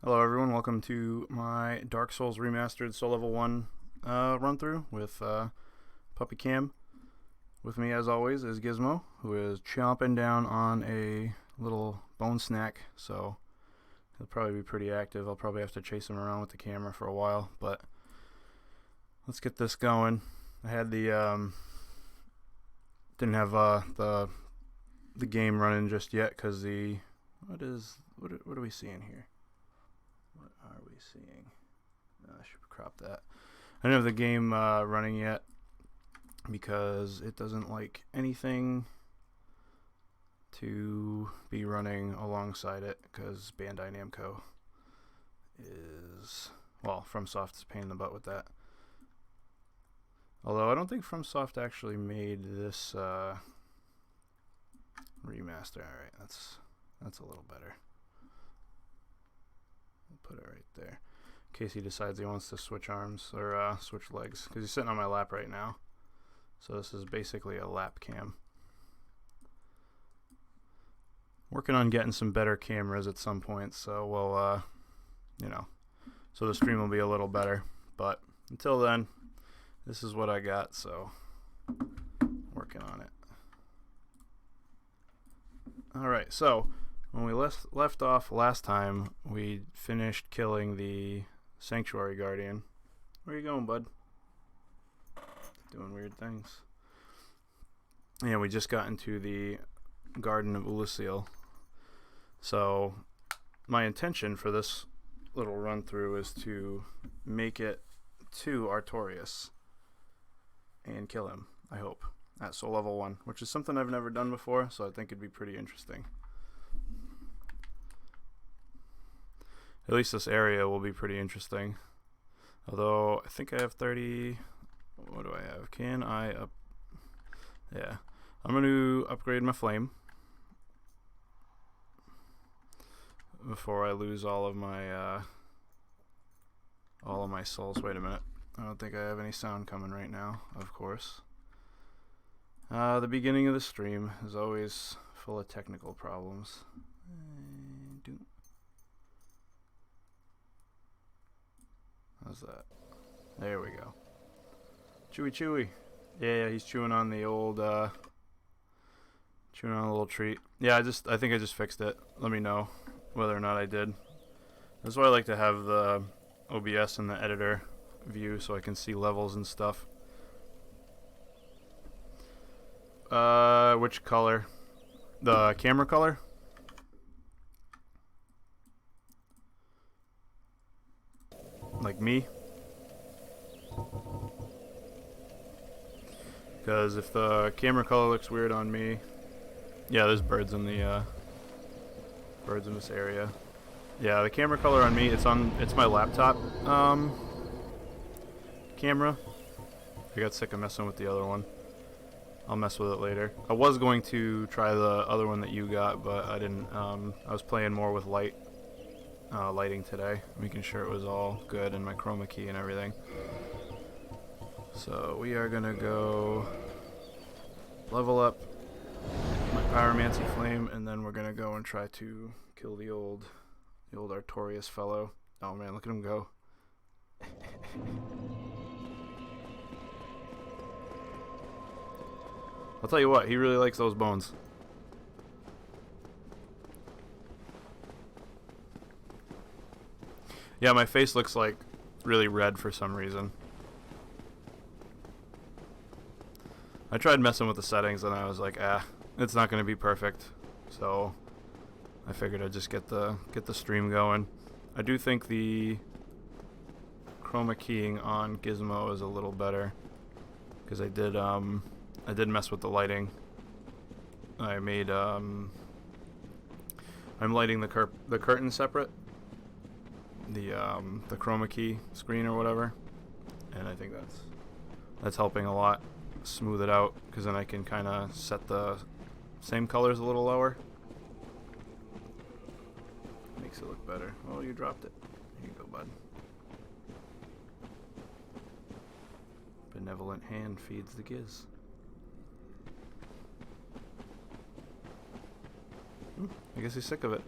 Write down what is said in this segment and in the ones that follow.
Hello everyone, welcome to my Dark Souls Remastered Soul Level 1 run through with Puppy Cam. With me as always is Gizmo, who is chomping down on a little bone snack, so he'll probably be pretty active. I'll probably have to chase him around with the camera for a while, but let's get this going. I had the didn't have the game running just yet because what are we seeing here? What are we seeing? I should crop that. I don't have the game running yet because it doesn't like anything to be running alongside it because Bandai Namco is, well, FromSoft is a pain in the butt with that. Although I don't think FromSoft actually made this remaster. Alright, that's a little better. Put it right there in case he decides he wants to switch arms or switch legs, because he's sitting on my lap right now, so this is basically a lap cam. Working on getting some better cameras at some point, so we'll so the stream will be a little better, but until then this is what I got, so working on it. Alright, so when we left off last time, we finished killing the Sanctuary Guardian. Where are you going, bud? Doing weird things. Yeah, we just got into the Garden of Ulasil. So, my intention for this little run through is to make it to Artorias and kill him, I hope, at Soul Level 1, which is something I've never done before, so I think it'd be pretty interesting. At least this area will be pretty interesting. Although, I think I have 30... What do I have? Can I up... Yeah. I'm going to upgrade my flame before I lose all of my souls. Wait a minute. I don't think I have any sound coming right now, of course. The beginning of the stream is always full of technical problems. How's that? There we go. Chewy. Yeah, he's chewing on the old, chewing on a little treat. Yeah, I think I just fixed it. Let me know whether or not I did. That's why I like to have the OBS and the editor view so I can see levels and stuff. Which color? The camera color? Like me? Because if the camera color looks weird on me... Yeah, there's birds in the birds in this area. Yeah, the camera color on me, it's my laptop camera. I got sick of messing with the other one. I'll mess with it later. I was going to try the other one that you got, but I didn't. I was playing more with lighting today, making sure it was all good and my chroma key and everything. So we are gonna go level up my pyromancy flame, and then we're gonna go and try to kill the old Artorias fellow. Oh man, look at him go. I'll tell you what, he really likes those bones. Yeah, my face looks like really red for some reason. I tried messing with the settings and I was like, it's not going to be perfect. So I figured I'd just get the stream going. I do think the chroma keying on Gizmo is a little better because I did mess with the lighting. I made I'm lighting the curtain separate, the chroma key screen or whatever, and I think that's helping a lot smooth it out, because then I can kind of set the same colors a little lower. Makes it look better. Oh, you dropped it. Here you go, bud. Benevolent hand feeds the giz. I guess he's sick of it.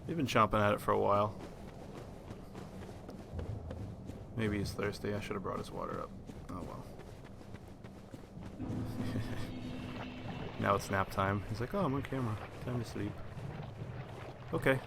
They've been chomping at it for a while. Maybe he's thirsty. I should have brought his water up. Oh well. Now it's nap time. He's like, oh, I'm on camera. Time to sleep. Okay.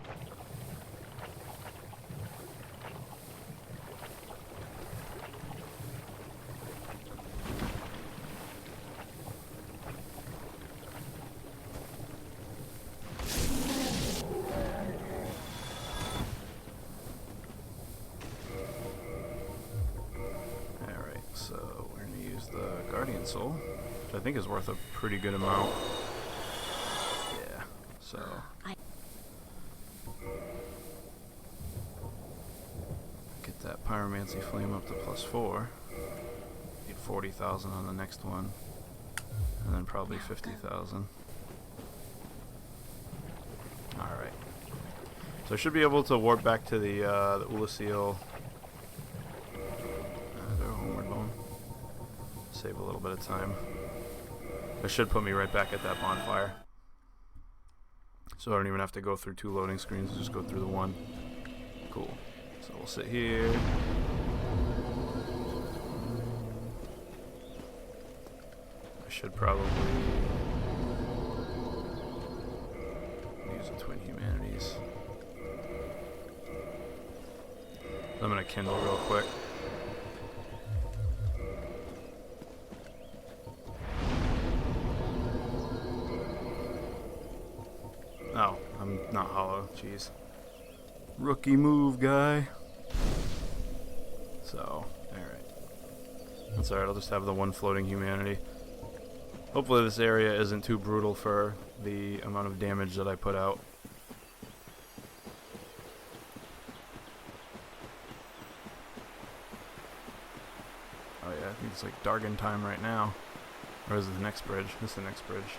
So we're going to use the Guardian Soul, which I think is worth a pretty good amount. Yeah, so... Get that Pyromancy Flame up to +4. Get 40,000 on the next one. And then probably 50,000. Alright. So I should be able to warp back to the Ulasil. Save a little bit of time. It should put me right back at that bonfire. So I don't even have to go through 2 loading screens, just go through the one. Cool. So we'll sit here. I should probably use the Twin Humanities. I'm gonna kindle real quick. Oh, I'm not hollow. Jeez. Rookie move, guy. So, alright. That's alright, I'll just have the one floating humanity. Hopefully this area isn't too brutal for the amount of damage that I put out. Oh yeah, I think it's like Dargan time right now. Or is it the next bridge? This is the next bridge.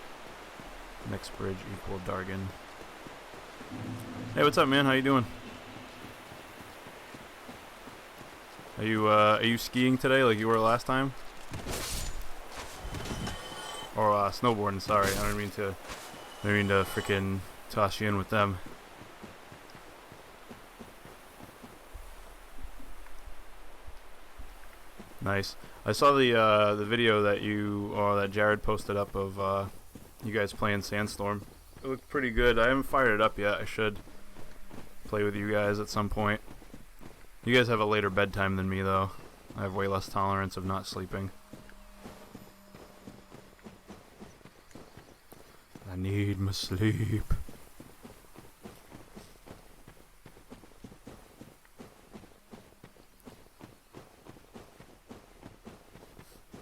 Next bridge equal Dargan. Hey, what's up, man? How you doing? Are you skiing today like you were last time? Or snowboarding? Sorry, I don't mean to freaking toss you in with them. Nice. I saw the video that that Jared posted up of you guys playing Sandstorm. It looked pretty good. I haven't fired it up yet. I should play with you guys at some point. You guys have a later bedtime than me, though. I have way less tolerance of not sleeping. I need my sleep.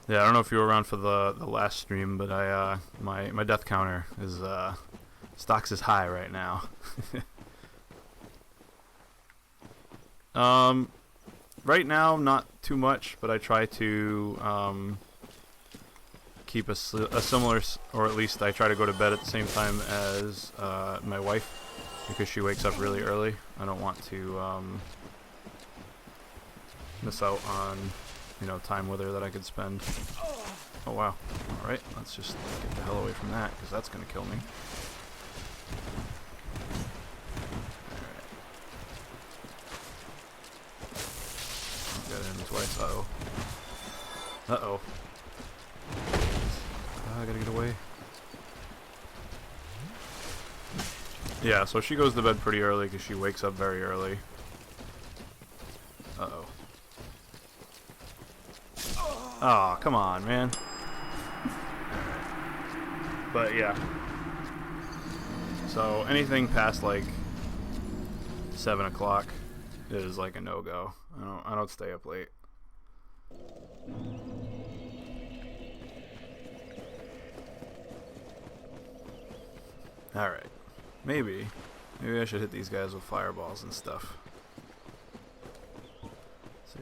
Yeah, I don't know if you were around for the last stream, but my death counter is stocks is high right now. Right now, not too much, but I try to keep a similar, or at least I try to go to bed at the same time as my wife, because she wakes up really early. I don't want to miss out on, you know, time with her that I could spend. Oh wow. Alright, let's just get the hell away from that, because that's going to kill me. Alright. Got him twice. Uh-oh. Uh-oh. I gotta get away. Yeah, so she goes to bed pretty early, because she wakes up very early. Uh-oh. Oh, come on, man. But yeah. So anything past like 7 o'clock is like a no-go. I don't stay up late. Alright. Maybe I should hit these guys with fireballs and stuff.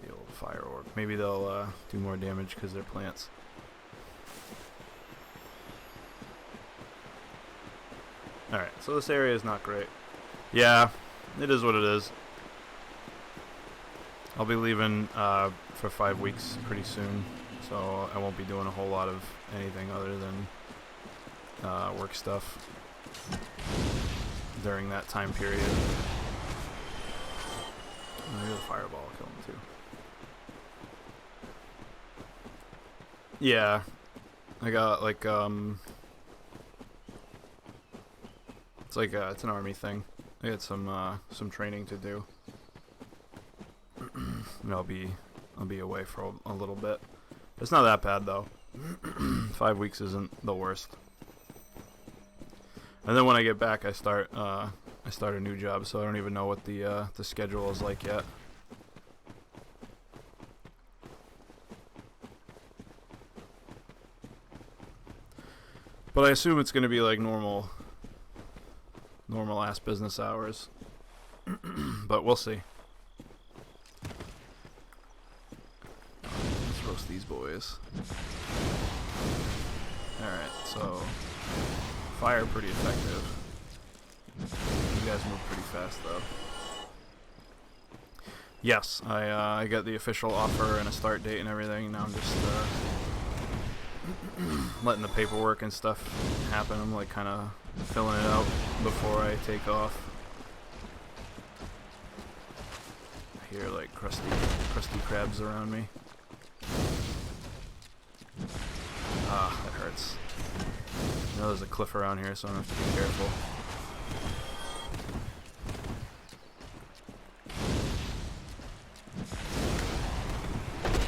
The old fire orb. Maybe they'll do more damage because they're plants. Alright, so this area is not great. Yeah, it is what it is. I'll be leaving for 5 weeks pretty soon, so I won't be doing a whole lot of anything other than work stuff during that time period. Maybe the fireball will kill him too. Yeah, I got like it's like it's an army thing. I got some training to do. And I'll be away for a little bit. It's not that bad though. 5 weeks isn't the worst. And then when I get back, I start a new job, so I don't even know what the schedule is like yet. But I assume it's going to be like normal ass business hours. But we'll see. Let's roast these boys. Alright, so fire pretty effective. You guys move pretty fast though. Yes, I got the official offer and a start date and everything. Now I'm just letting the paperwork and stuff happen. I'm like kind of filling it out before I take off. I hear like crusty crabs around me. Ah, that hurts. I know there's a cliff around here, so I'm gonna have to be careful.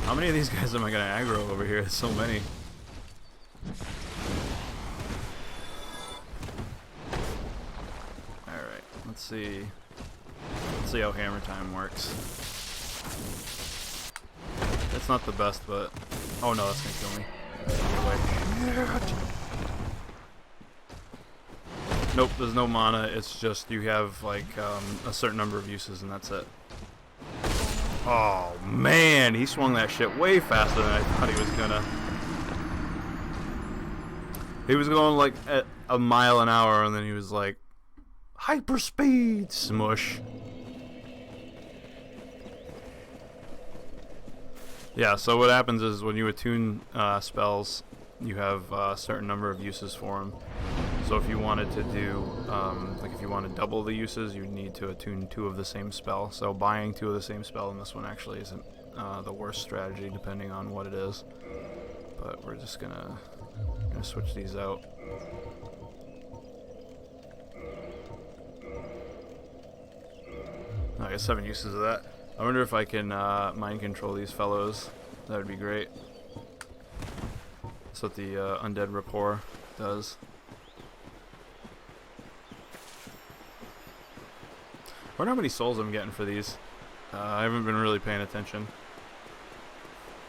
How many of these guys am I gonna aggro over here? There's so many. Alright, let's see how hammer time works. It's not the best, but oh no, that's gonna kill me. Nope, there's no mana. It's just you have like a certain number of uses, and that's it. Oh man, he swung that shit way faster than I thought he was gonna. He was going like at a mile an hour, and then he was like, hyperspeed, smush. Yeah, so what happens is when you attune spells, you have a certain number of uses for them. So if you wanted to do, like if you want to double the uses, you need to attune 2 of the same spell. So buying 2 of the same spell in this one actually isn't the worst strategy, depending on what it is. But we're just gonna switch these out. I got 7 uses of that. I wonder if I can mind control these fellows. That would be great. That's what the undead rapport does. I wonder how many souls I'm getting for these. I haven't been really paying attention.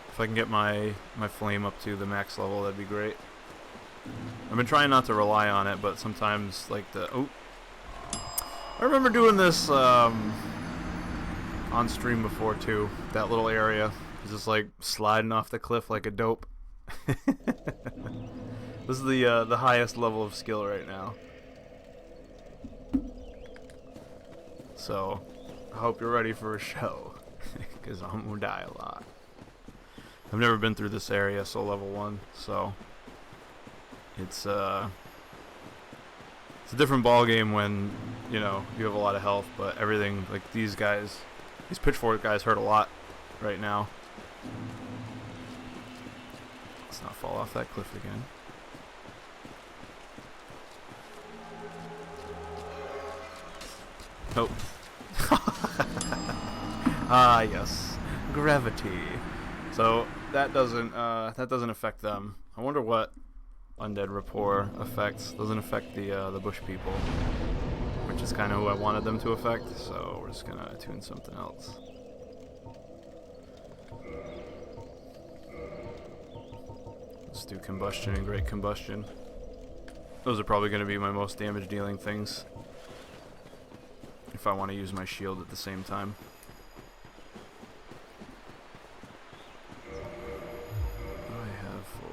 If I can get my flame up to the max level, that'd be great. I've been trying not to rely on it, but sometimes like I remember doing this on stream before too. That little area is just like sliding off the cliff like a dope. This is the highest level of skill right now. So I hope you're ready for a show, because I'm gonna die a lot. I've never been through this area, so level 1, so it's a different ball game when you have a lot of health, but everything like these pitchfork guys hurt a lot right now. Let's not fall off that cliff again. Nope. Ah, yes, gravity. So that doesn't affect them. I wonder what undead rapport affects. Doesn't affect the bush people, which is kind of who I wanted them to affect. So we're just gonna attune something else. Let's do combustion and great combustion. Those are probably going to be my most damage dealing things if I want to use my shield at the same time. I have 4.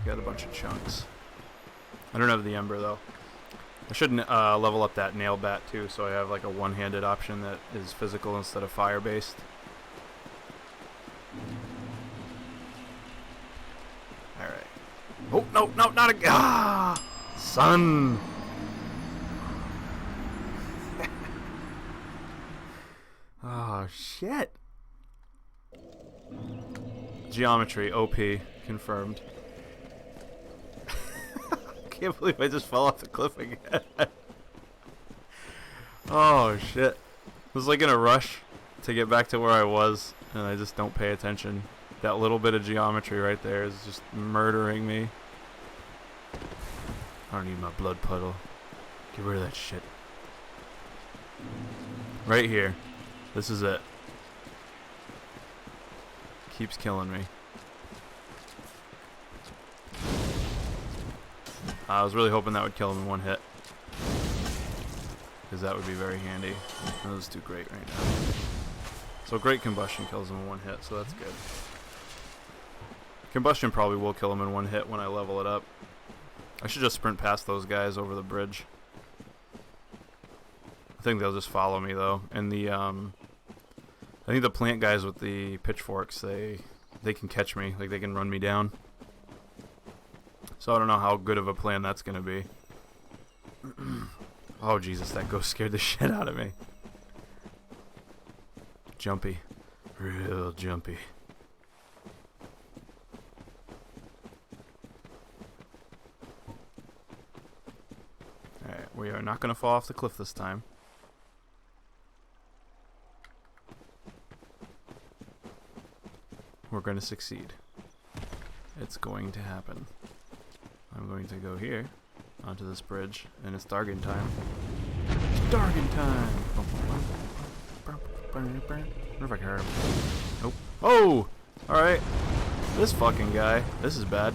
Got a bunch of chunks. I don't have the ember though. I should level up that nail bat too, so I have like a one-handed option that is physical instead of fire based. Alright. Oh, no, not again. Ah! Son! Oh, shit. Geometry, OP, confirmed. Can't believe I just fell off the cliff again. Oh, shit. I was like in a rush to get back to where I was, and I just don't pay attention. That little bit of geometry right there is just murdering me. I don't need my blood puddle. Get rid of that shit. Right here. This is it. Keeps killing me. I was really hoping that would kill him in one hit, because that would be very handy. Those do great right now. So great combustion kills him in one hit, so that's good. Combustion probably will kill him in one hit when I level it up. I should just sprint past those guys over the bridge. I think they'll just follow me though. And the I think the plant guys with the pitchforks, they can catch me, like they can run me down. So I don't know how good of a plan that's gonna be. Oh Jesus, that ghost scared the shit out of me. Jumpy. Real jumpy. Alright, we are not gonna fall off the cliff this time. We're gonna succeed. It's going to happen. I'm going to go here onto this bridge, and it's Dargan time. It's Dargan time! I wonder if I can hurt him. Nope. Oh! Alright. This fucking guy. This is bad.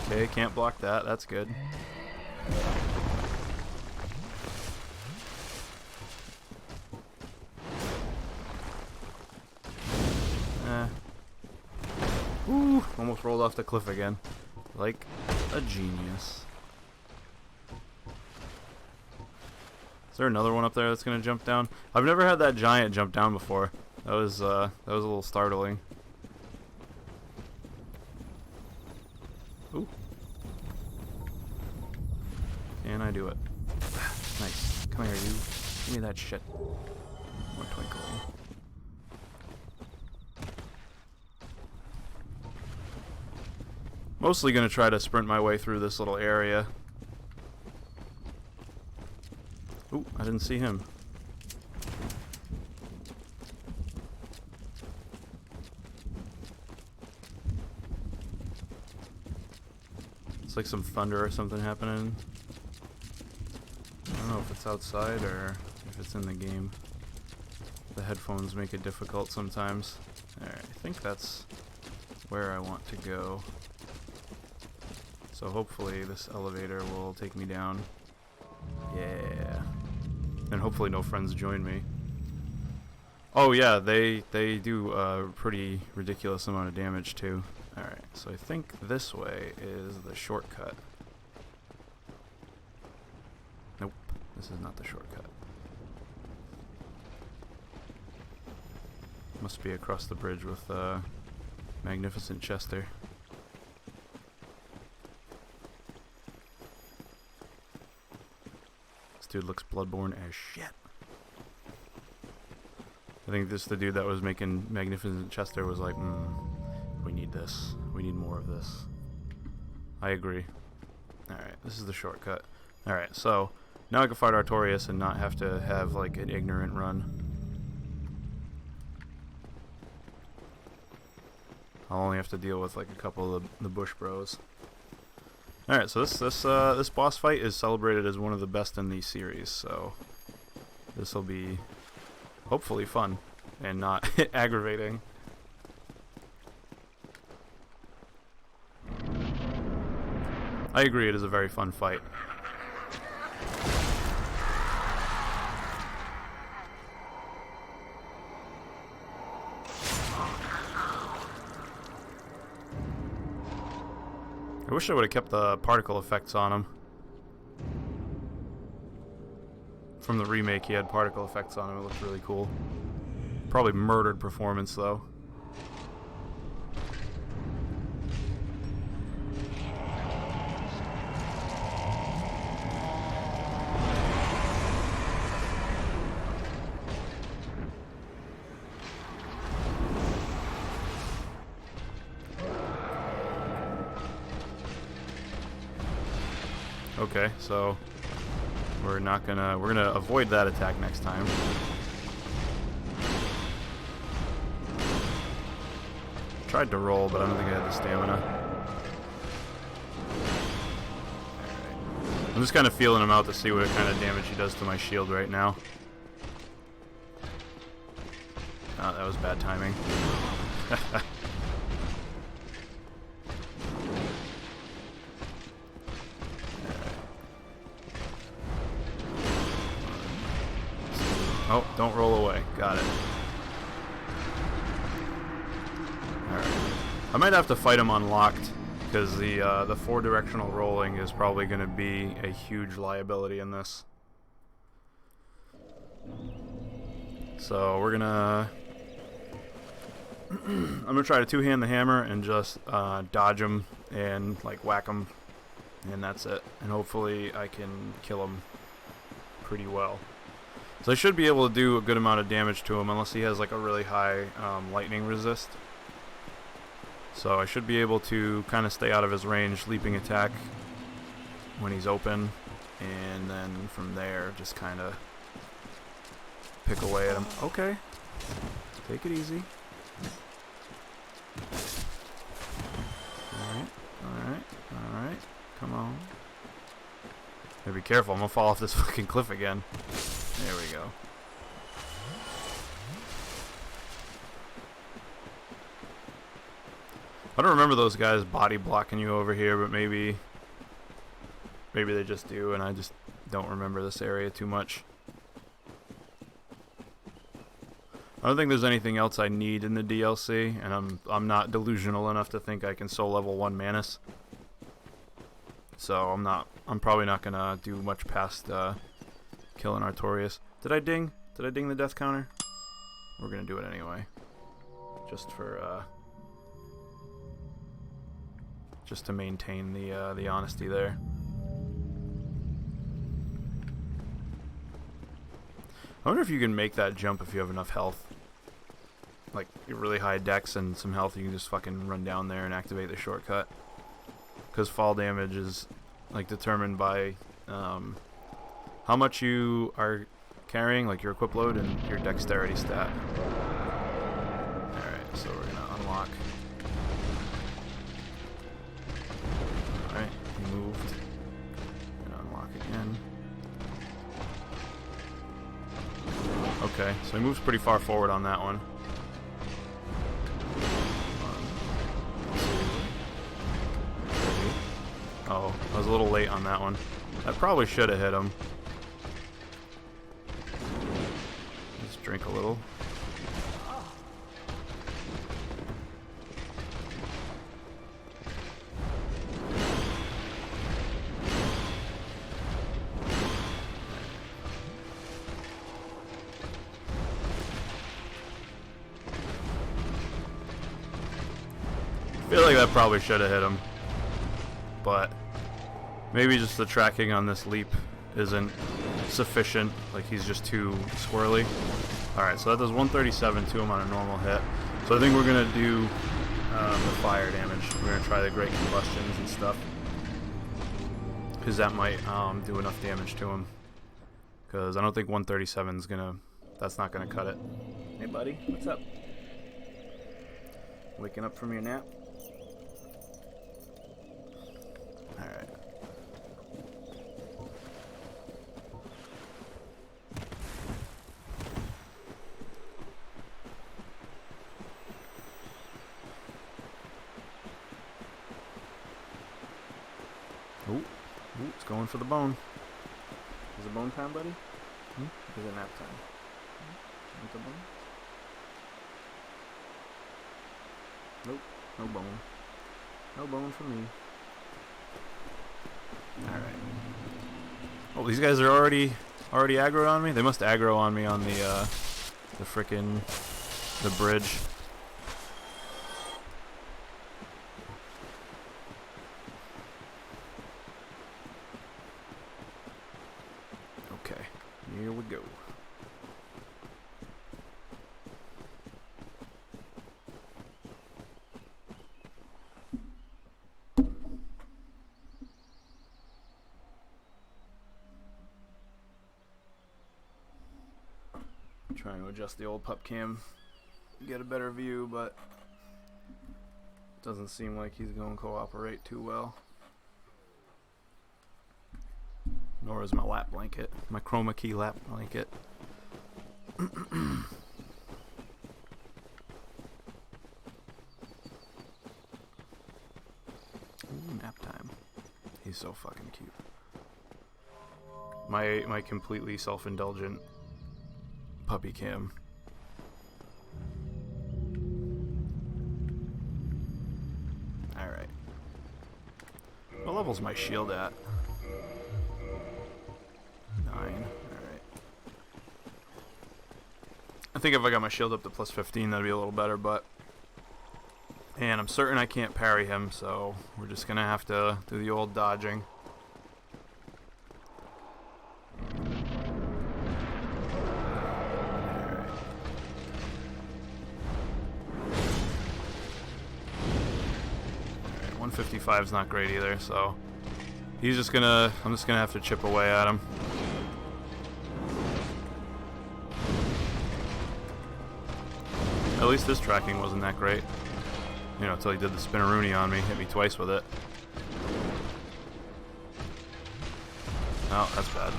Okay, can't block that. That's good. Ooh, almost rolled off the cliff again. Like a genius. Is there another one up there that's gonna jump down? I've never had that giant jump down before. That was a little startling. Ooh. Can I do it? Nice. Come here, you. Give me that shit. More twinkling. Mostly gonna try to sprint my way through this little area. Ooh, I didn't see him. It's like some thunder or something happening. I don't know if it's outside or if it's in the game. The headphones make it difficult sometimes. Alright, I think that's where I want to go. So hopefully this elevator will take me down. Yeah. And hopefully no friends join me. Oh yeah, they do a pretty ridiculous amount of damage too. Alright, so I think this way is the shortcut. Nope, this is not the shortcut. Must be across the bridge with Magnificent Chester. Dude looks bloodborne as shit. I think this the dude that was making Magnificent Chester was like, we need this. We need more of this. I agree. Alright, this is the shortcut. Alright, so now I can fight Artorias and not have to have like an ignorant run. I'll only have to deal with like a couple of the bush bros. Alright, so this boss fight is celebrated as one of the best in the series, so this will be hopefully fun and not aggravating. I agree, it is a very fun fight. I wish I would have kept the particle effects on him. From the remake, he had particle effects on him. It looked really cool. Probably murdered performance, though. Okay, so we're gonna avoid that attack next time. Tried to roll, but I don't think I had the stamina. Alright. I'm just kind of feeling him out to see what kind of damage he does to my shield right now. Oh, that was bad timing. Oh, don't roll away. Got it. Alright. I might have to fight him unlocked, because the four-directional rolling is probably going to be a huge liability in this. So we're gonna... I'm gonna try to two-hand the hammer and just dodge him and like whack him, and that's it. And hopefully I can kill him pretty well. So I should be able to do a good amount of damage to him, unless he has like a really high lightning resist. So I should be able to kind of stay out of his range, leaping attack when he's open, and then from there just kind of pick away at him. Okay, take it easy. Alright, alright, alright, come on. Gotta be careful, I'm gonna fall off this fucking cliff again. There we go. I don't remember those guys body blocking you over here, but maybe they just do, and I just don't remember this area too much. I don't think there's anything else I need in the DLC, and I'm not delusional enough to think I can soul level 1 Manus. So I'm probably not gonna do much past killing Artorias. Did I ding? Did I ding the death counter? We're gonna do it anyway. Just for just to maintain the honesty there. I wonder if you can make that jump if you have enough health. Like, really high dex and some health, you can just fucking run down there and activate the shortcut. Because fall damage is, like, determined by how much you are carrying, like your equip load and your dexterity stat. Alright, so we're gonna unlock. Alright, he moved. Gonna unlock again. Okay, so he moves pretty far forward on that one. Oh, I was a little late on that one. I probably should have hit him. Just drink a little. I feel like that probably should have hit him, but maybe just the tracking on this leap isn't sufficient, like he's just too squirrely. Alright, so that does 137 to him on a normal hit. So I think we're going to do the fire damage. We're going to try the great combustions and stuff, because that might do enough damage to him. Because I don't think 137 is going to, that's not going to cut it. Hey buddy, what's up? Waking up from your nap? Alright. Ooh, it's going for the bone. Is it bone time, buddy? Is it nap time? Want the bone? Nope, no bone. No bone for me. Alright. Oh, these guys are already aggroed on me? They must aggro on me on the frickin' the bridge. Okay, here we go. Trying to adjust the old pup cam, get a better view, but doesn't seem like he's going to cooperate too well. Nor is my lap blanket, my chroma key lap blanket. Ooh, nap time. He's so fucking cute. My completely self-indulgent puppy cam. Alright. What level's my shield at? 9. Alright. I think if I got my shield up to plus 15, that'd be a little better, but... And I'm certain I can't parry him, so we're just gonna have to do the old dodging. Alright. 155's not great either, so I'm just gonna have to chip away at him. At least this tracking wasn't that great. You know, until he did the spinneroonie on me, hit me twice with it. Oh, that's bad.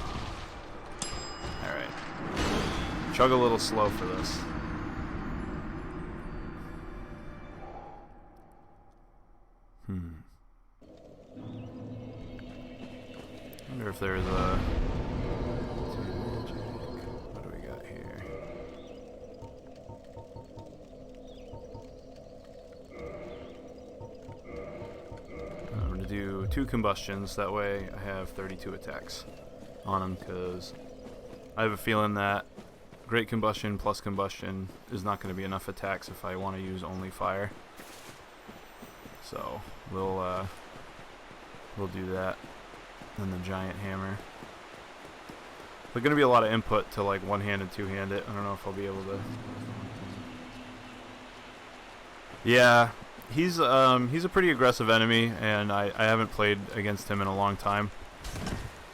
Alright. Chug a little slow for this. I wonder if there's a... What do we got here? I'm going to do 2 combustions, that way I have 32 attacks on him, because I have a feeling that Great Combustion plus Combustion is not going to be enough attacks if I want to use only fire. So we'll do that. And the Giant Hammer. There's going to be a lot of input to like one-hand and two-hand it. I don't know if I'll be able to. Yeah, he's a pretty aggressive enemy, and I haven't played against him in a long time.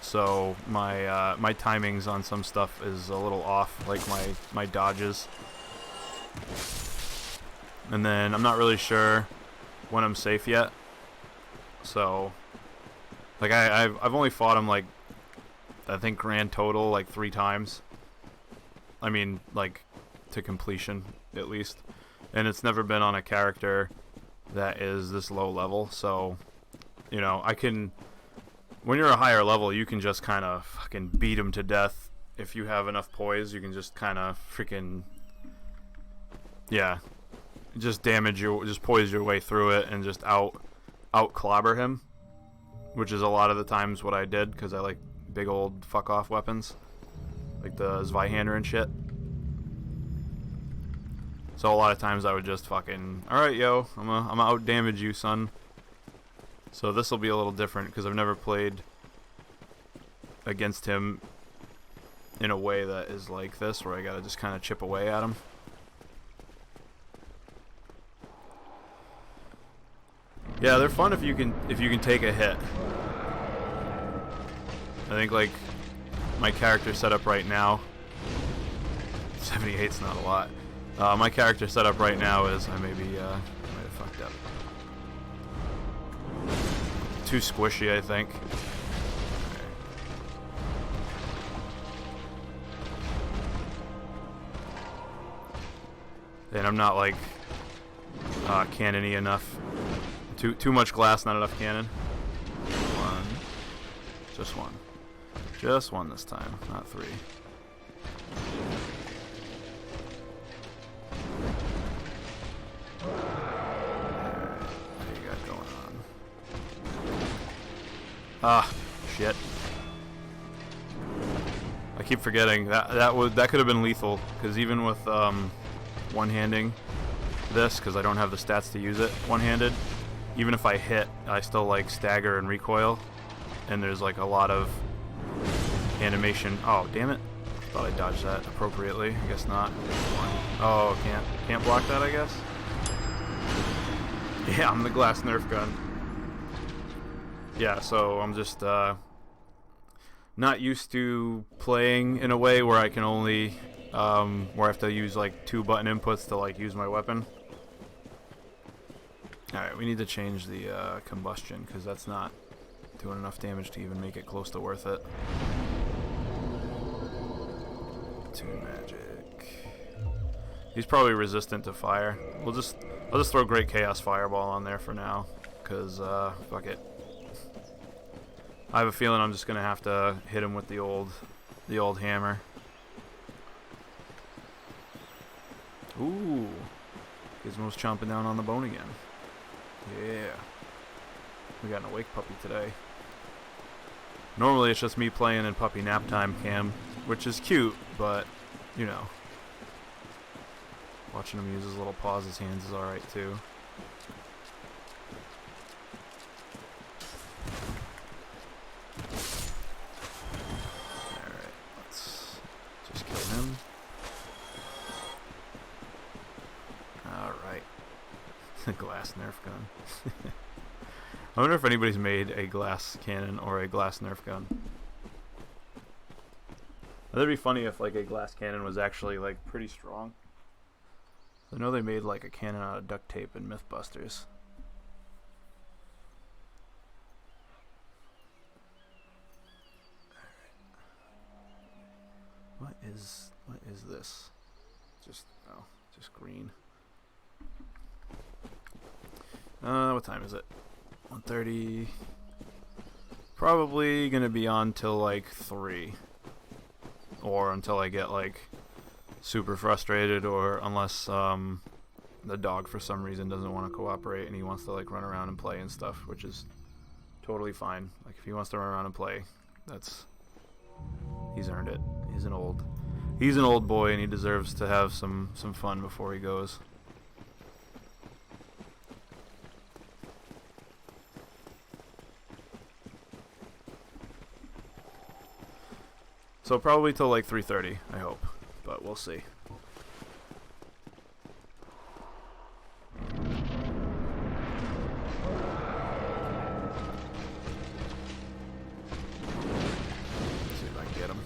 So my my timings on some stuff is a little off, like my dodges. And then I'm not really sure when I'm safe yet. So like I've only fought him like I think grand total like 3 times. I mean like to completion at least. And it's never been on a character that is this low level, so you know, I can when you're a higher level, you can just kind of fucking beat him to death. If you have enough poise, you can just kind of freaking yeah, just poise your way through it and just out clobber him, which is a lot of the times what I did because I like big old fuck off weapons like the Zweihander and shit. So a lot of times I would just fucking, alright yo, I'm gonna out damage you, son. So this will be a little different because I've never played against him in a way that is like this, where I gotta just kind of chip away at him. Yeah, they're fun if you can take a hit. I think like my character setup right now, 78's not a lot. My character setup right now is I might have fucked up. Too squishy, I think. And I'm not like cannon-y enough. Too much glass, not enough cannon. One. Just one. Just one this time, not 3. Ah, shit. I keep forgetting that could have been lethal, because even with one-handing this, because I don't have the stats to use it one-handed, even if I hit, I still like stagger and recoil, and there's like a lot of animation. Oh, damn it! Thought I dodged that appropriately. I guess not. Oh, can't block that, I guess. Yeah, I'm the glass Nerf gun. Yeah, so I'm just not used to playing in a way where I can only where I have to use like 2 button inputs to like use my weapon. Alright, we need to change the combustion because that's not doing enough damage to even make it close to worth it. 2 magic. He's probably resistant to fire. I'll just throw Great Chaos Fireball on there for now, cause fuck it. I have a feeling I'm just gonna have to hit him with the old hammer. Ooh, Gizmo's chomping down on the bone again. Yeah, we got an awake puppy today. Normally it's just me playing in puppy nap time cam, which is cute, but you know, watching him use his little paws, his hands is alright too. Alright, let's just kill him. Alright. Glass Nerf gun. I wonder if anybody's made a glass cannon or a glass Nerf gun. That'd be funny if like a glass cannon was actually like pretty strong. I know they made like a cannon out of duct tape in Mythbusters. Alright. What is this? Just green. What time is it? 1:30. Probably gonna be on till like 3. Or until I get like super frustrated, or unless the dog for some reason doesn't want to cooperate and he wants to like run around and play and stuff, which is totally fine. Like if he wants to run around and play, he's earned it. He's an old boy and he deserves to have some fun before he goes. So probably till like 3:30, I hope, but we'll see. Let's see if I can get him.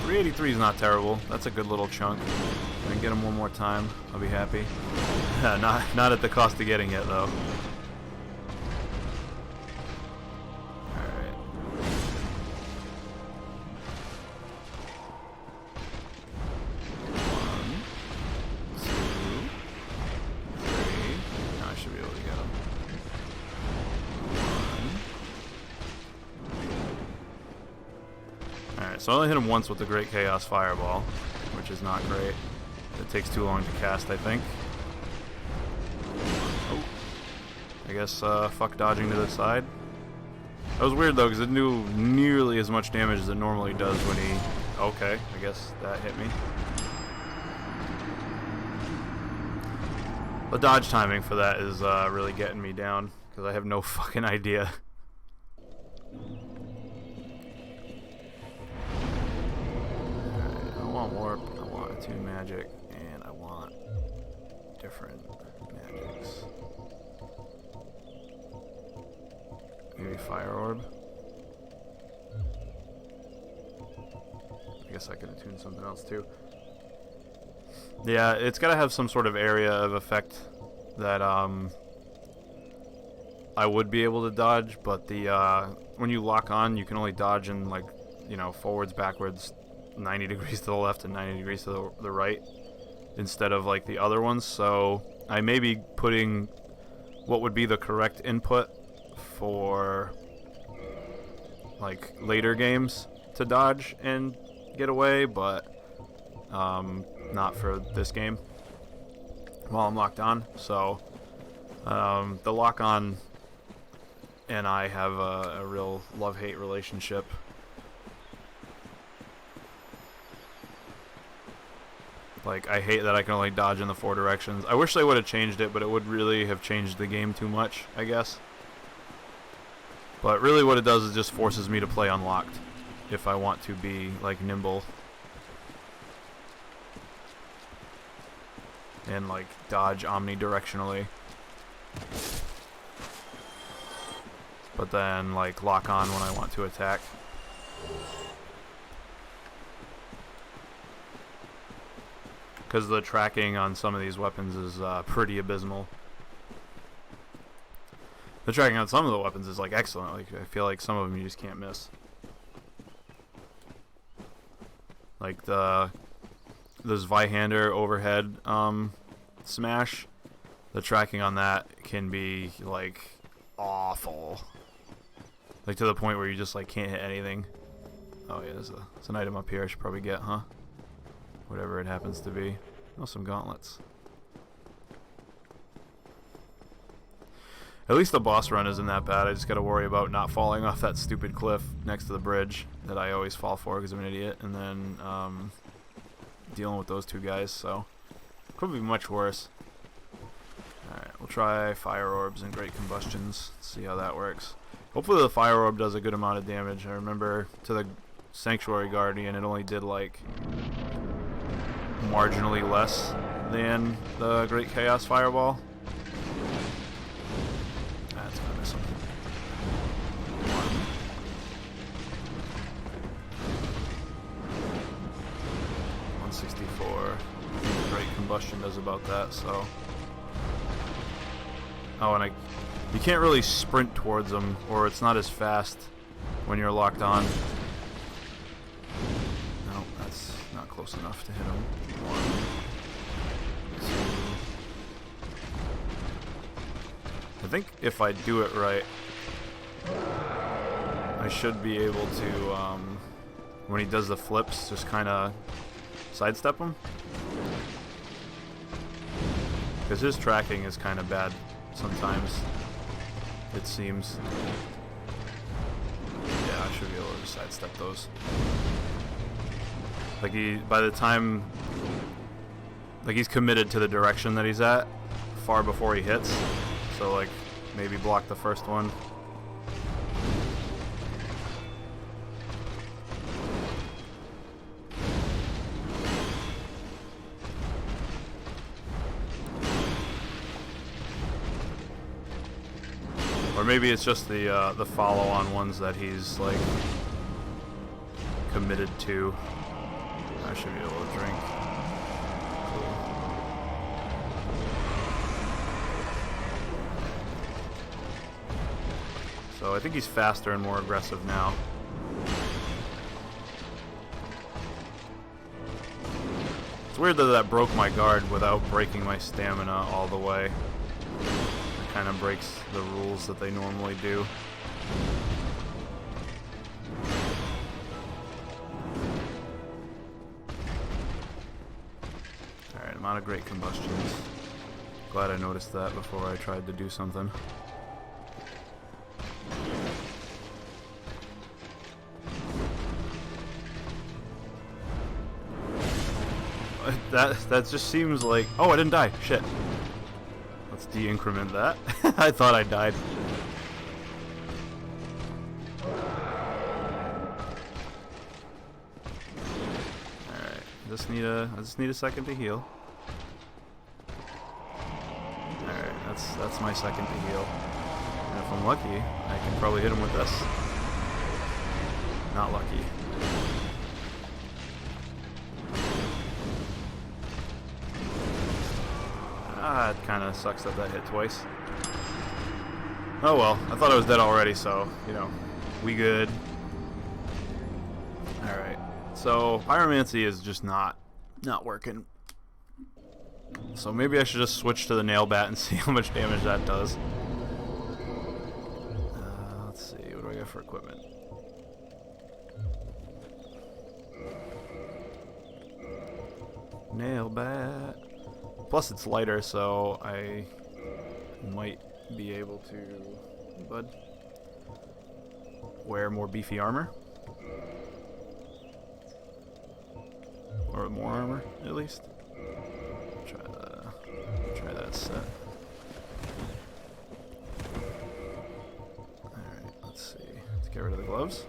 383 is not terrible. That's a good little chunk. If I can get him one more time, I'll be happy. not at the cost of getting it though. So I only hit him once with the Great Chaos Fireball, which is not great. It takes too long to cast, I think. Oh. I guess fuck dodging to the side. That was weird though, because it knew nearly as much damage as it normally does when he... Okay, I guess that hit me. The dodge timing for that is really getting me down, because I have no fucking idea. I want warp, I want attuned magic, and I want different magics. Maybe fire orb. I guess I could attune something else too. Yeah, it's gotta have some sort of area of effect that I would be able to dodge, but the when you lock on, you can only dodge in like, you know, forwards, backwards, 90 degrees to the left and 90 degrees to the right instead of like the other ones. So I may be putting what would be the correct input for like later games to dodge and get away, but not for this game while I'm locked on. So the lock on and I have a real love-hate relationship. Like, I hate that I can only dodge in the 4 directions. I wish they would have changed it, but it would really have changed the game too much, I guess. But really what it does is just forces me to play unlocked if I want to be, like, nimble. And, like, dodge omnidirectionally. But then, like, lock on when I want to attack. because the tracking on some of these weapons is pretty abysmal. The tracking on some of the weapons is like excellent. Like I feel like some of them you just can't miss. Like this Vihander overhead smash, the tracking on that can be like awful. Like to the point where you just like can't hit anything. Oh yeah, there's an item up here I should probably get, huh? Whatever it happens to be. Oh, some gauntlets. At least the boss run isn't that bad. I just gotta worry about not falling off that stupid cliff next to the bridge that I always fall for because I'm an idiot, and then dealing with those two guys, so could be much worse. Alright, we'll try fire orbs and great combustions, see how that works. Hopefully the fire orb does a good amount of damage. I remember to the Sanctuary Guardian it only did like marginally less than the Great Chaos Fireball. That's gonna miss him. 164. Great combustion does about that, so. Oh, and you can't really sprint towards them, or it's not as fast when you're locked on. No, that's not close enough to hit him. 1, 2. I think if I do it right, I should be able to, when he does the flips, just kind of sidestep him. Because his tracking is kind of bad sometimes, it seems. Yeah, I should be able to sidestep those. Like by the time, like he's committed to the direction that he's at far before he hits. So like maybe block the first one. Or maybe it's just the follow-on ones that he's like committed to. I should be able to drink. Cool. So I think he's faster and more aggressive now. It's weird that that broke my guard without breaking my stamina all the way. It kind of breaks the rules that they normally do. Alright, amount of great combustions. Glad I noticed that before I tried to do something. That just seems like... Oh, I didn't die. Shit. Let's de-increment that. I thought I died. Alright. I just need a second to heal. Alright, that's my second to heal. And if I'm lucky, I can probably hit him with this. Not lucky. Ah, it kind of sucks that that hit twice. Oh well, I thought I was dead already, so, you know, we good. Alright, so Pyromancy is just not working. So maybe I should just switch to the nail bat and see how much damage that does. Let's see, what do I got for equipment? Nail bat. Plus it's lighter, so I might be able to, wear more beefy armor. Or more armor, at least. Try that set. Alright, let's see. Let's get rid of the gloves.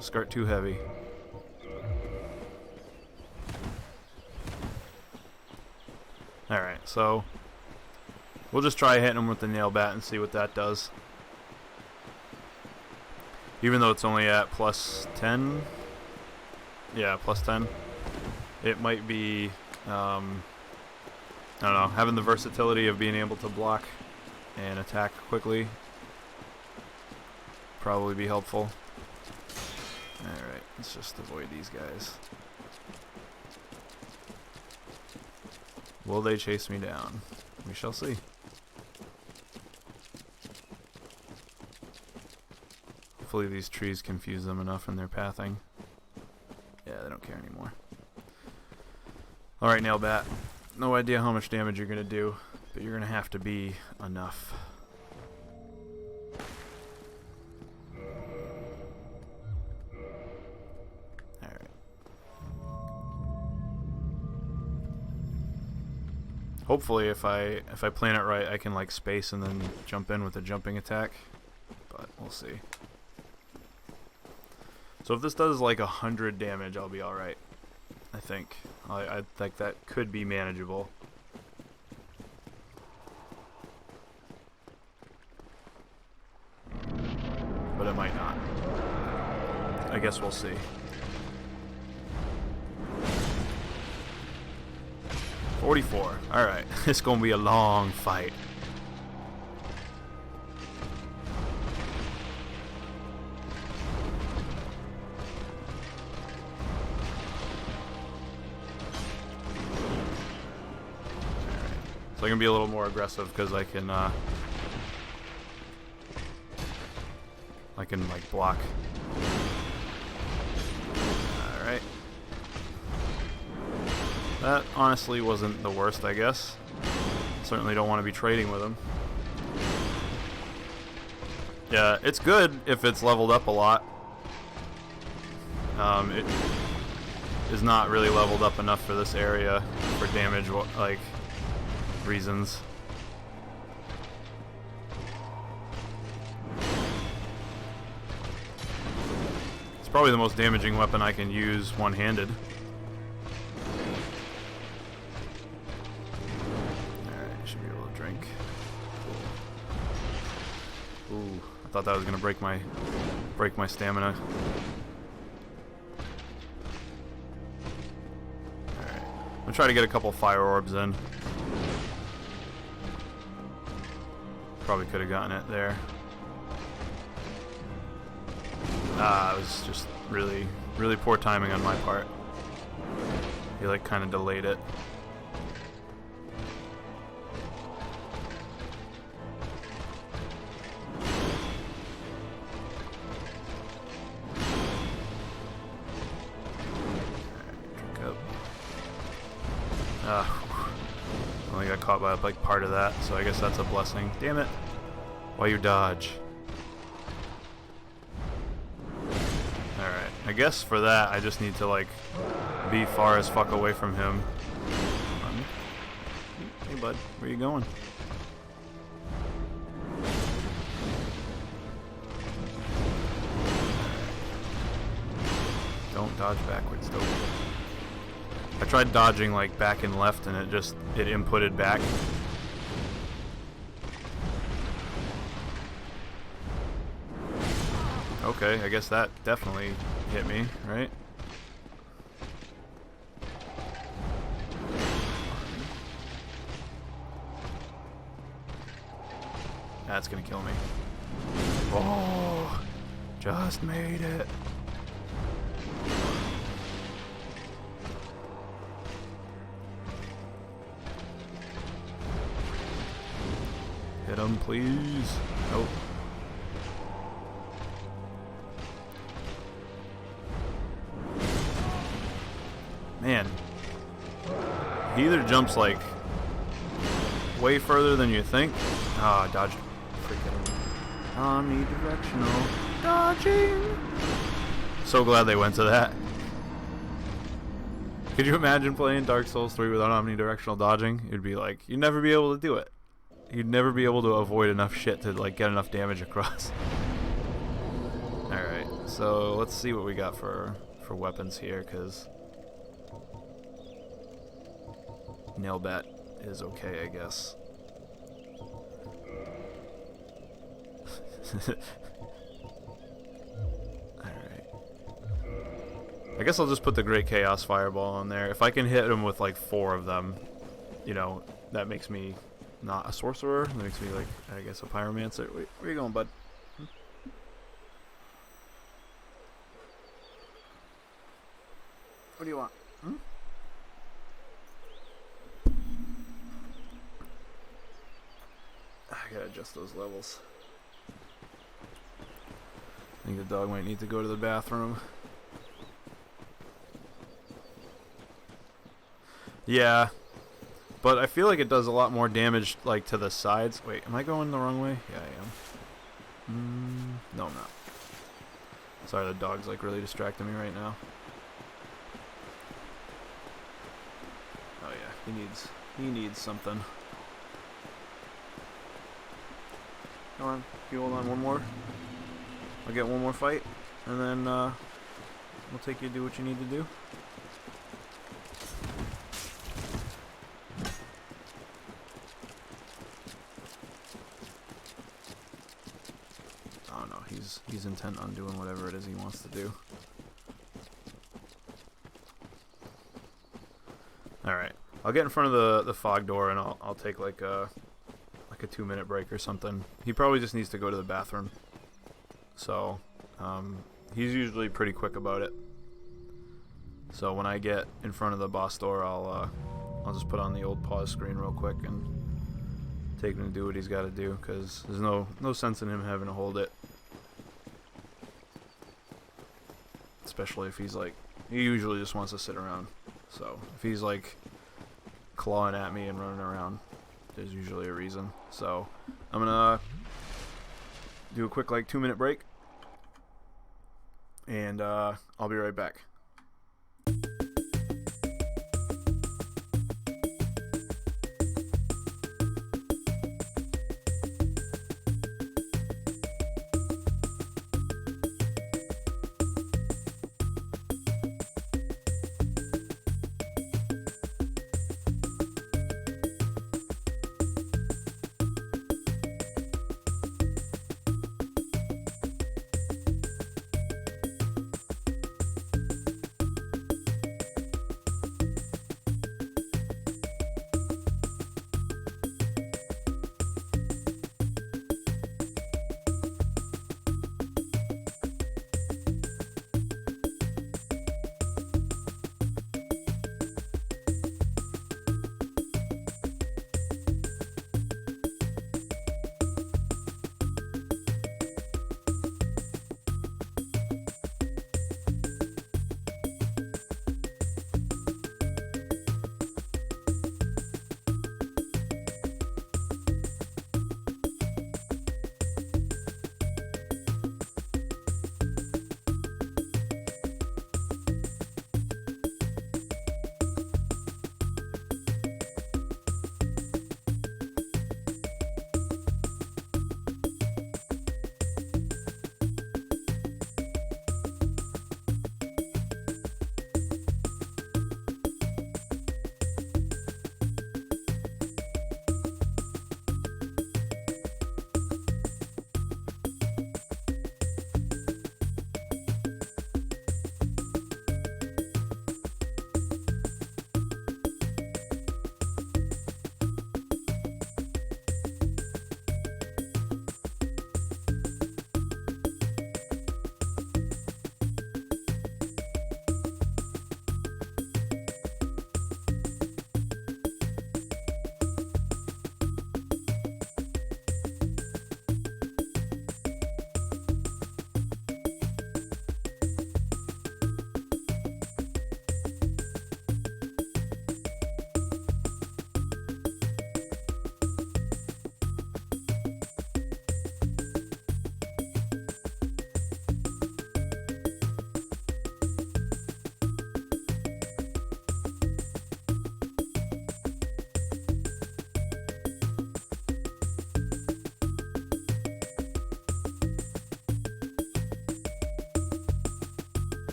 Skirt too heavy. Alright, so we'll just try hitting him with the nail bat and see what that does. Even though it's only at plus 10. Yeah, plus 10. it might be, I don't know, having the versatility of being able to block and attack quickly probably be helpful. Alright, let's just avoid these guys. Will they chase me down? We shall see. Hopefully these trees confuse them enough in their pathing. Yeah, they don't care anymore. Alright, Nailbat. No idea how much damage you're going to do, but you're going to have to be enough. Alright. Hopefully if I plan it right, I can like space and then jump in with a jumping attack, but we'll see. So if this does like 100 damage, I'll be alright. I think. I think that could be manageable. But it might not. I guess we'll see. 44. Alright. It's gonna be a long fight. So I can be a little more aggressive because I can like block. Alright. That honestly wasn't the worst, I guess. Certainly don't want to be trading with him. Yeah, it's good if it's leveled up a lot. It is not really leveled up enough for this area for damage, like, reasons. It's probably the most damaging weapon I can use one-handed. Alright, should be able to drink. Cool. Ooh, I thought that was gonna break my stamina. Alright. I'm gonna try to get a couple fire orbs in. Probably could have gotten it there. It was just really, really poor timing on my part. He like kind of delayed it. Alright, drink up. Only got caught by like part of that, so I guess that's a blessing. Damn it! Why you dodge? Alright, I guess for that I just need to like be far as fuck away from him. Hey bud, where you going? Don't dodge backwards though. I tried dodging like back and left and it inputted back. Okay, I guess that definitely hit me, right? That's gonna kill me. Oh, just made it. Hit him, please. Nope. Man. He either jumps like way further than you think. Ah, dodged. Freaking omnidirectional dodging. So glad they went to that. Could you imagine playing Dark Souls 3 without omnidirectional dodging? It'd be like, you'd never be able to do it. You'd never be able to avoid enough shit to like get enough damage across. Alright, so let's see what we got for weapons here, because Nailbat is okay, I guess. Alright. I I guess I'll just put the Great Chaos Fireball on there. If I can hit him with like 4 of them, you know, that makes me not a sorcerer. That makes me like, I guess, a pyromancer. Wait, where you going, bud? What do you want? I gotta adjust those levels. I think the dog might need to go to the bathroom. Yeah, but I feel like it does a lot more damage, like, to the sides. Wait, am I going the wrong way? Yeah, I am. No, I'm not. Sorry, the dog's, like, really distracting me right now. Oh, yeah, he needs something. Come on, you hold on one more. I'll get one more fight, and then, we'll take you to do what you need to do. Oh no, he's intent on doing whatever it is he wants to do. Alright, I'll get in front of the fog door and I'll take like a 2-minute break or something. He probably just needs to go to the bathroom. So, he's usually pretty quick about it. So when I get in front of the boss door, I'll just put on the old pause screen real quick and take him to do what he's got to do, because there's no sense in him having to hold it. Especially if he's like, he usually just wants to sit around. So if he's like clawing at me and running around, there's usually a reason. So I'm gonna do a quick like 2-minute break, and I'll be right back.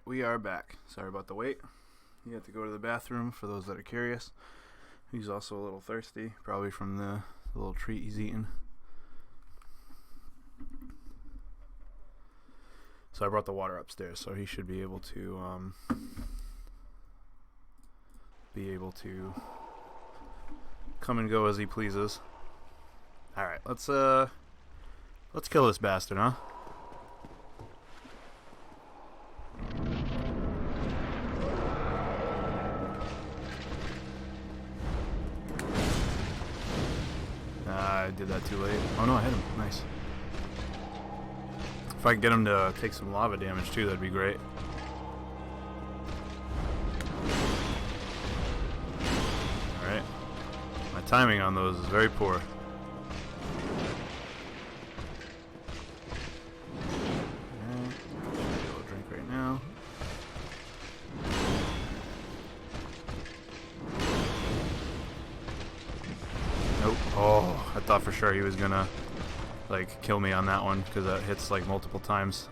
We are back. Sorry about the wait. he had to go to the bathroom, for those that are curious. He's also a little thirsty, probably from the little treat he's eating. So I brought the water upstairs, so he should be able to come and go as he pleases. All right, let's kill this bastard, huh? I did that too late. Oh no, I hit him. Nice. If I can get him to take some lava damage too, that'd be great. Alright. My timing on those is very poor. Okay. Should be able to drink right now. Nope. Oh, I thought for sure he was gonna like kill me on that one because that hits like multiple times.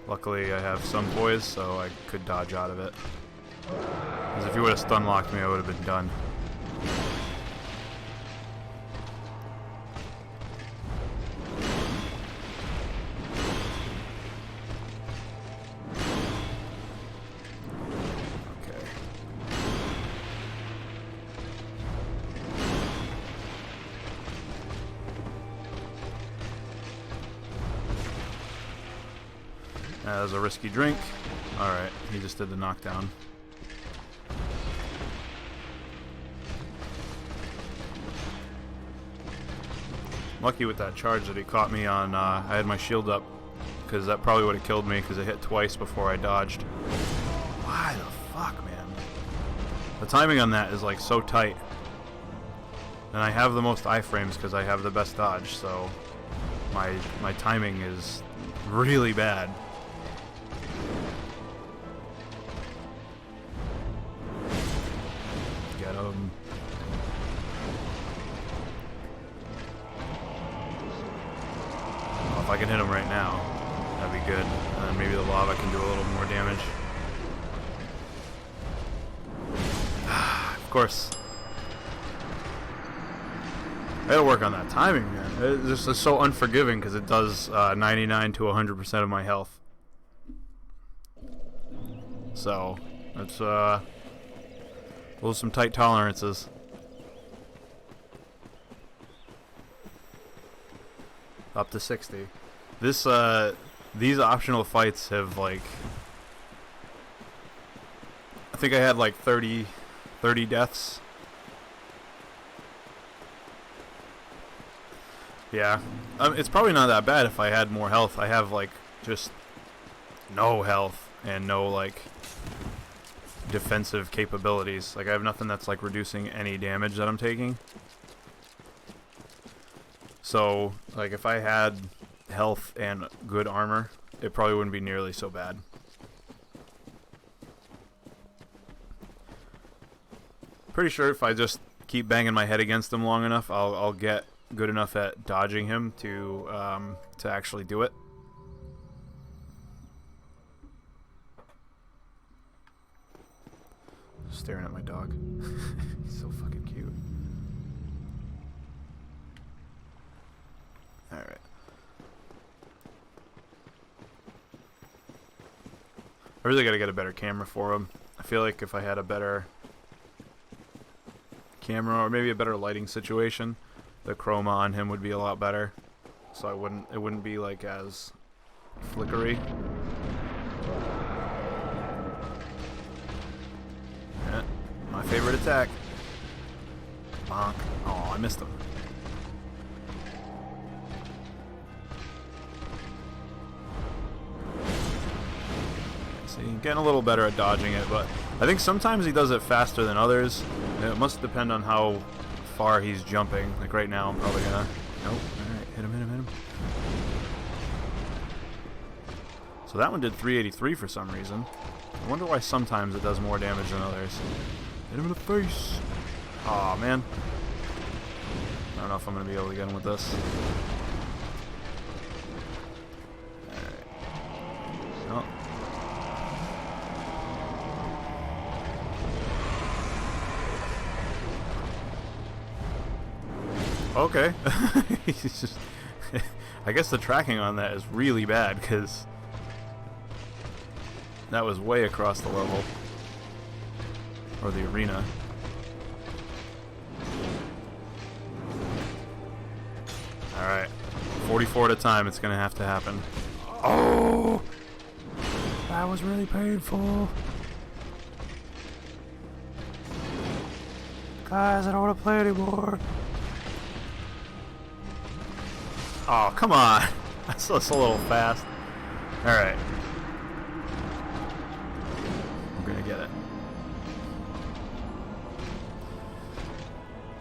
Luckily I have some poise, so I could dodge out of it. Because if he would have stun locked me, I would have been done. That was a risky drink. Alright, he just did the knockdown. Lucky with that charge that he caught me on. I had my shield up, because that probably would have killed me because it hit twice before I dodged. Why the fuck, man? The timing on that is like so tight. And I have the most iframes because I have the best dodge, so my timing is really bad. Get him. Well, if I can hit him right now, that'd be good. And then maybe the lava can do a little more damage. Of course. I gotta work on that timing, man. This is so unforgiving because it does 99 to 100% of my health. So, it's some tight tolerances. Up to 60. This these optional fights have like, I think I had like 30 deaths. Yeah, it's probably not that bad if I had more health. I have like just no health and no like defensive capabilities. Like I have nothing that's like reducing any damage that I'm taking. So like if I had health and good armor, it probably wouldn't be nearly so bad. Pretty sure if I just keep banging my head against him long enough, I'll get good enough at dodging him to actually do it. Staring at my dog. He's so fucking cute. Alright. I really gotta get a better camera for him. I feel like if I had a better camera or maybe a better lighting situation, the chroma on him would be a lot better. So it wouldn't be like as flickery. Yeah, my favorite attack. Bonk. Oh, I missed him. See, getting a little better at dodging it, but I think sometimes he does it faster than others. It must depend on how far he's jumping. Like right now, I'm probably gonna. Nope. Alright, hit him. So that one did 383 for some reason. I wonder why sometimes it does more damage than others. Hit him in the face. Aw, man. I don't know if I'm gonna be able to get him with this. Alright. Oh. okay. He's just... I guess the tracking on that is really bad, because that was way across the level. Or the arena. Alright. 44 at a time, it's gonna have to happen. Oh! That was really painful. Guys, I don't want to play anymore. Oh, come on. That's a little fast. Alright. We're gonna get it.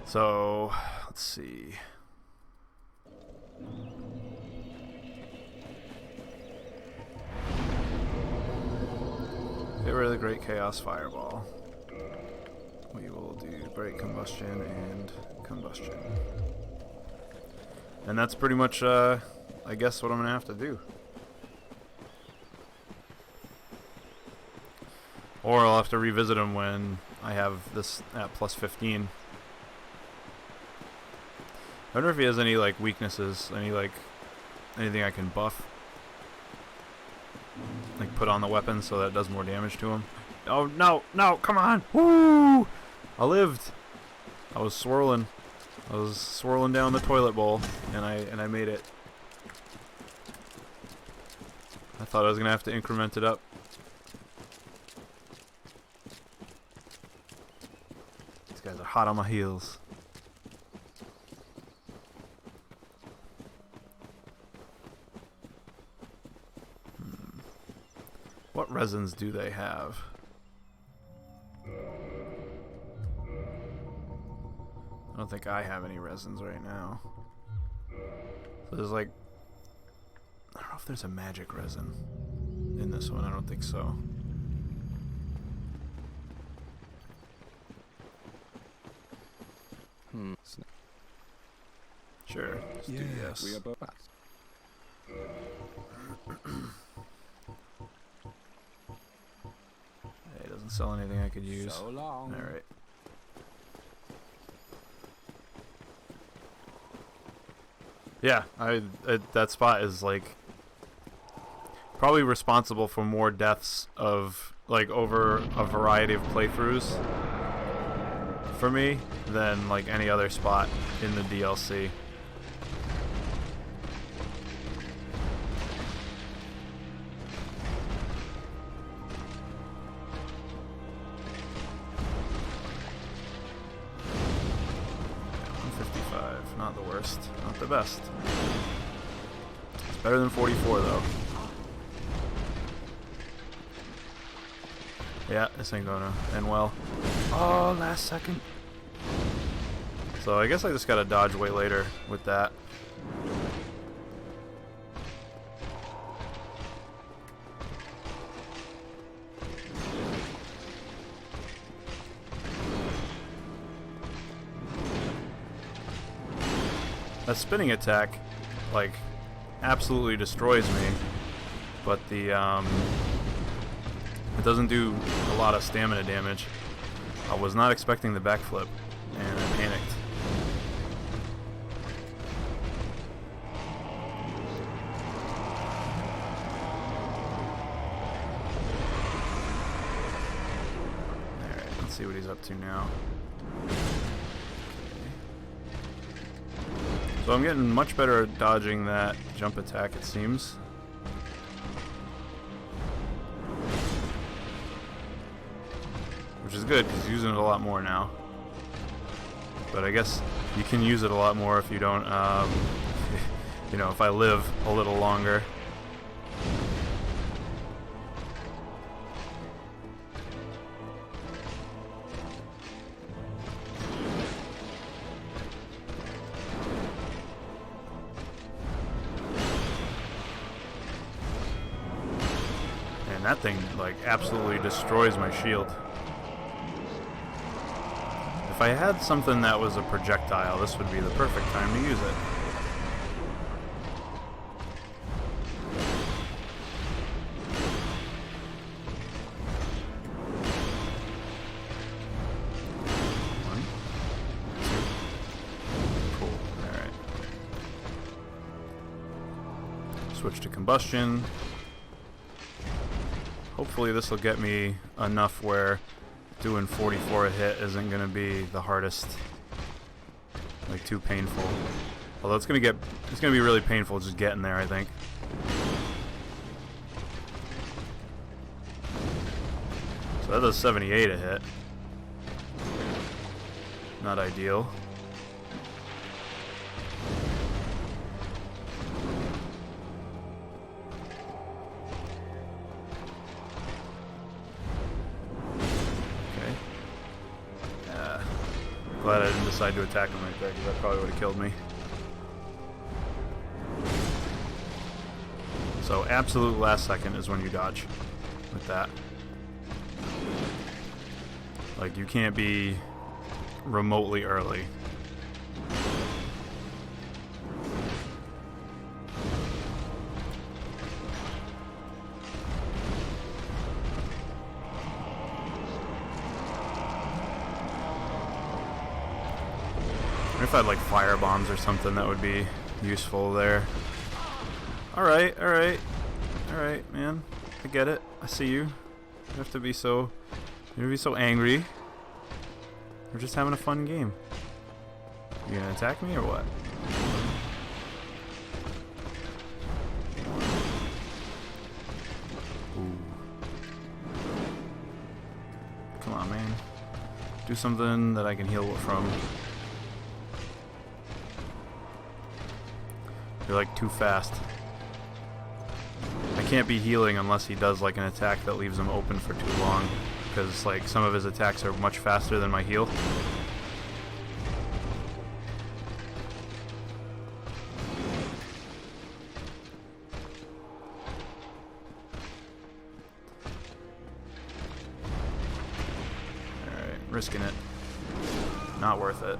So, let's see. Get rid of the Great Chaos Fireball. We will do Great Combustion and Combustion. And that's pretty much, I guess, what I'm gonna have to do. Or I'll have to revisit them when I have this at plus 15. I wonder if he has any, like, weaknesses, anything I can buff. Like, put on the weapon so that it does more damage to him. Oh, no, no, come on! Woo! I lived! I was swirling down the toilet bowl, and I made it. I thought I was gonna have to increment it up. These guys are hot on my heels. What resins do they have? I don't think I have any resins right now. So there's like... I don't know if there's a magic resin in this one. I don't think so. Sure. Let's do yes. We are both back. It doesn't sell anything I could use. So long. Alright. Yeah, that spot is like probably responsible for more deaths of like over a variety of playthroughs for me than like any other spot in the DLC. Not the worst, not the best. It's better than 44 though. Yeah, this ain't gonna end well. Oh, last second. So I guess I just gotta dodge way later with that. A spinning attack, like, absolutely destroys me, but the, it doesn't do a lot of stamina damage. I was not expecting the backflip, and I panicked. Alright, let's see what he's up to now. So I'm getting much better at dodging that jump attack, it seems. Which is good, because he's using it a lot more now. But I guess you can use it a lot more if you don't, you know, if I live a little longer. That thing, like, absolutely destroys my shield. If I had something that was a projectile, this would be the perfect time to use it. One, two. Cool. Switch to combustion. Hopefully this will get me enough where doing 44 a hit isn't going to be the hardest. Like, too painful. Although it's going to be really painful just getting there, I think. So that does 78 a hit. Not ideal. Glad I didn't decide to attack him right there, because that probably would have killed me. So absolute last second is when you dodge with that. Like, you can't be remotely early. If I had like fire bombs or something, that would be useful there. Alright, man. I get it. I see you. You have to be so angry. We're just having a fun game. You gonna attack me or what? Ooh. Come on, man. Do something that I can heal from. You're like too fast. I can't be healing unless he does like an attack that leaves him open for too long, because like some of his attacks are much faster than my heal. Alright, risking it. Not worth it.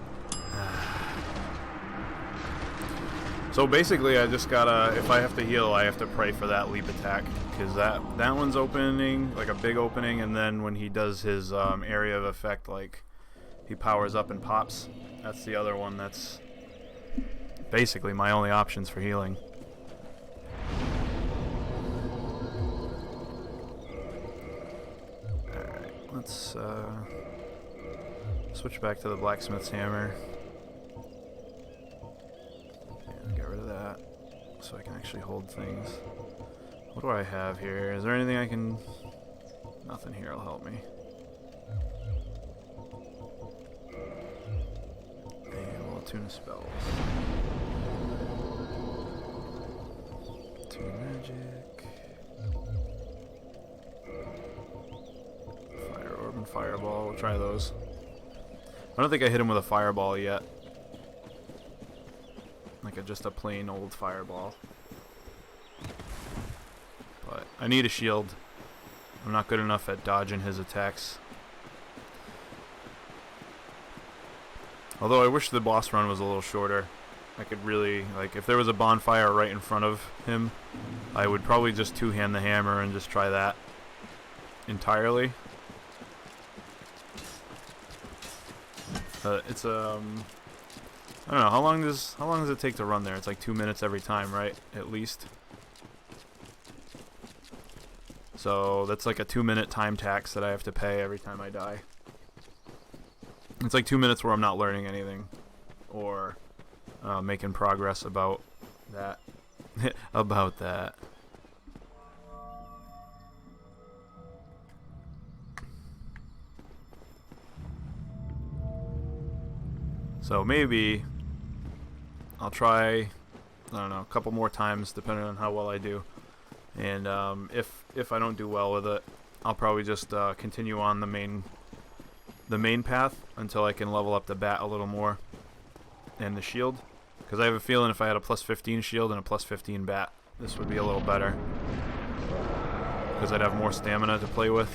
So basically, I just gotta, if I have to heal, I have to pray for that leap attack, because that one's opening, like a big opening, and then when he does his area of effect, like he powers up and pops, that's the other one that's basically my only options for healing. Alright, let's switch back to the blacksmith's hammer. Get rid of that so I can actually hold things. What do I have here? Is there anything I can... Nothing here will help me. And we'll tune spells. Tune magic. Fire orb and fireball. We'll try those. I don't think I hit him with a fireball yet. Like just a plain old fireball. But I need a shield. I'm not good enough at dodging his attacks. Although I wish the boss run was a little shorter. I could really, like, if there was a bonfire right in front of him, I would probably just two-hand the hammer and just try that entirely. It's I don't know, how long does it take to run there? It's like 2 minutes every time, right? At least. So that's like a 2-minute time tax that I have to pay every time I die. It's like 2 minutes where I'm not learning anything or making progress about that. About that. So maybe I'll try, I don't know, a couple more times depending on how well I do. And if I don't do well with it, I'll probably just continue on the main path until I can level up the bat a little more and the shield. Because I have a feeling if I had a plus 15 shield and a plus 15 bat, this would be a little better. Because I'd have more stamina to play with.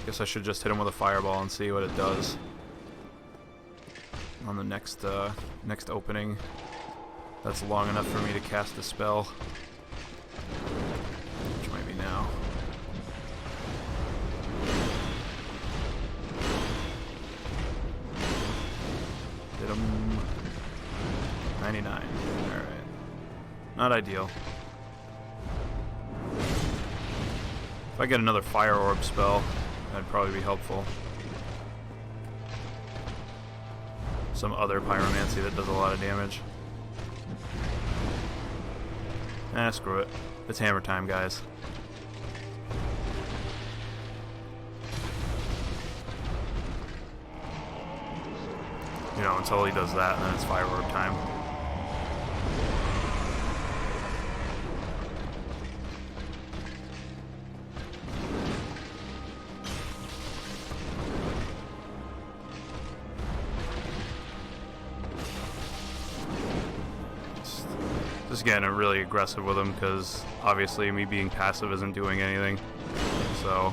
Guess I should just hit him with a fireball and see what it does. on the next next opening. That's long enough for me to cast a spell, which might be now. Hit him. 99. All right. Not ideal. If I get another fire orb spell, that'd probably be helpful. Some other pyromancy that does a lot of damage. Screw it. It's hammer time, guys. You know, until he does that, and then it's fire orb time. Just getting really aggressive with him because obviously me being passive isn't doing anything, so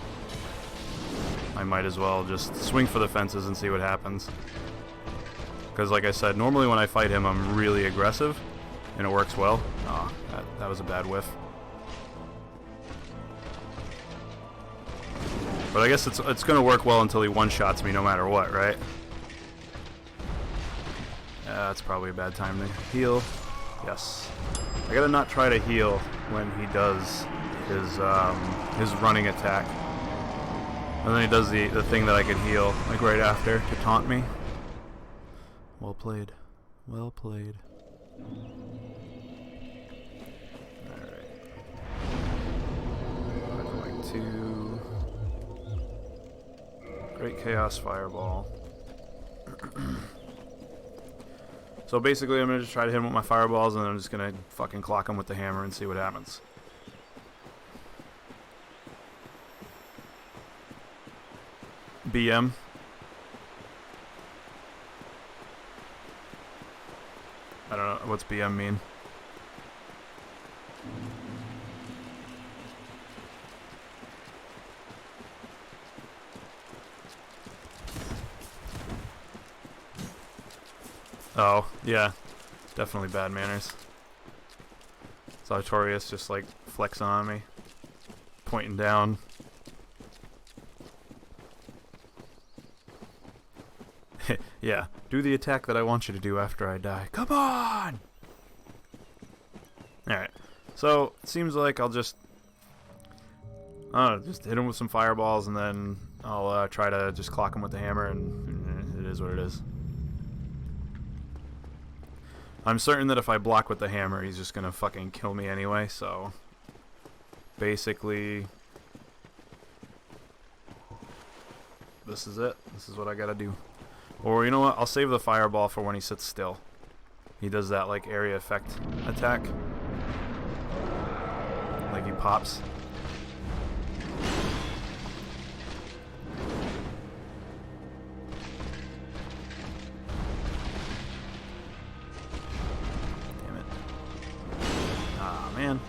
I might as well just swing for the fences and see what happens. Because like I said, normally when I fight him I'm really aggressive and it works well. Oh, that was a bad whiff. But I guess it's gonna work well until he one-shots me no matter what, right? That's probably a bad time to heal. Yes. I gotta not try to heal when he does his running attack. And then he does the thing that I can heal, like right after, to taunt me. Well played. Well played. Alright. I'm going to... Great Chaos Fireball. So basically I'm going to just try to hit him with my fireballs and then I'm just going to fucking clock him with the hammer and see what happens. BM. I don't know, what's BM mean? Oh, yeah. Definitely bad manners. Sartorius just like flexing on me. Pointing down. Yeah, do the attack that I want you to do after I die. Come on! Alright, so it seems like I'll just... I don't know, just hit him with some fireballs and then I'll try to just clock him with the hammer and it is what it is. I'm certain that if I block with the hammer, he's just gonna fucking kill me anyway, so... Basically... This is it. This is what I gotta do. Or, you know what? I'll save the fireball for when he sits still. He does that, like, area effect attack. Like, he pops. Damn it. Ah, man.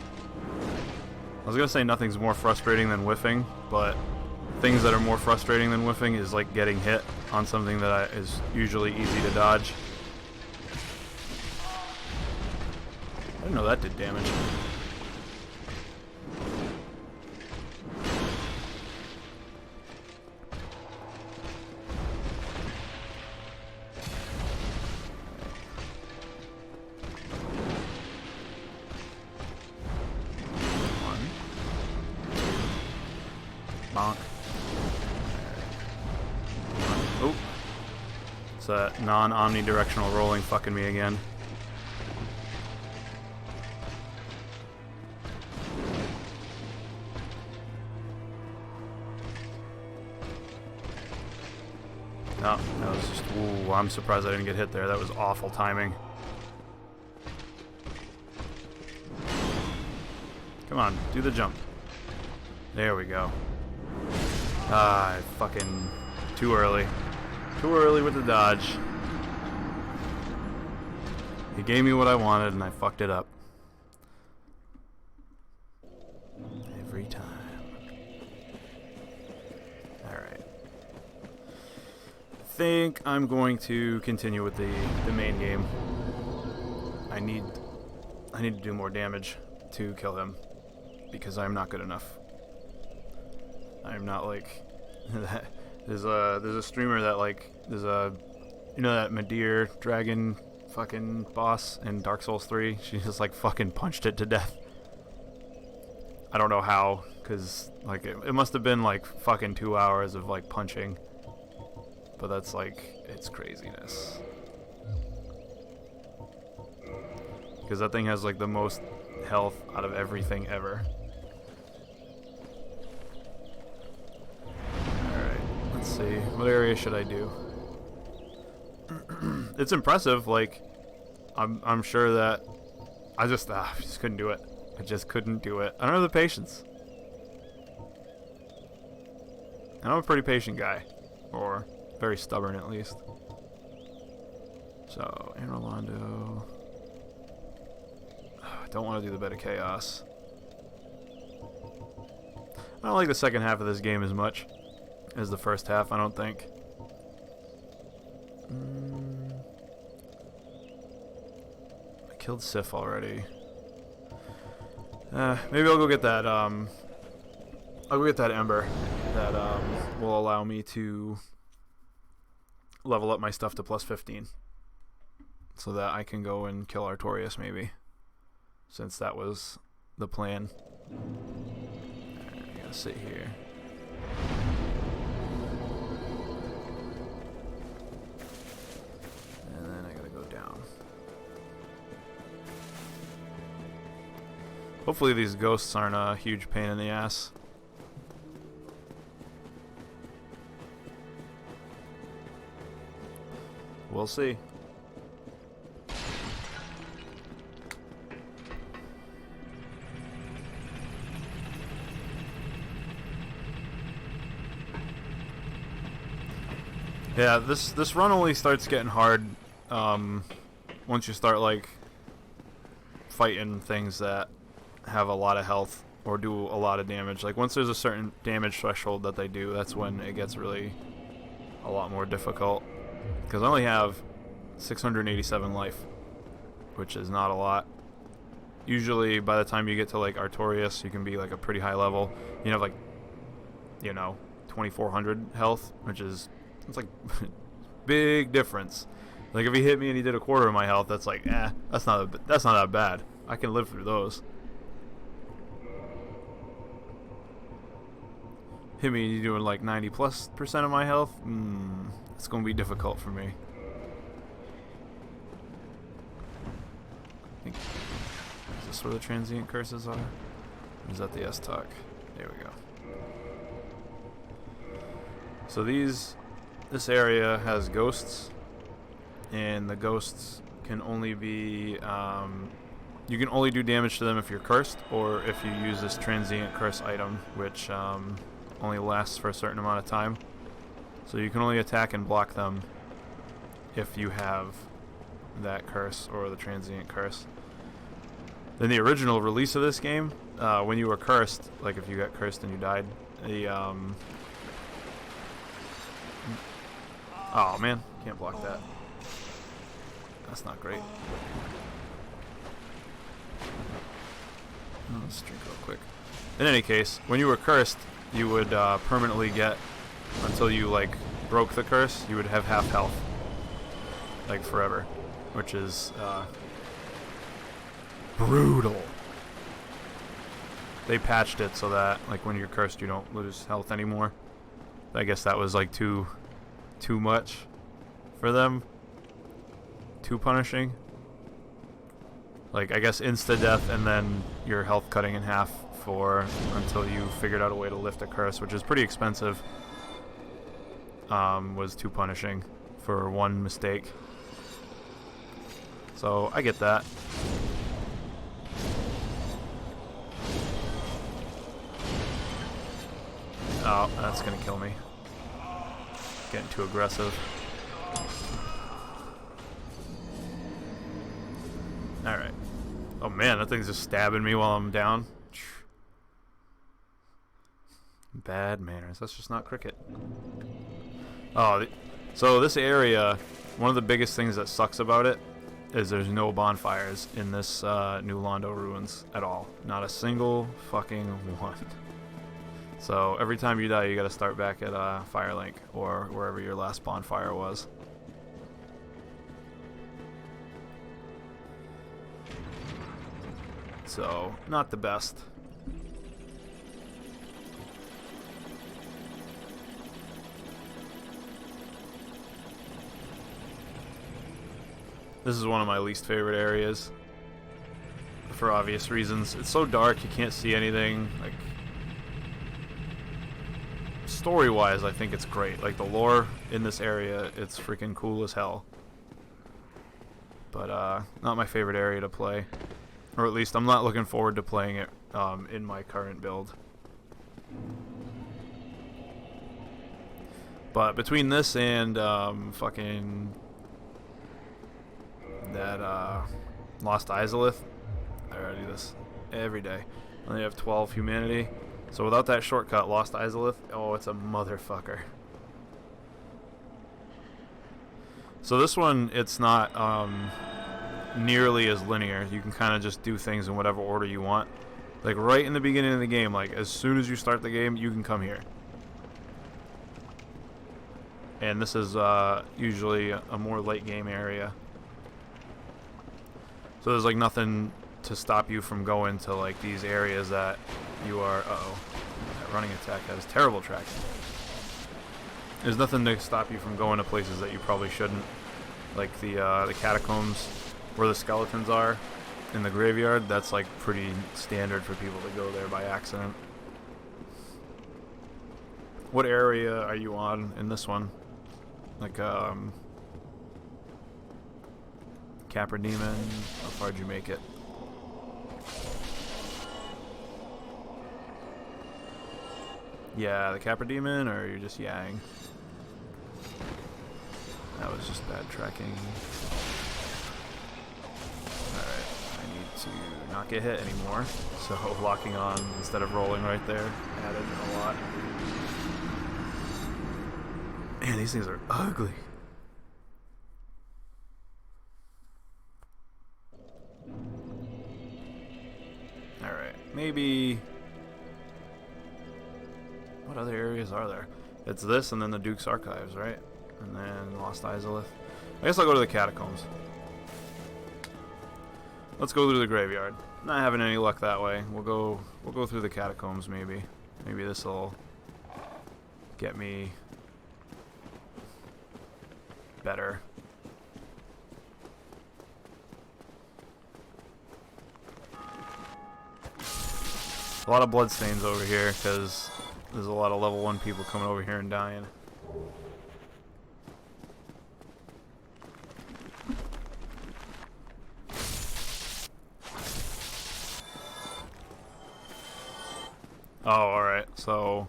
I was gonna say nothing's more frustrating than whiffing, but... things that are more frustrating than whiffing is like getting hit on something that is usually easy to dodge. I didn't know that did damage. One. Bonk. Oh, it's that non-omnidirectional rolling fucking me again. No, that was just, ooh, I'm surprised I didn't get hit there. That was awful timing. Come on, do the jump. There we go. Ah, fucking too early. Too early with the dodge. He gave me what I wanted and I fucked it up. Every time. Alright. think I'm going to continue with the main game. I need to do more damage to kill him because I'm not good enough. I'm not like that. There's a streamer that like you know that Madeir dragon fucking boss in Dark Souls 3. She just like fucking punched it to death. I don't know how, cause like it must have been like fucking 2 hours of like punching. But that's like, it's craziness. Because that thing has like the most health out of everything ever. Alright, let's see. What area should I do? It's impressive, like, I'm sure that I just couldn't do it. I just couldn't do it. I don't have the patience. And I'm a pretty patient guy. Or very stubborn, at least. So, in Rolando. I don't want to do the Bed of Chaos. I don't like the second half of this game as much as the first half, I don't think. I killed Sif already. Maybe I'll go get that, I'll go get that Ember that, will allow me to level up my stuff to plus 15. So that I can go and kill Artorias, maybe. Since that was the plan. I gotta sit here. And then I gotta go down. Hopefully these ghosts aren't a huge pain in the ass. We'll see. Yeah, this run only starts getting hard once you start like fighting things that have a lot of health or do a lot of damage. Like once there's a certain damage threshold that they do, that's when it gets really a lot more difficult. Because I only have 687 life, which is not a lot. Usually by the time you get to like Artorias, you can be like a pretty high level. You have like, you know, 2400 health, which is, it's like big difference. Like if he hit me and he did a quarter of my health, that's like, that's not that bad. I can live through those. Hit me and you're doing like 90+% of my health. It's gonna be difficult for me. I think, is this where the transient curses are? Or is that the S-Talk? There we go. So this area has ghosts, and the ghosts can only be, you can only do damage to them if you're cursed, or if you use this transient curse item, which only lasts for a certain amount of time. So you can only attack and block them if you have that curse or the transient curse. Then the original release of this game, when you were cursed, like if you got cursed and you died, the oh man, can't block that. That's not great. Let's drink real quick. In any case, when you were cursed, you would permanently get, until you like broke the curse, you would have half health, like forever, which is brutal. They patched it so that like when you're cursed, you don't lose health anymore. I guess that was like too much for them. Too punishing. Like I guess insta death and then your health cutting in half for until you figured out a way to lift a curse, which is pretty expensive. Was too punishing for one mistake. So I get that. Oh, that's gonna kill me. Getting too aggressive. Alright. Oh man, that thing's just stabbing me while I'm down. Bad manners. That's just not cricket. Oh, So this area, one of the biggest things that sucks about it is there's no bonfires in this new Londo ruins at all. Not a single fucking one. So every time you die, you gotta start back at Firelink or wherever your last bonfire was. So, not the best. This is one of my least favorite areas, for obvious reasons. It's so dark, you can't see anything. Like, story-wise, I think it's great. Like, the lore in this area, it's freaking cool as hell. But, not my favorite area to play. Or at least, I'm not looking forward to playing it in my current build. But between this and fucking that Lost Izalith, I do this every day. I only have 12 humanity, so without that shortcut, Lost Izalith, oh, it's a motherfucker. So this one, it's not nearly as linear. You can kind of just do things in whatever order you want. Like right in the beginning of the game, like as soon as you start the game, you can come here. And this is usually a more late game area. So there's like nothing to stop you from going to like these areas that you are. Uh-oh. That running attack has terrible tracking. There's nothing to stop you from going to places that you probably shouldn't. Like the catacombs where the skeletons are in the graveyard. That's like pretty standard for people to go there by accident. What area are you on in this one? Like, Capra Demon, how far'd you make it? Yeah, the Capra Demon, or you're just yang? That was just bad tracking. Alright, I need to not get hit anymore, so locking on instead of rolling right there added a lot. Man, these things are ugly. Alright, maybe... What other areas are there? It's this and then the Duke's Archives, right? And then Lost Izalith. I guess I'll go to the Catacombs. Let's go through the graveyard. Not having any luck that way. We'll go through the Catacombs maybe. Maybe this'll get me better. A lot of bloodstains over here because there's a lot of level 1 people coming over here and dying. Oh, alright, so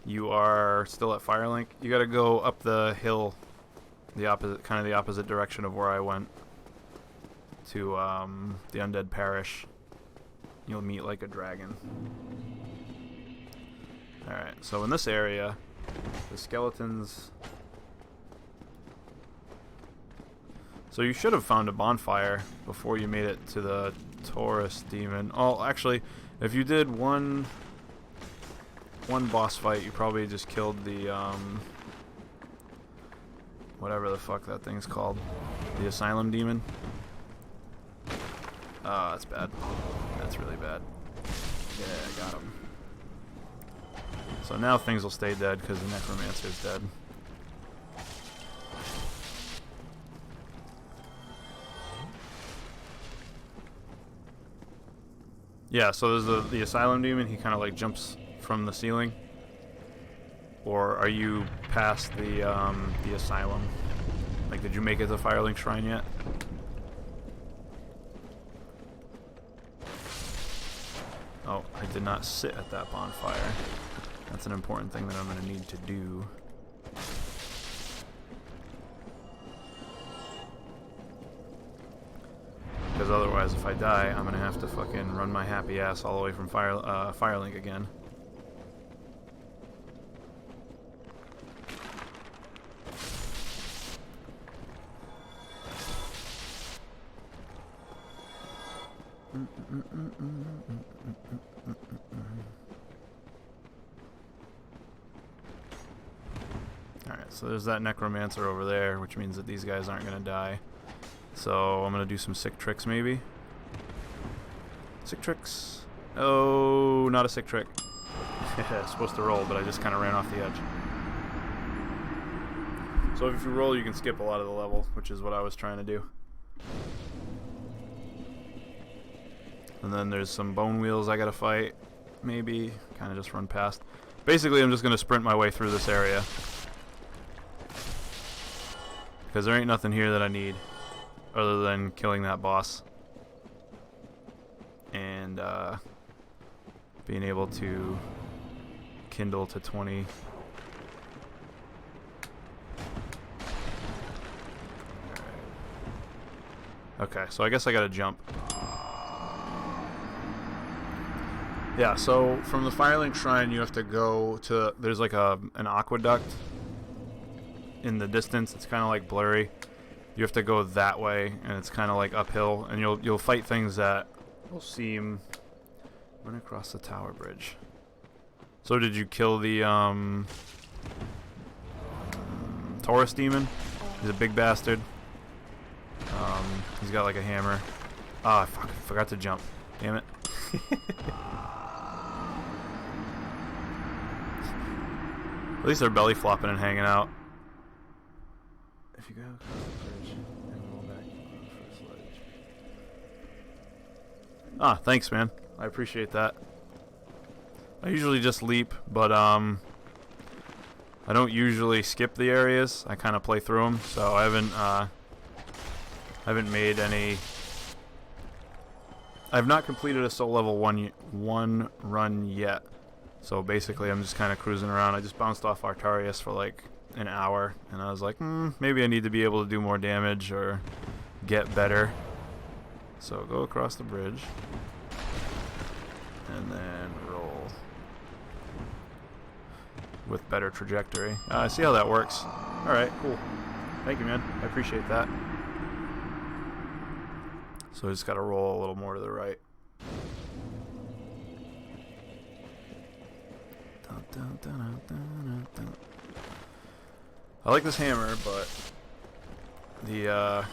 you are still at Firelink. You gotta go up the hill, the opposite direction of where I went to the Undead Parish. You'll meet like a dragon. Alright, so in this area, the skeletons... So you should have found a bonfire before you made it to the Taurus Demon. Oh, actually, if you did one boss fight, you probably just killed the, whatever the fuck that thing's called. The Asylum Demon. That's bad. That's really bad. Yeah, I got him. So now things will stay dead because the Necromancer's dead. Yeah, so there's the Asylum Demon. He kind of like jumps from the ceiling. Or are you past the Asylum? Like, did you make it to Firelink Shrine yet? Oh, I did not sit at that bonfire. That's an important thing that I'm going to need to do. Because otherwise, if I die, I'm going to have to fucking run my happy ass all the way from Firelink again. Alright, so there's that necromancer over there, which means that these guys aren't going to die. So I'm going to do some sick tricks maybe. Sick tricks. Oh, not a sick trick. Supposed to roll, but I just kind of ran off the edge. So if you roll, you can skip a lot of the level, which is what I was trying to do. And then there's some bone wheels I gotta fight. Maybe. Kind of just run past. Basically, I'm just gonna sprint my way through this area. Because there ain't nothing here that I need. Other than killing that boss. And, being able to kindle to 20. Okay, so I guess I gotta jump. Yeah, so from the Firelink Shrine you have to go to, there's like an aqueduct in the distance. It's kind of like blurry. You have to go that way, and it's kind of like uphill, and you'll fight things that will seem... Run across the tower bridge. So did you kill the Taurus demon? He's a big bastard. He's got like a hammer. Ah, fuck, I forgot to jump. Damn it. At least they're belly flopping and hanging out. If you go across the bridge and roll back on the first ledge. Ah, thanks, man. I appreciate that. I usually just leap, but I don't usually skip the areas. I kind of play through them, so I haven't made any. I've not completed a soul level one run yet. So basically, I'm just kind of cruising around. I just bounced off Artarius for like an hour, and I was like, maybe I need to be able to do more damage or get better. So go across the bridge. And then roll with better trajectory. I see how that works. Alright, cool. Thank you, man. I appreciate that. So I just gotta roll a little more to the right. I like this hammer, but I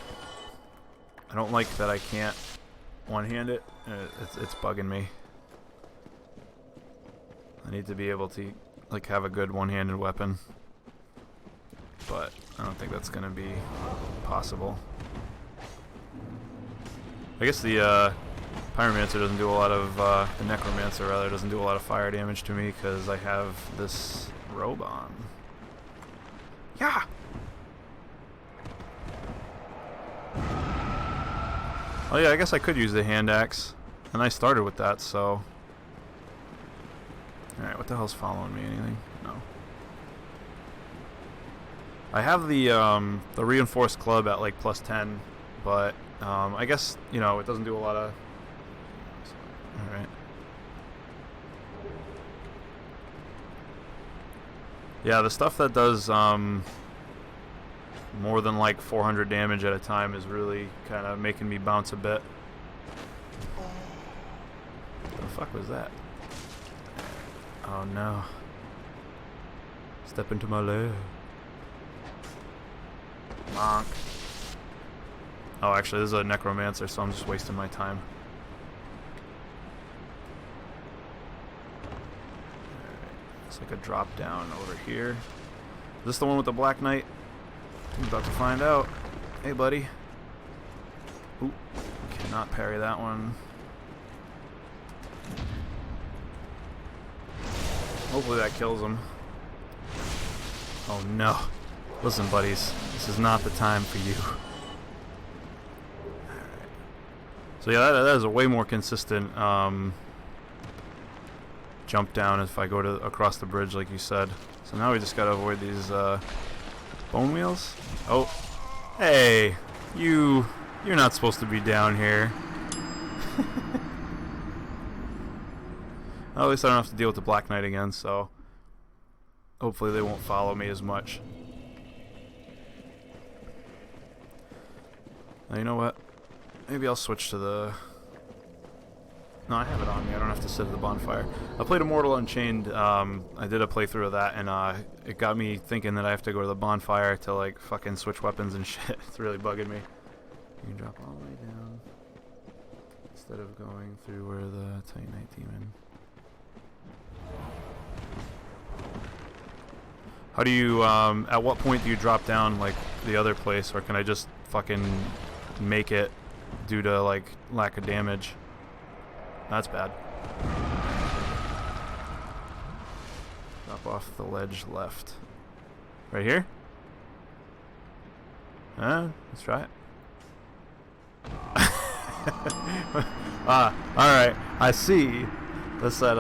don't like that I can't one-hand it. It's bugging me. I need to be able to like have a good one-handed weapon, but I don't think that's gonna be possible. I guess the Pyromancer doesn't do a lot of the Necromancer rather doesn't do a lot of fire damage to me because I have this robe on. Yeah. Oh yeah, I guess I could use the hand axe, and I started with that, so. Alright, what the hell's following me? Anything? No. I have the reinforced club at like plus 10, but I guess, you know, it doesn't do a lot of... Alright. Yeah, the stuff that does more than like 400 damage at a time is really kind of making me bounce a bit. What the fuck was that? Oh no. Step into my lair. Monk. Oh, actually, this is a necromancer, so I'm just wasting my time. Alright, it's like a drop down over here. Is this the one with the Black Knight? I'm about to find out. Hey, buddy. Ooh, cannot parry that one. Hopefully that kills him. Oh no. Listen, buddies. This is not the time for you. Alright. So yeah, that is a way more consistent jump down if I go across the bridge like you said. So now we just gotta avoid these bone wheels. Oh. Hey! You're not supposed to be down here. At least I don't have to deal with the Black Knight again, so hopefully they won't follow me as much. Now, you know what? Maybe I'll switch to the No, I have it on me. I don't have to sit at the bonfire. I played Immortal Unchained. I did a playthrough of that, and it got me thinking that I have to go to the bonfire to, like, fucking switch weapons and shit. It's really bugging me. You can drop all the way down instead of going through where the Titanite Demon. How do you, at what point do you drop down, like, the other place, or can I just fucking make it due to, like, lack of damage? That's bad. Drop off the ledge left. Right here? Let's try it. Alright. I see. That's that,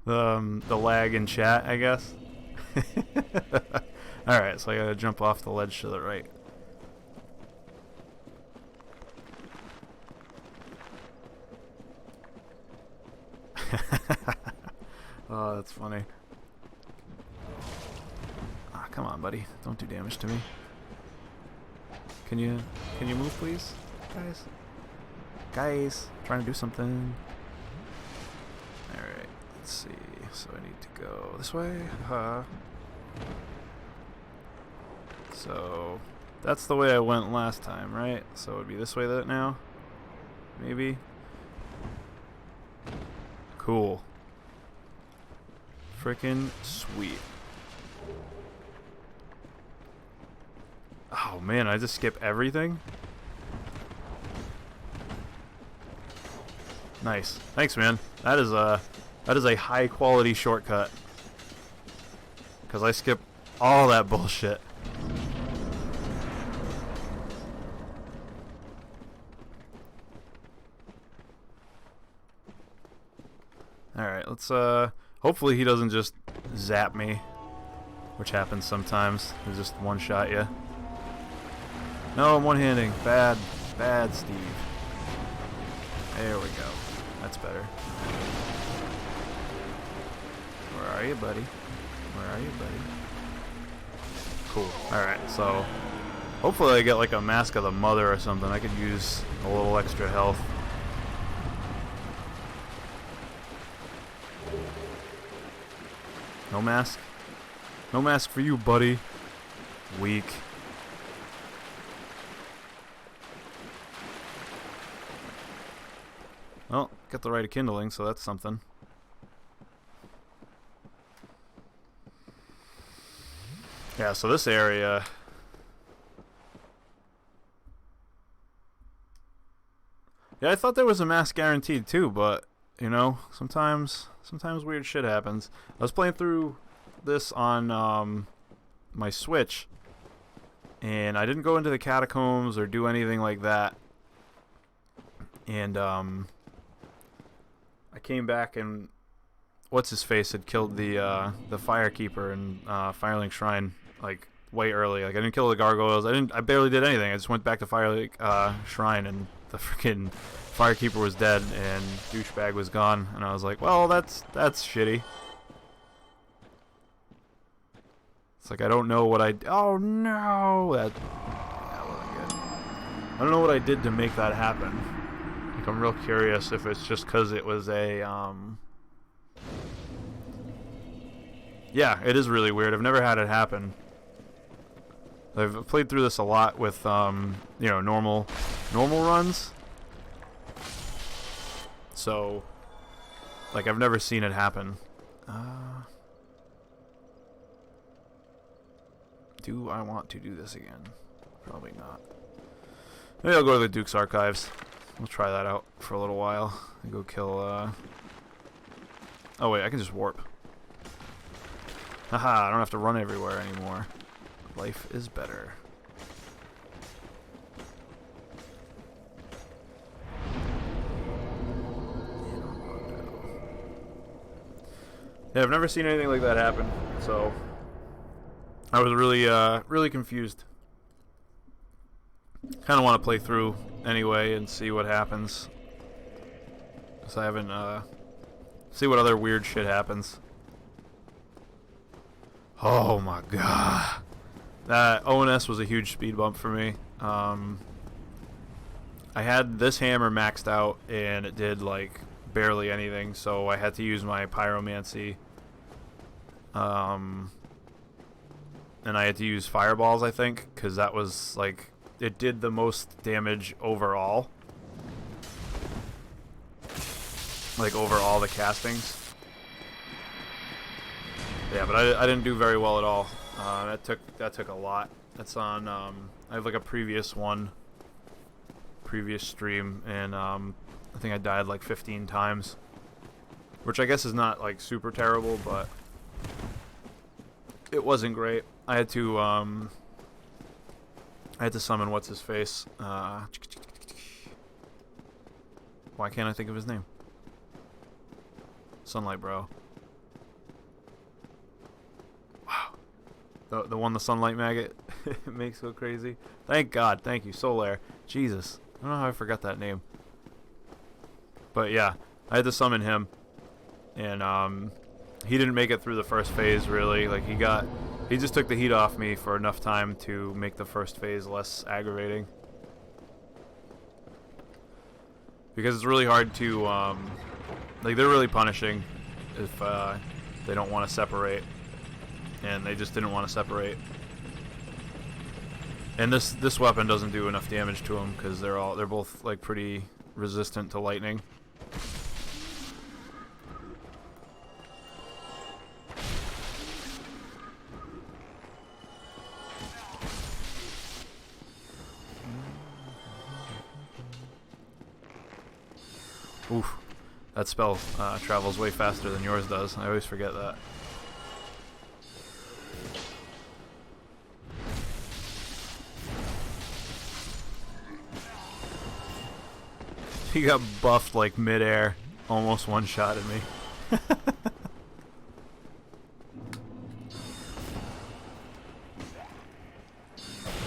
the lag in chat, I guess. Alright, so I gotta jump off the ledge to the right. Oh, that's funny. Ah, come on, buddy. Don't do damage to me. Can you move, please? Guys, trying to do something. Alright, let's see. So I need to go this way. So that's the way I went last time, right? So it would be this way now? Maybe? Cool. Frickin' sweet. Oh man, I just skip everything? Nice. Thanks, man. That is a high quality shortcut. 'Cause I skip all that bullshit. Alright, let's hopefully he doesn't just zap me, which happens sometimes. He just one-shot you. No, I'm one-handing. Bad, Steve. There we go. That's better. Where are you, buddy? Cool. Alright, so hopefully I get like a Mask of the Mother or something. I could use a little extra health. No mask? No mask for you, buddy. Weak. Well, got the right of kindling, so that's something. Yeah, so this area... Yeah, I thought there was a mask guaranteed too, but, you know, sometimes weird shit happens. I was playing through this on my Switch, and I didn't go into the catacombs or do anything like that. And I came back and what's his face had killed the Firekeeper in Firelink Shrine like way early. Like I didn't kill the gargoyles. I barely did anything. I just went back to Firelink Shrine and the freaking Firekeeper was dead and douchebag was gone. And I was like, well, that's shitty. It's like I don't know what I. Oh no! That wasn't good. I don't know what I did to make that happen. Like I'm real curious if it's just because it was a. Yeah, it is really weird. I've never had it happen. I've played through this a lot with you know, normal runs. So, like I've never seen it happen. Do I want to do this again? Probably not. Maybe I'll go to the Duke's Archives. We'll try that out for a little while. And go kill, Oh wait, I can just warp. Haha, I don't have to run everywhere anymore. Life is better. Yeah, I've never seen anything like that happen, so I was really, really confused. Kind of want to play through anyway and see what happens. Because I haven't, see what other weird shit happens. Oh my god. That ONS was a huge speed bump for me. I I had this hammer maxed out, and it did, like, barely anything, so I had to use my pyromancy. And I had to use fireballs, I think, because that was, like, it did the most damage overall. Like, over all the castings. Yeah, but I didn't do very well at all. That took a lot. That's on, I have, like, a previous stream, and, I think I died, like, 15 times. Which I guess is not, like, super terrible, but it wasn't great. I had to summon what's-his-face. Why can't I think of his name? Sunlight Bro. Wow. The one the Sunlight Maggot makes go crazy. Thank God. Thank you, Solaire. Jesus. I don't know how I forgot that name. But yeah, I had to summon him. And he didn't make it through the first phase, really. Like, he just took the heat off me for enough time to make the first phase less aggravating. Because it's really hard to, like, they're really punishing if they don't want to separate. And they just didn't want to separate. And this weapon doesn't do enough damage to them because they're both, like, pretty resistant to lightning. Oof. That spell travels way faster than yours does. I always forget that. He got buffed like midair. Almost one-shotted me.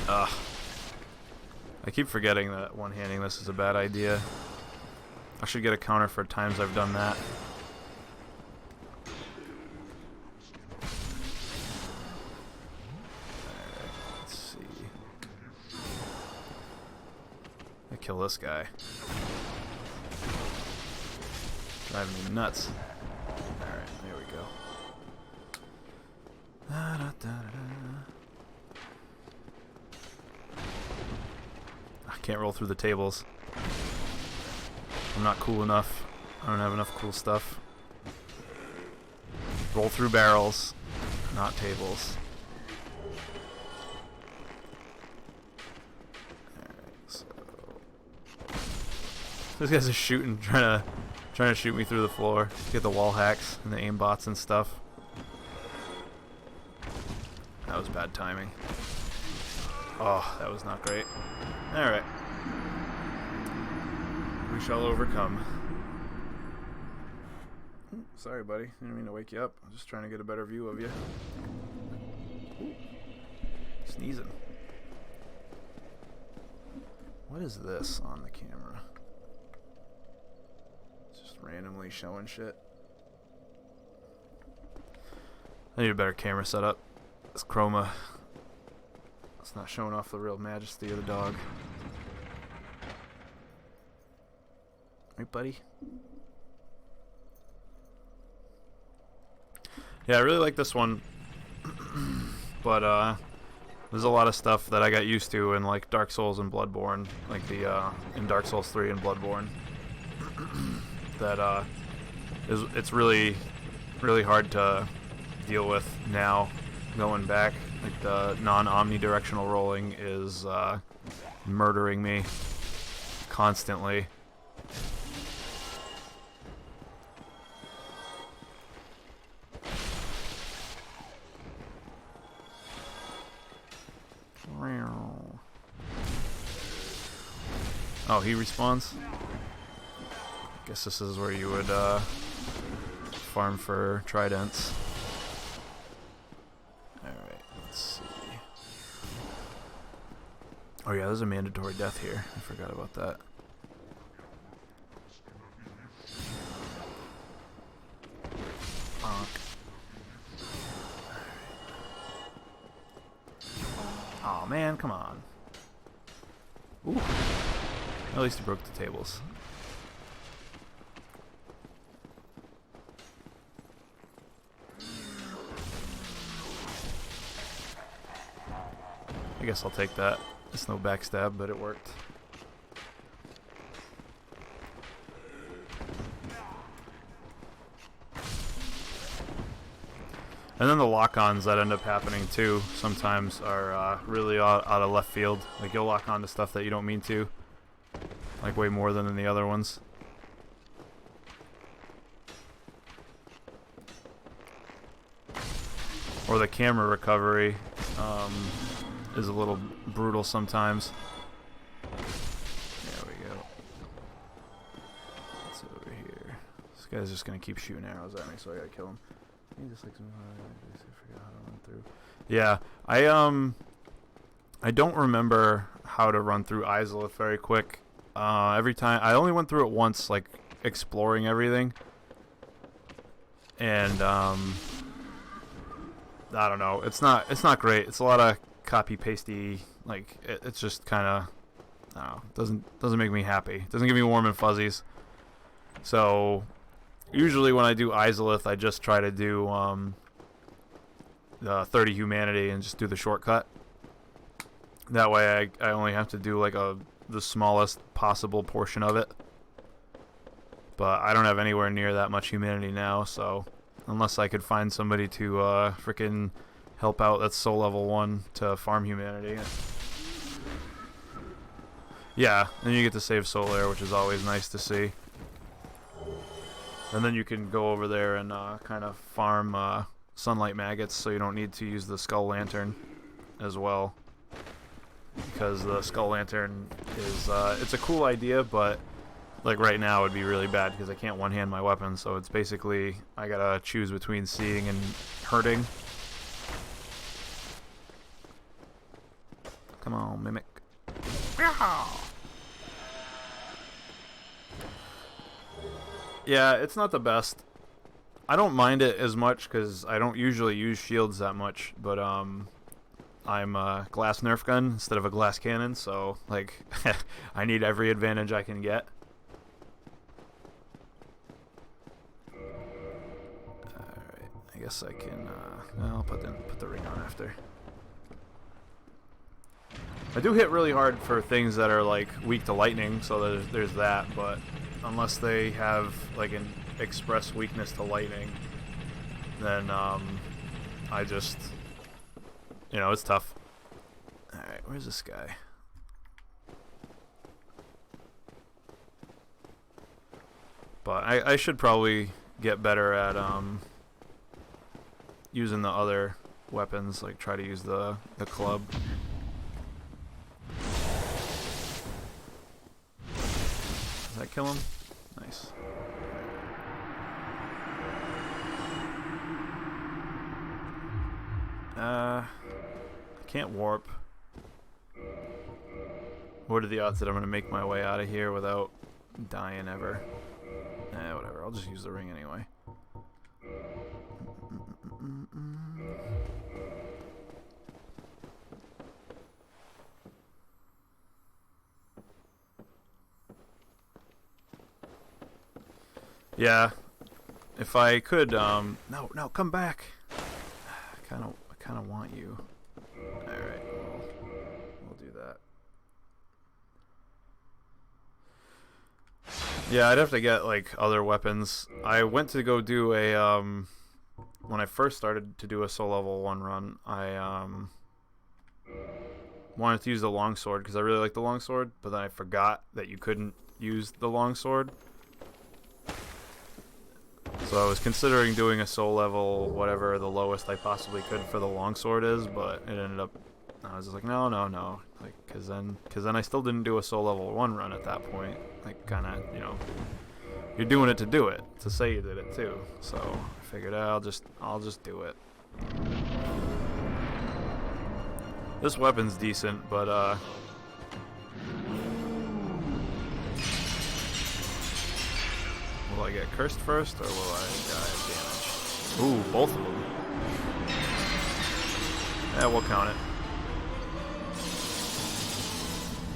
Ugh. I keep forgetting that one-handing this is a bad idea. I should get a counter for times I've done that. Alright, let's see. I kill this guy. Driving me nuts. Alright, there we go. Da, da, da, da. I can't roll through the tables. I'm not cool enough. I don't have enough cool stuff. Roll through barrels, not tables. Alright, so those guys are shooting, trying to shoot me through the floor. Get the wall hacks and the aimbots and stuff. That was bad timing. Oh, that was not great. Alright. We shall overcome. Sorry, buddy. Didn't mean to wake you up. I'm just trying to get a better view of you. Sneezing. What is this on the camera? It's just randomly showing shit. I need a better camera setup. This chroma. It's not showing off the real majesty of the dog. Right, buddy? Yeah, I really like this one. But, there's a lot of stuff that I got used to in, like, Dark Souls and Bloodborne. Like, in Dark Souls 3 and Bloodborne. That, it's really, really hard to deal with now, going back. Like, the non-omnidirectional rolling is, murdering me constantly. Oh, he respawns? Guess this is where you would farm for tridents. Alright, let's see. Oh yeah, there's a mandatory death here. I forgot about that. Oh man, come on. Ooh. At least he broke the tables. I guess I'll take that. It's no backstab, but it worked. And then the lock-ons that end up happening too sometimes are really out of left field. Like you'll lock on to stuff that you don't mean to, like way more than in the other ones. Or the camera recovery is a little brutal sometimes. There we go. What's over here? This guy's just gonna keep shooting arrows at me, so I gotta kill him. He just like some. I forgot how to run through. Yeah, I don't remember how to run through Izalith very quick. Every time I only went through it once, like exploring everything, and I don't know. It's not great. It's a lot of copy pasty. Like it's just kind of, I don't know. Doesn't make me happy. It doesn't give me warm and fuzzies. So usually when I do Izalith, I just try to do the 30 humanity and just do the shortcut. That way I only have to do like the smallest possible portion of it. But I don't have anywhere near that much humanity now, so unless I could find somebody to frickin' help out that's soul level 1 to farm humanity. Yeah, and you get to save soul air, which is always nice to see. And then you can go over there and kind of farm sunlight maggots, so you don't need to use the skull lantern as well. Because the skull lantern is, it's a cool idea, but like right now it would be really bad because I can't one-hand my weapon, so it's basically I gotta choose between seeing and hurting. Come on, Mimic. Yeah, it's not the best. I don't mind it as much because I don't usually use shields that much, but I'm a glass Nerf gun instead of a glass cannon, so like I need every advantage I can get. Alright, I guess I can, I'll put the ring on after. I do hit really hard for things that are like weak to lightning, so there's that, but unless they have like an express weakness to lightning, then I just, you know, it's tough. Alright, where's this guy? But I should probably get better at using the other weapons, like try to use the club. Does that kill him? Nice. I can't warp. What are the odds that I'm gonna make my way out of here without dying ever? Whatever. I'll just use the ring anyway. Yeah, if I could, no, come back. I kind of want you. All right, we'll do that. Yeah, I'd have to get like other weapons. I went to go do a when I first started to do a soul level 1 run, I wanted to use the longsword because I really like the longsword, but then I forgot that you couldn't use the longsword. So I was considering doing a soul level, whatever the lowest I possibly could for the longsword is, but it ended up, I was just like, no, like, cause then I still didn't do a soul level 1 run at that point. Like, kind of, you know, you're doing it to say you did it too. So I figured I'll just do it. This weapon's decent, but will I get cursed first, or will I die damage? Ooh, both of them. Yeah, we'll count it.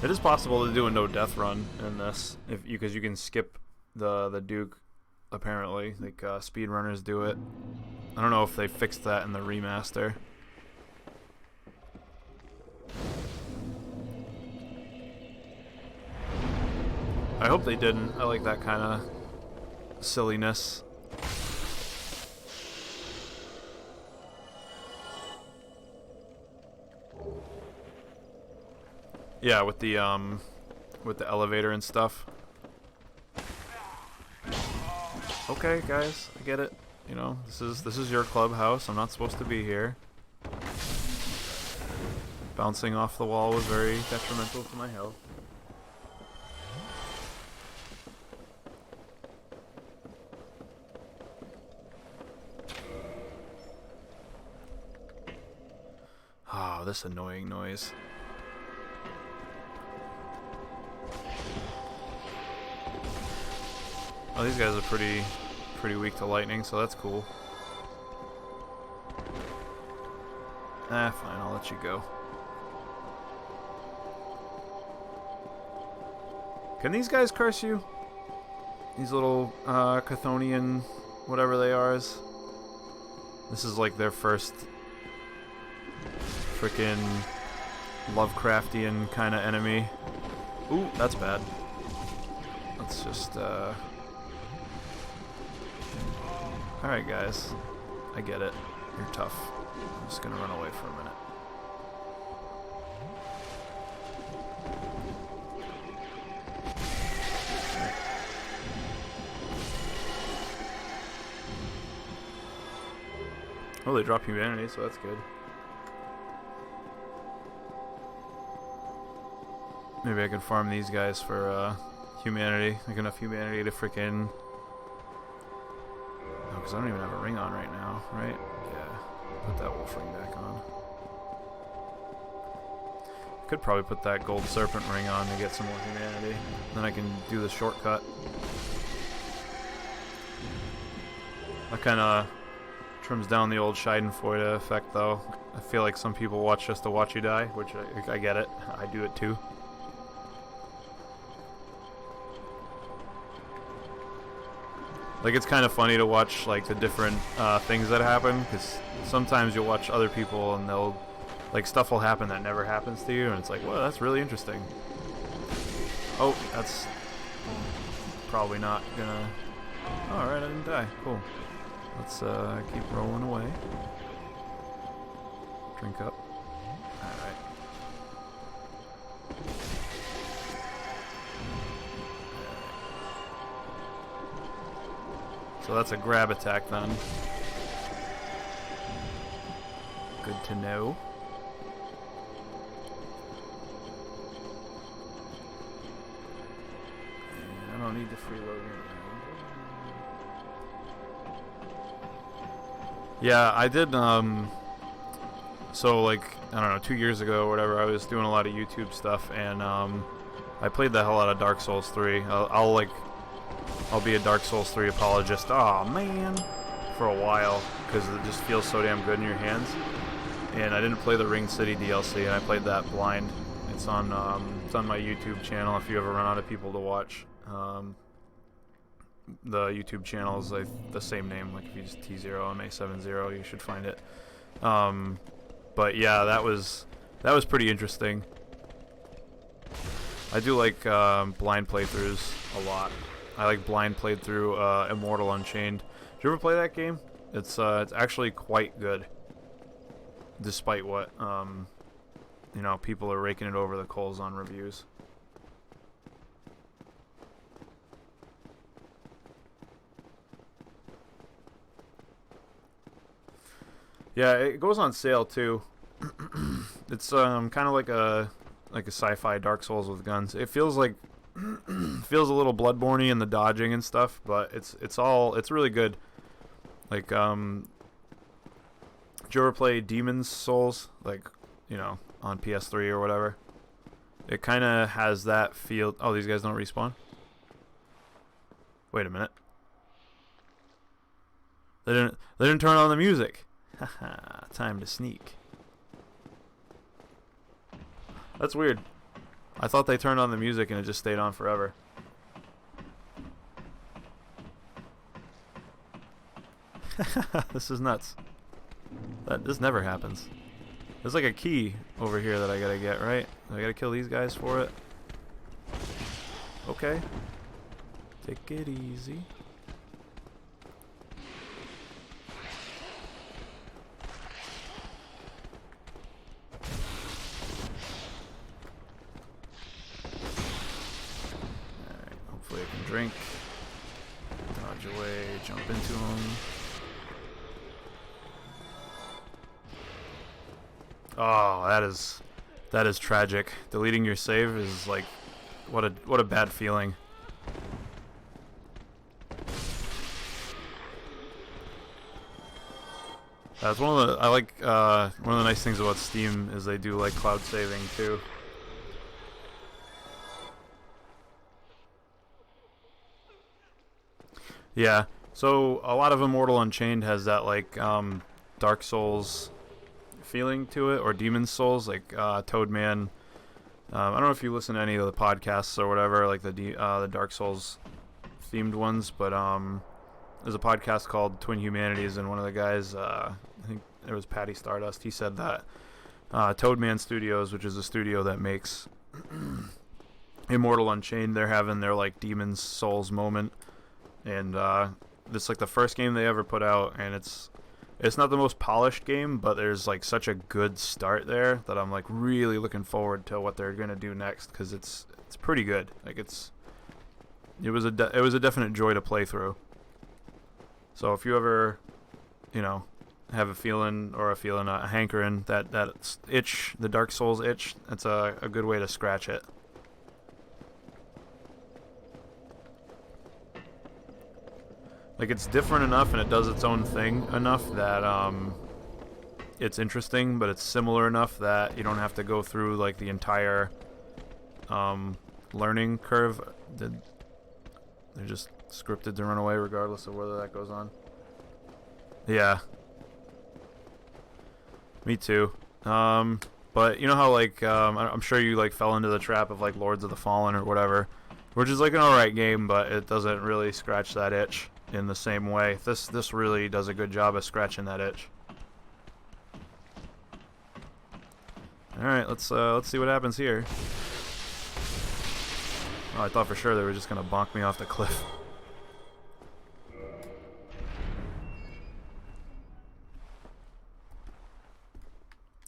It is possible to do a no death run in this, because you can skip the Duke. Apparently, like speedrunners do it. I don't know if they fixed that in the remaster. I hope they didn't. I like that kind of silliness. Yeah, with the elevator and stuff. Okay, guys, I get it. You know, this is your clubhouse. I'm not supposed to be here. Bouncing off the wall was very detrimental to my health. Oh, this annoying noise. Oh, these guys are pretty weak to lightning, so that's cool. Ah, fine, I'll let you go. Can these guys curse you? These little Chthonian whatever they are is. This is like their first freaking Lovecraftian kind of enemy. Ooh, that's bad. Let's just Alright guys, I get it. You're tough. I'm just gonna run away for a minute. Oh, they drop humanity, so that's good. Maybe I can farm these guys for humanity. Like enough humanity to freaking... Oh, because I don't even have a ring on right now, right? Yeah. Put that wolf ring back on. Could probably put that gold serpent ring on to get some more humanity. Then I can do the shortcut. That kind of trims down the old Schadenfreude effect, though. I feel like some people watch just to watch you die, which I get it. I do it too. Like, it's kind of funny to watch, like, the different things that happen, because sometimes you'll watch other people and they'll, like, stuff will happen that never happens to you, and it's like, well, that's really interesting. Oh, that's probably not gonna... Oh, alright, I didn't die. Cool. Let's keep rolling away. Drink up. Alright. So that's a grab attack then. Good to know. And I don't need to freeload here. Yeah, I did, so like, I don't know, 2 years ago or whatever, I was doing a lot of YouTube stuff, and I played the hell out of Dark Souls 3. I'll be a Dark Souls 3 apologist, aw man, for a while, because it just feels so damn good in your hands. And I didn't play the Ring City DLC, and I played that blind. It's on my YouTube channel if you ever run out of people to watch. The YouTube channel is like the same name, like if you just T0MA70, you should find it. But yeah, that was pretty interesting. I do like blind playthroughs a lot. I like blind played through Immortal Unchained. Did you ever play that game? It's actually quite good, despite what you know, people are raking it over the coals on reviews. Yeah, it goes on sale too. It's kind of like a sci-fi Dark Souls with guns. It feels like feels a little Bloodborne-y in the dodging and stuff, but it's really good. Like did you ever play Demon's Souls, like, you know, on PS3 or whatever? It kind of has that feel. Oh, these guys don't respawn? Wait a minute. They didn't turn on the music. Haha, time to sneak. That's weird. I thought they turned on the music and it just stayed on forever. This is nuts. This never happens. There's like a key over here that I gotta get, right? I gotta kill these guys for it. Okay. Take it easy. Alright, hopefully I can drink. Dodge away, jump into him. Oh, that is tragic. Deleting your save is like what a bad feeling. That's one of the one of the nice things about Steam is they do like cloud saving too. Yeah. So a lot of Immortal Unchained has that like Dark Souls feeling to it, or Demon's Souls, like Toadman. I don't know if you listen to any of the podcasts or whatever, like the Dark Souls themed ones, but there's a podcast called Twin Humanities, and one of the guys, I think it was Patty Stardust, he said that Toadman Studios, which is a studio that makes Immortal Unchained, they're having their like Demon's Souls moment, and this is like the first game they ever put out, and it's not the most polished game, but there's like such a good start there that I'm like really looking forward to what they're gonna do next, because it's pretty good. Like it was a definite joy to play through. So if you ever, you know, have a hankering, that itch, the Dark Souls itch, that's a good way to scratch it. Like, it's different enough and it does its own thing enough that it's interesting, but it's similar enough that you don't have to go through like the entire learning curve. They're just scripted to run away regardless of whether that goes on. Yeah. Me too. But you know how like I'm sure you like fell into the trap of like Lords of the Fallen or whatever, which is like an alright game, but it doesn't really scratch that itch in the same way. This really does a good job of scratching that itch. Alright, let's see what happens here. Oh, I thought for sure they were just gonna bonk me off the cliff.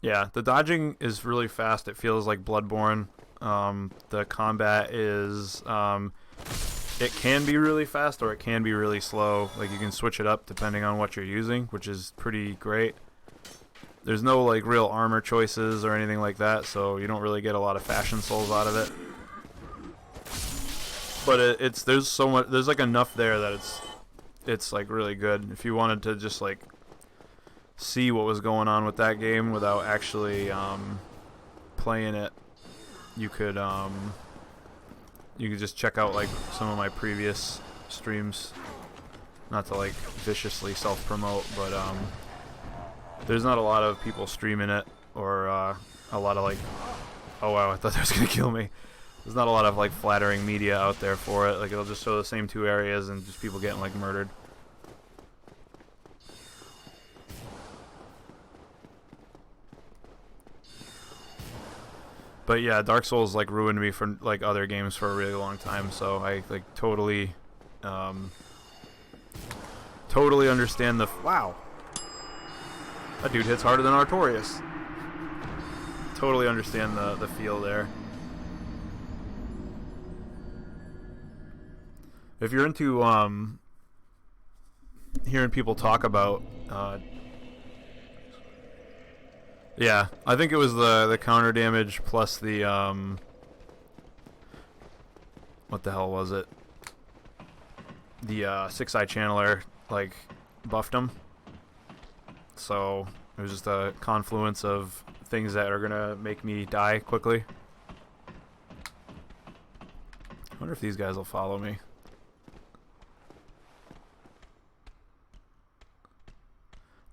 Yeah, the dodging is really fast. It feels like Bloodborne. The combat is it can be really fast or it can be really slow. Like, you can switch it up depending on what you're using, which is pretty great. There's no like real armor choices or anything like that, so you don't really get a lot of fashion souls out of it. But there's like enough there that it's like really good. If you wanted to just like see what was going on with that game without actually playing it, you could just check out like some of my previous streams. Not to like viciously self-promote, but there's not a lot of people streaming it, or a lot of like, oh wow, I thought that was gonna kill me. There's not a lot of like flattering media out there for it. Like, it'll just show the same two areas and just people getting like murdered. But yeah, Dark Souls like ruined me for like other games for a really long time, so I like totally understand the wow. That dude hits harder than Artorias. Totally understand the feel there. If you're into hearing people talk about yeah, I think it was the counter damage plus the what the hell was it? The six-eye channeler like buffed him. So it was just a confluence of things that are gonna make me die quickly. I wonder if these guys will follow me.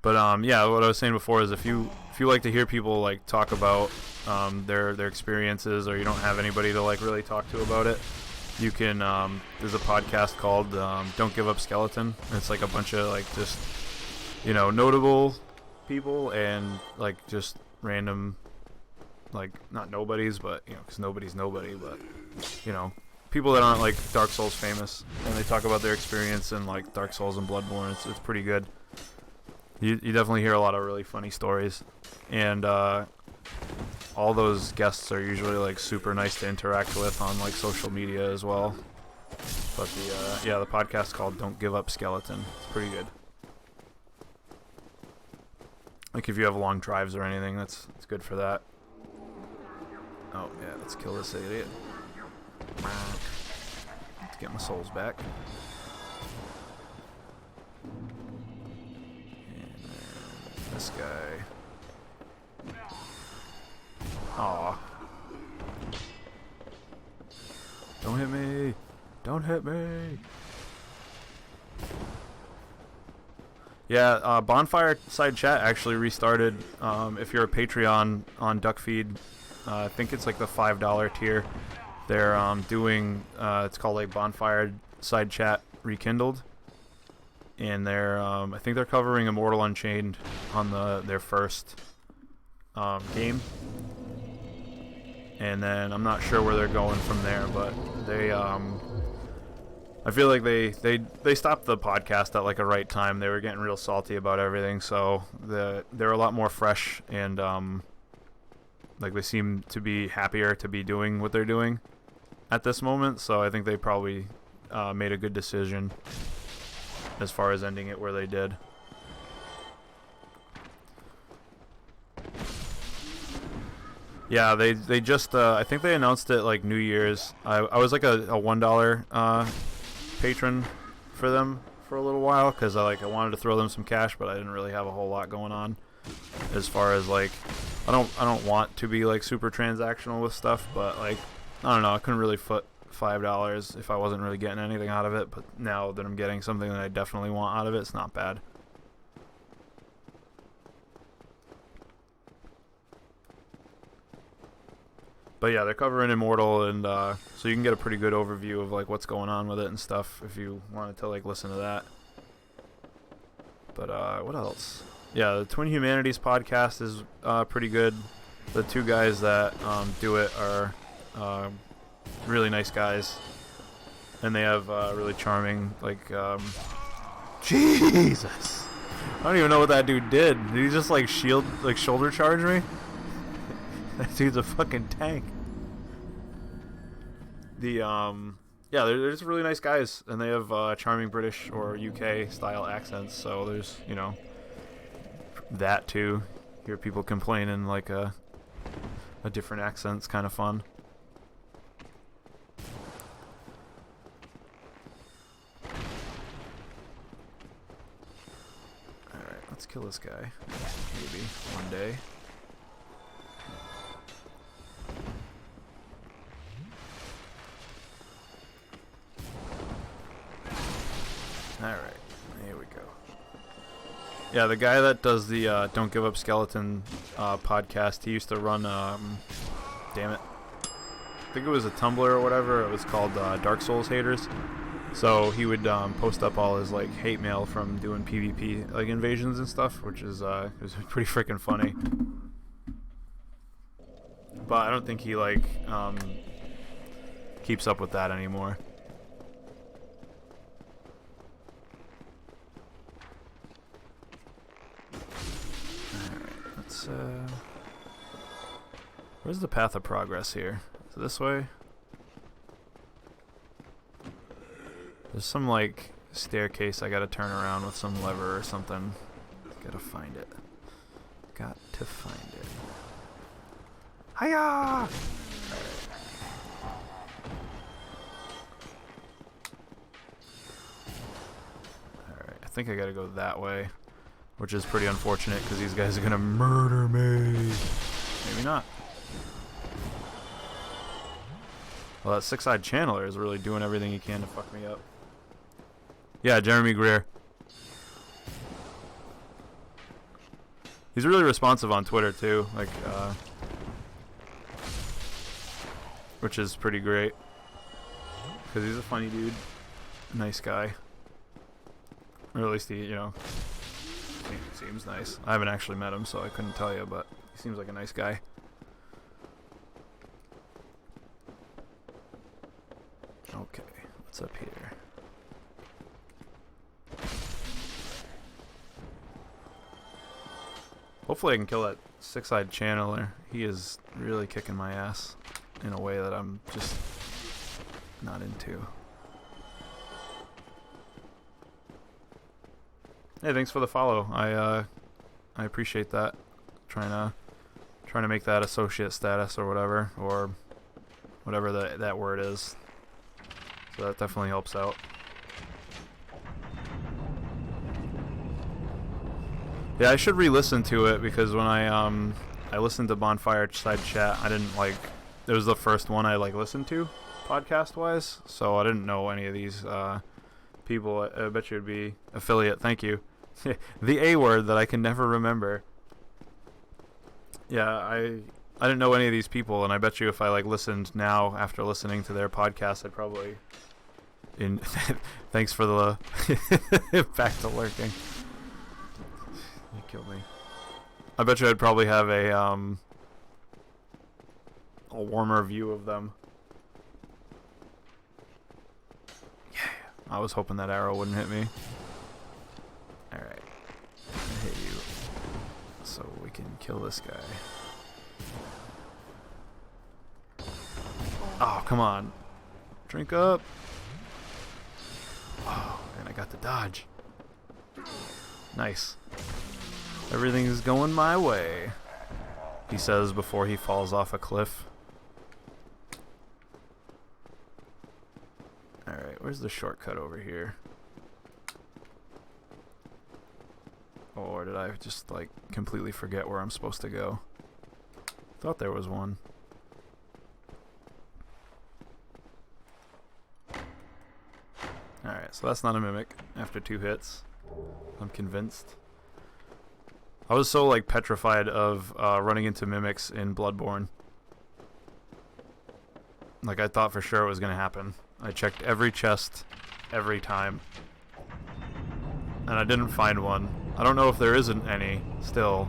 But yeah, what I was saying before is if you like to hear people like talk about their experiences, or you don't have anybody to like really talk to about it, you can there's a podcast called Don't Give Up Skeleton. It's like a bunch of like just notable people and like just random, like not nobodies, but because nobody's nobody, but people that aren't like Dark Souls famous, and they talk about their experience in like Dark Souls and Bloodborne. It's pretty good. You definitely hear a lot of really funny stories, and all those guests are usually like super nice to interact with on like social media as well. But the podcast's called Don't Give Up Skeleton. It's pretty good. Like if you have long drives or anything, it's good for that. Oh yeah, let's kill this idiot. Let's get my souls back. And this guy. Aw. Don't hit me! Don't hit me! Yeah, Bonfire Side Chat actually restarted. If you're a Patreon on Duckfeed, I think it's like the $5 tier. They're doing, it's called like Bonfire Side Chat Rekindled. And they're, I think they're covering Immortal Unchained on their first game. And then I'm not sure where they're going from there, but they, I feel like they stopped the podcast at like a right time. They were getting real salty about everything, so they're a lot more fresh, and like they seem to be happier to be doing what they're doing at this moment. So I think they probably made a good decision as far as ending it where they did. Yeah, they just I think they announced it like New Year's. I was like a $1 patron for them for a little while because I wanted to throw them some cash, but I didn't really have a whole lot going on as far as like I don't want to be like super transactional with stuff, but like I don't know, I couldn't really foot $5 if I wasn't really getting anything out of it. But now that I'm getting something that I definitely want out of it, it's not bad. But yeah, they're covering Immortal, and so you can get a pretty good overview of like what's going on with it and stuff if you wanted to like listen to that. But what else? Yeah, the Twin Humanities podcast is pretty good. The two guys that do it are really nice guys, and they have really charming like Jesus. I don't even know what that dude did. Did he just like shoulder charge me? That dude's a fucking tank. Yeah, they're just really nice guys, and they have charming British or UK style accents. So there's that too. Hear people complain in like a different accent's kind of fun. All right, let's kill this guy. Maybe one day. Alright, here we go. Yeah, the guy that does the Don't Give Up Skeleton podcast, he used to run, damn it. I think it was a Tumblr or whatever. It was called Dark Souls Haters. So he would post up all his like hate mail from doing PvP like invasions and stuff, which is it was pretty freaking funny. But I don't think he like keeps up with that anymore. Where's the path of progress here? Is it this way? There's some like staircase I gotta turn around with some lever or something. Gotta find it. Got to find it. Hiya! Alright, I think I gotta go that way. Which is pretty unfortunate because these guys are gonna murder me. Maybe not. Well, that six-eyed channeler is really doing everything he can to fuck me up. Yeah, Jeremy Greer. He's really responsive on Twitter too. Like, which is pretty great because he's a funny dude, nice guy. Or at least he, you know, seems nice. I haven't actually met him, so I couldn't tell you, but he seems like a nice guy. Okay, what's up here? Hopefully I can kill that six-eyed channeler. He is really kicking my ass in a way that I'm just not into. Hey, thanks for the follow. I appreciate that. Trying to make that associate status or whatever that word is. So that definitely helps out. Yeah, I should re-listen to it because when I listened to Bonfire Side Chat, I didn't like. It was the first one I listened to, podcast wise. So I didn't know any of these people. I bet you would be affiliate. Thank you. The A word that I can never remember. Yeah, I didn't know any of these people, and I bet you if I listened now after listening to their podcast, I'd probably. Thanks for the back to lurking. You killed me. I bet you I'd probably have a warmer view of them. Yeah, I was hoping that arrow wouldn't hit me. All right, I'll hit you so we can kill this guy. Oh, come on, drink up. Oh, and I got the dodge. Nice. Everything is going my way, he says before he falls off a cliff. Alright, where's the shortcut over here? Or did I just completely forget where I'm supposed to go? Thought there was one. Alright, so that's not a mimic after 2 hits. I'm convinced. I was so petrified of running into mimics in Bloodborne. I thought for sure it was going to happen. I checked every chest every time. And I didn't find one. I don't know if there isn't any still.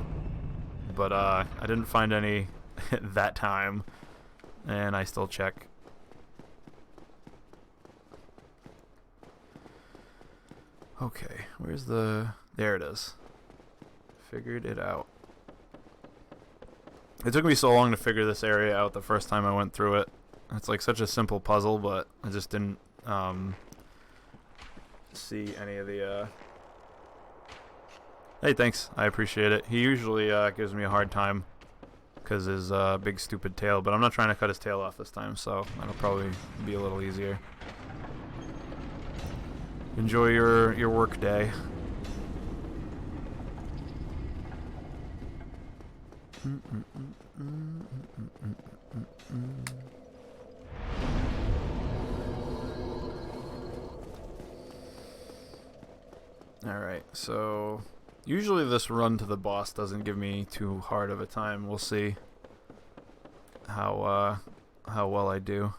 But I didn't find any that time. And I still check. Okay, where's the... There it is. Figured it out. It took me so long to figure this area out the first time I went through it. It's such a simple puzzle, but I just didn't see any of the... Hey, thanks. I appreciate it. He usually gives me a hard time because his big stupid tail, but I'm not trying to cut his tail off this time, so that'll probably be a little easier. Enjoy your work day. Alright, so usually this run to the boss doesn't give me too hard of a time. We'll see how well I do.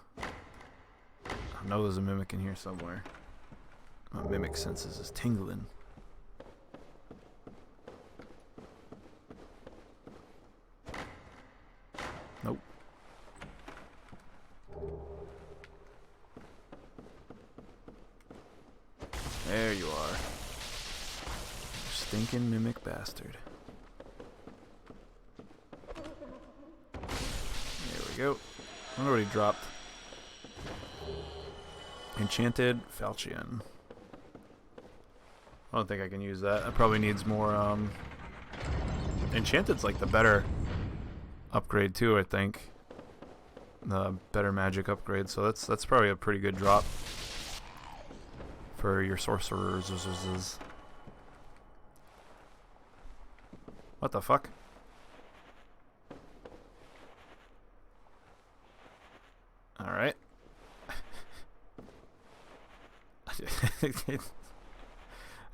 I know there's a mimic in here somewhere. My mimic senses is tingling. Nope. There you are. Stinking mimic bastard. There we go. I wonder what he dropped. Enchanted Falchion. I don't think I can use that. It probably needs more, Enchanted's the better upgrade too, I think. The better magic upgrade, so that's probably a pretty good drop for your sorcerers. What the fuck? Alright.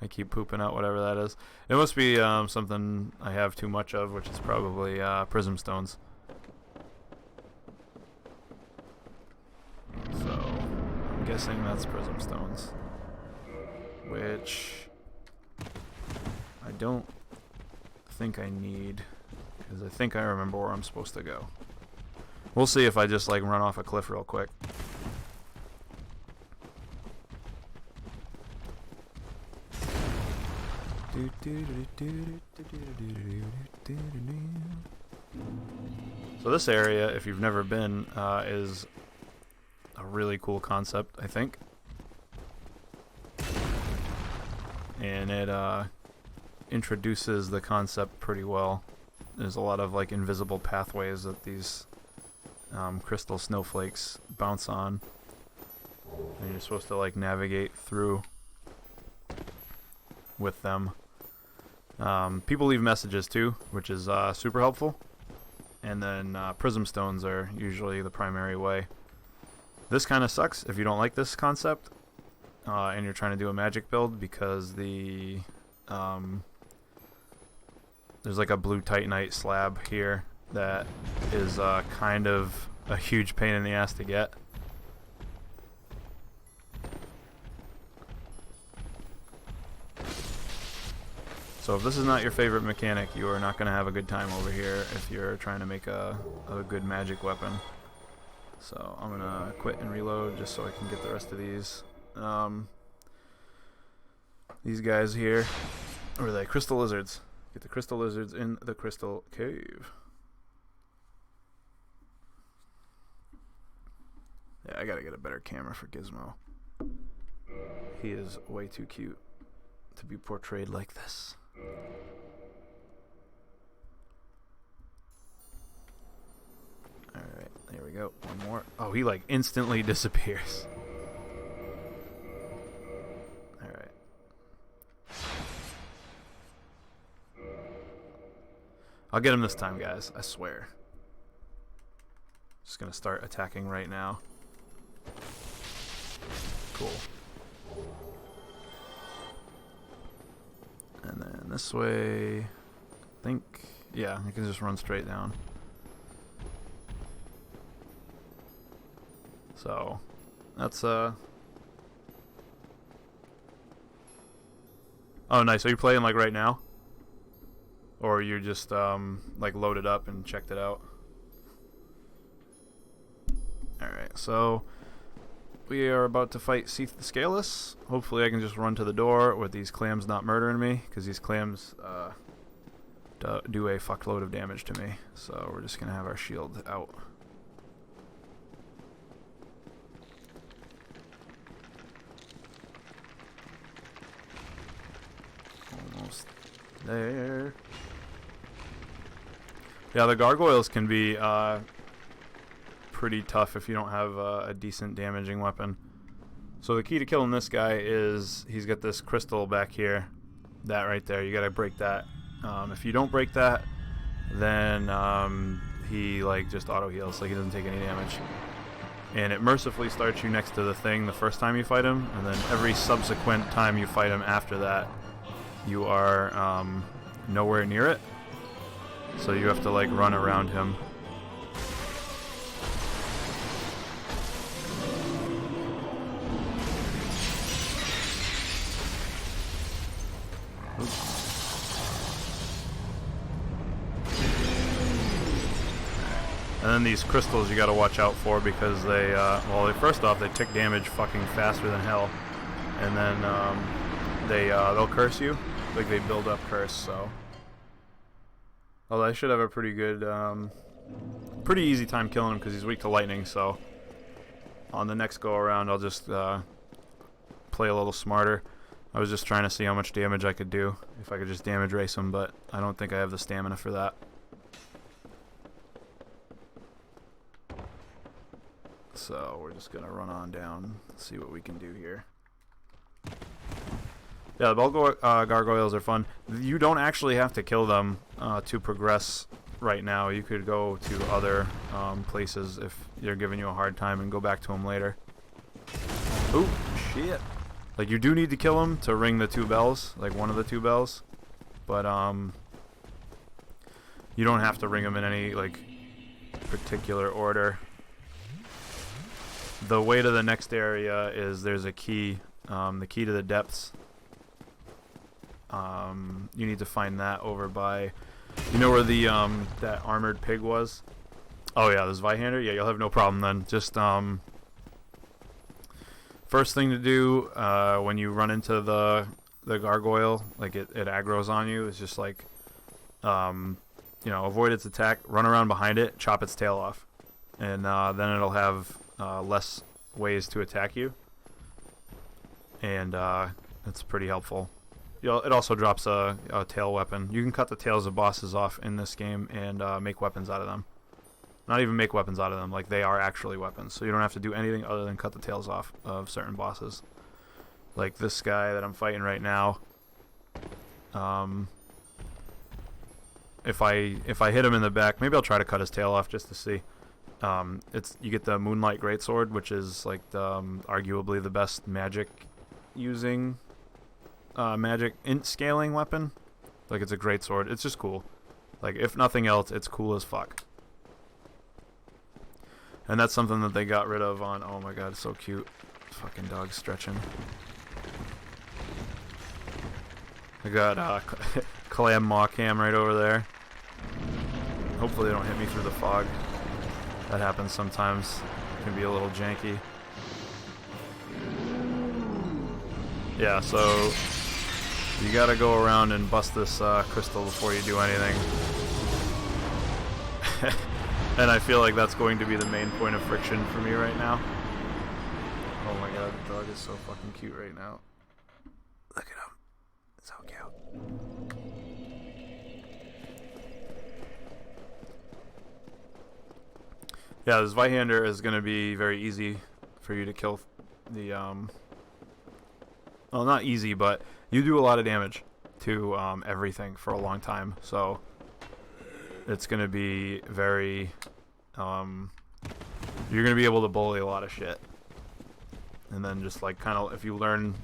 I keep pooping out whatever that is. It must be something I have too much of, which is probably prism stones. guessing that's prism stones. Which I don't think I need, because I think I remember where I'm supposed to go. We'll see if I just like run off a cliff real quick. So this area, if you've never been, is a really cool concept, I think. And it introduces the concept pretty well. There's a lot of like invisible pathways that these crystal snowflakes bounce on, and you're supposed to like navigate through with them. People leave messages too, which is super helpful. And then prism stones are usually the primary way. This kind of sucks if you don't like this concept and you're trying to do a magic build, because the there's like a blue titanite slab here that is kind of a huge pain in the ass to get. So if this is not your favorite mechanic, you are not going to have a good time over here if you're trying to make a good magic weapon. So I'm going to quit and reload just so I can get the rest of these. These guys here, or are they crystal lizards? Get the crystal lizards in the crystal cave. Yeah, I gotta get a better camera for Gizmo. He is way too cute to be portrayed like this. Alright, there we go. One more. Oh, he like instantly disappears. Alright. I'll get him this time, guys. I swear. Just gonna start attacking right now. Cool. And then this way, I think, yeah, I can just run straight down. So, that's, oh, nice. Are you playing, like, right now? Or you just, like, loaded up and checked it out? Alright, so we are about to fight Seath the Scaleless. Hopefully I can just run to the door with these clams not murdering me, because these clams do a fuckload of damage to me. So we're just going to have our shield out. Almost there. Yeah, the gargoyles can be pretty tough if you don't have a decent damaging weapon. So the key to killing this guy is he's got this crystal back here. That right there, you gotta break that. If you don't break that, then he like just auto heals, like he doesn't take any damage. And it mercifully starts you next to the thing the first time you fight him, and then every subsequent time you fight him after that, you are nowhere near it. So you have to like run around him. And then these crystals you gotta watch out for, because they, well, first off, they tick damage fucking faster than hell. And then they'll curse you. Like, they build up curse, so. Although I should have a pretty good, pretty easy time killing him because he's weak to lightning, so. On the next go around, I'll just play a little smarter. I was just trying to see how much damage I could do, if I could just damage race him, but I don't think I have the stamina for that. So we're just gonna run on down, see what we can do here. Yeah, the gargoyles are fun. You don't actually have to kill them to progress right now. You could go to other places if they're giving you a hard time and go back to them later. Oh, shit. Like, you do need to kill them to ring the 2 bells, like one of the 2 bells. But you don't have to ring them in any, like, particular order. the way to the next area is there's a key, the key to the depths. You need to find that over by, you know where the that armored pig was? Oh yeah, this Zweihander? Yeah, you'll have no problem then. Just first thing to do when you run into the gargoyle, like it aggroes on you, is just like you know, avoid its attack, run around behind it, chop its tail off, and then it'll have less ways to attack you, and it's pretty helpful. It also drops a tail weapon. You can cut the tails of bosses off in this game and make weapons out of them. Not even make weapons out of them, like they are actually weapons. So you don't have to do anything other than cut the tails off of certain bosses. Like this guy that I'm fighting right now. If I hit him in the back, maybe I'll try to cut his tail off just to see. You get the Moonlight Greatsword, which is like arguably the best magic using magic int scaling weapon. Like it's a great sword. It's just cool. Like if nothing else, it's cool as fuck. And that's something that they got rid of on. Oh my god, it's so cute. Fucking dog stretching. I got Clam Maw Cam right over there. Hopefully they don't hit me through the fog. That happens sometimes. It can be a little janky. Yeah, so you gotta go around and bust this crystal before you do anything. And I feel like that's going to be the main point of friction for me right now. Oh my god, the dog is so fucking cute right now. Look at him. So cute. Yeah, this Zweihander is going to be very easy for you to kill the, well, not easy, but you do a lot of damage to everything for a long time, so it's going to be very, you're going to be able to bully a lot of shit. And then just like kind of, if you learn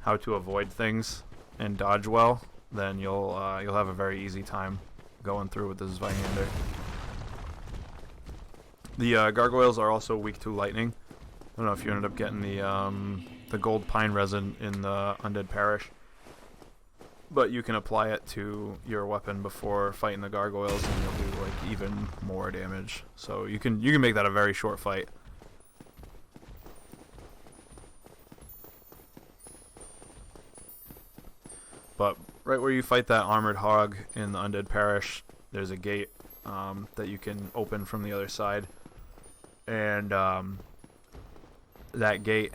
how to avoid things and dodge well, then you'll have a very easy time going through with this Zweihander. The gargoyles are also weak to lightning. I don't know if you ended up getting the gold pine resin in the Undead Parish, but you can apply it to your weapon before fighting the gargoyles, and you'll do like even more damage. So you can make that a very short fight. But right where you fight that armored hog in the Undead Parish, there's a gate that you can open from the other side. And that gate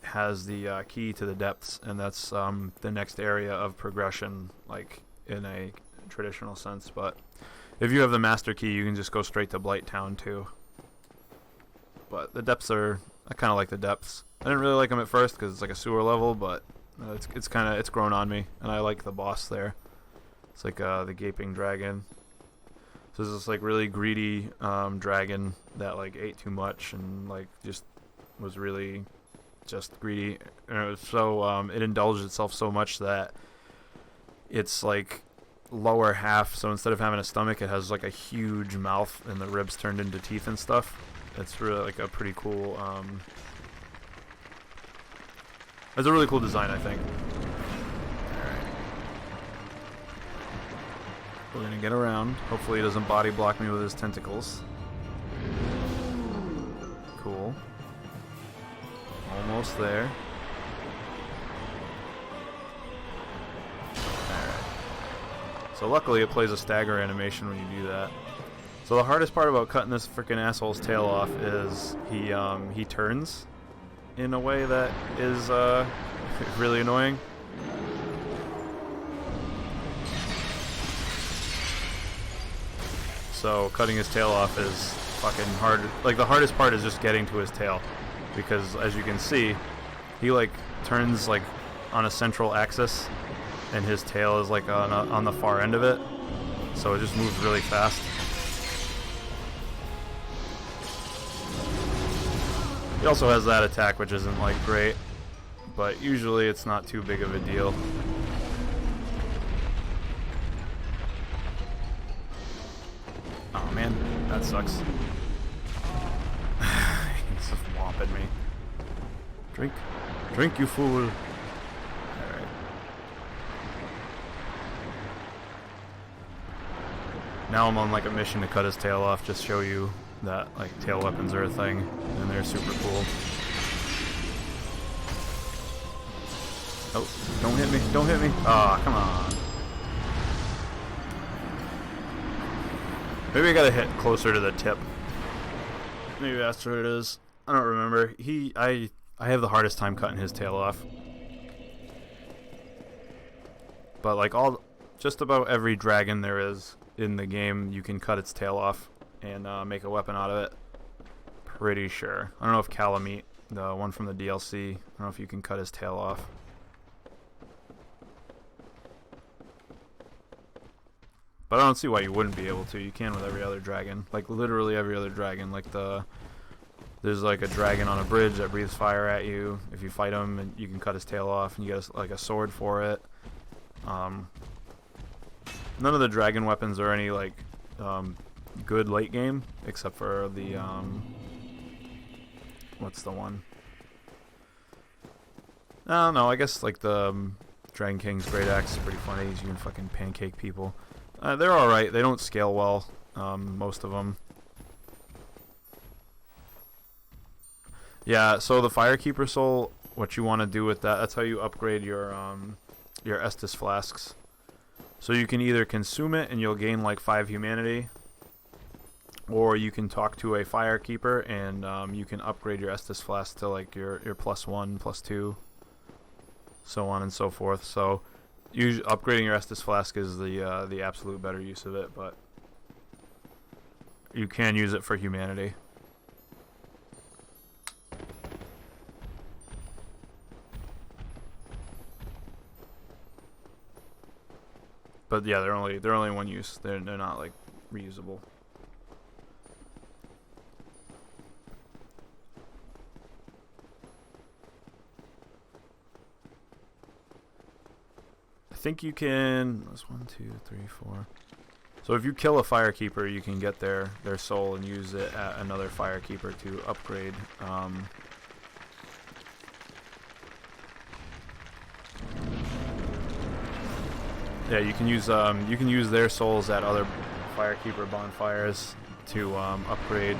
has the key to the depths, and that's the next area of progression, like in a traditional sense. But if you have the master key, you can just go straight to Blight Town too. But the depths I kind of like the depths. I didn't really like them at first because it's like a sewer level, but it's grown on me, and I like the boss there. It's like the gaping dragon. So this is like really greedy dragon that like ate too much and like just was really just greedy. And it was so it indulged itself so much that it's like lower half. So instead of having a stomach, it has like a huge mouth, and the ribs turned into teeth and stuff. It's really like a pretty cool. It's a really cool design, I think. We're gonna get around. Hopefully he doesn't body block me with his tentacles. Cool. Almost there. Alright. So luckily it plays a stagger animation when you do that. So the hardest part about cutting this freaking asshole's tail off is he turns in a way that is really annoying. So cutting his tail off is fucking hard. Like the hardest part is just getting to his tail, because as you can see, he like turns like on a central axis, and his tail is like on the far end of it, so it just moves really fast. He also has that attack, which isn't like great, but usually it's not too big of a deal. Oh man, that sucks. Drink. Drink, you fool. Alright. Now I'm on like a mission to cut his tail off, just show you that like tail weapons are a thing, and they're super cool. Oh, don't hit me, don't hit me. Aw, come on. Maybe I gotta hit closer to the tip. Maybe that's what it is. I don't remember. I have the hardest time cutting his tail off. But like just about every dragon there is in the game, you can cut its tail off and make a weapon out of it. Pretty sure. I don't know if Calamite, the one from the DLC, I don't know if you can cut his tail off. But I don't see why you wouldn't be able to. You can with every other dragon. Like literally every other dragon. Like there's like a dragon on a bridge that breathes fire at you. If you fight him, and you can cut his tail off, and you get like a sword for it. None of the dragon weapons are any like good late game, except for the what's the one? I don't know. I guess like the Dragon King's Great Axe is pretty funny. You can fucking pancake people. They're all right. They don't scale well. Most of them. Yeah. So the Firekeeper Soul, what you want to do with that? That's how you upgrade your Estus flasks. So you can either consume it and you'll gain like 5 humanity, or you can talk to a Firekeeper and you can upgrade your Estus flask to like your +1, +2, so on and so forth. So upgrading your Estus flask is the absolute better use of it, but you can use it for humanity. But yeah, they're only one use. They're not like reusable. I think you can. That's 1, 2, 3, 4. So if you kill a Firekeeper, you can get their soul and use it at another Firekeeper to upgrade. Yeah, you can use their souls at other Firekeeper bonfires to upgrade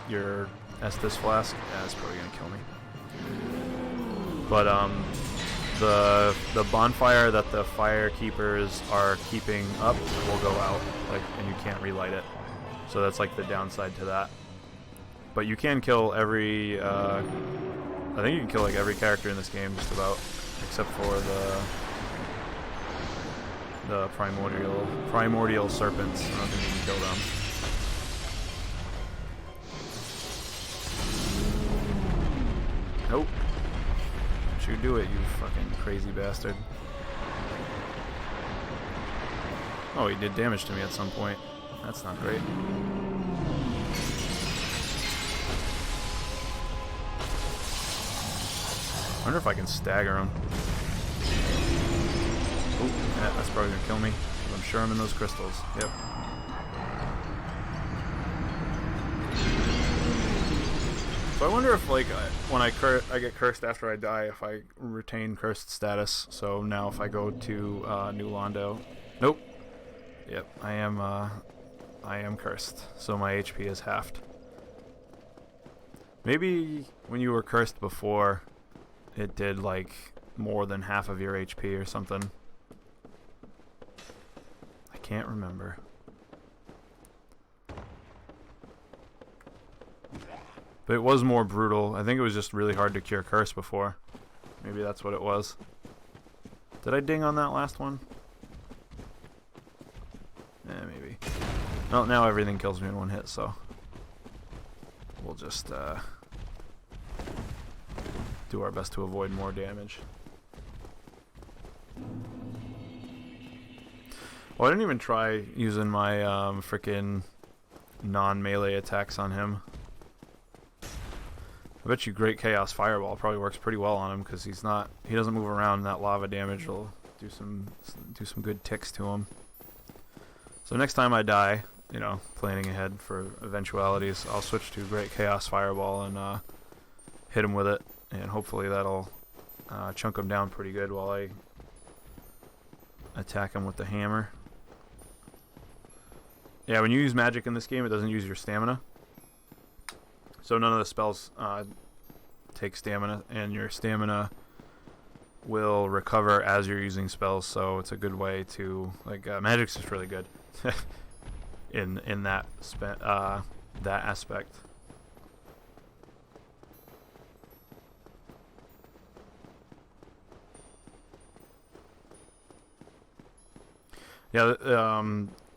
your Estus flask. Yeah, that's probably gonna kill me. But the bonfire that the Firekeepers are keeping up will go out, like, and you can't relight it. So that's like the downside to that. But you can kill every. I think you can kill like every character in this game, just about, except for the primordial serpents. I don't think you can kill them. Nope. Don't you do it, you fucking crazy bastard. Oh, he did damage to me at some point. That's not great. I wonder if I can stagger him. Oh, yeah, that's probably gonna kill me. I'm sure I'm in those crystals. Yep. So I wonder if, like, when I get cursed after I die, if I retain cursed status. So now if I go to New Londo, nope. Yep, I am cursed. So my HP is halved. Maybe when you were cursed before, it did like more than half of your HP or something. I can't remember. But it was more brutal. I think it was just really hard to cure curse before. Maybe that's what it was. Did I ding on that last one? Maybe. Well, now everything kills me in one hit, so we'll just do our best to avoid more damage. Well, I didn't even try using my frickin' non-melee attacks on him. I bet you Great Chaos Fireball probably works pretty well on him, because he doesn't move around, and that lava damage will do some good ticks to him. So next time I die, you know, planning ahead for eventualities, I'll switch to Great Chaos Fireball and hit him with it, and hopefully that'll chunk him down pretty good while I attack him with the hammer. Yeah, when you use magic in this game, it doesn't use your stamina. So none of the spells take stamina, and your stamina will recover as you're using spells. So it's a good way to, like, magic's just really good in that that aspect. Yeah,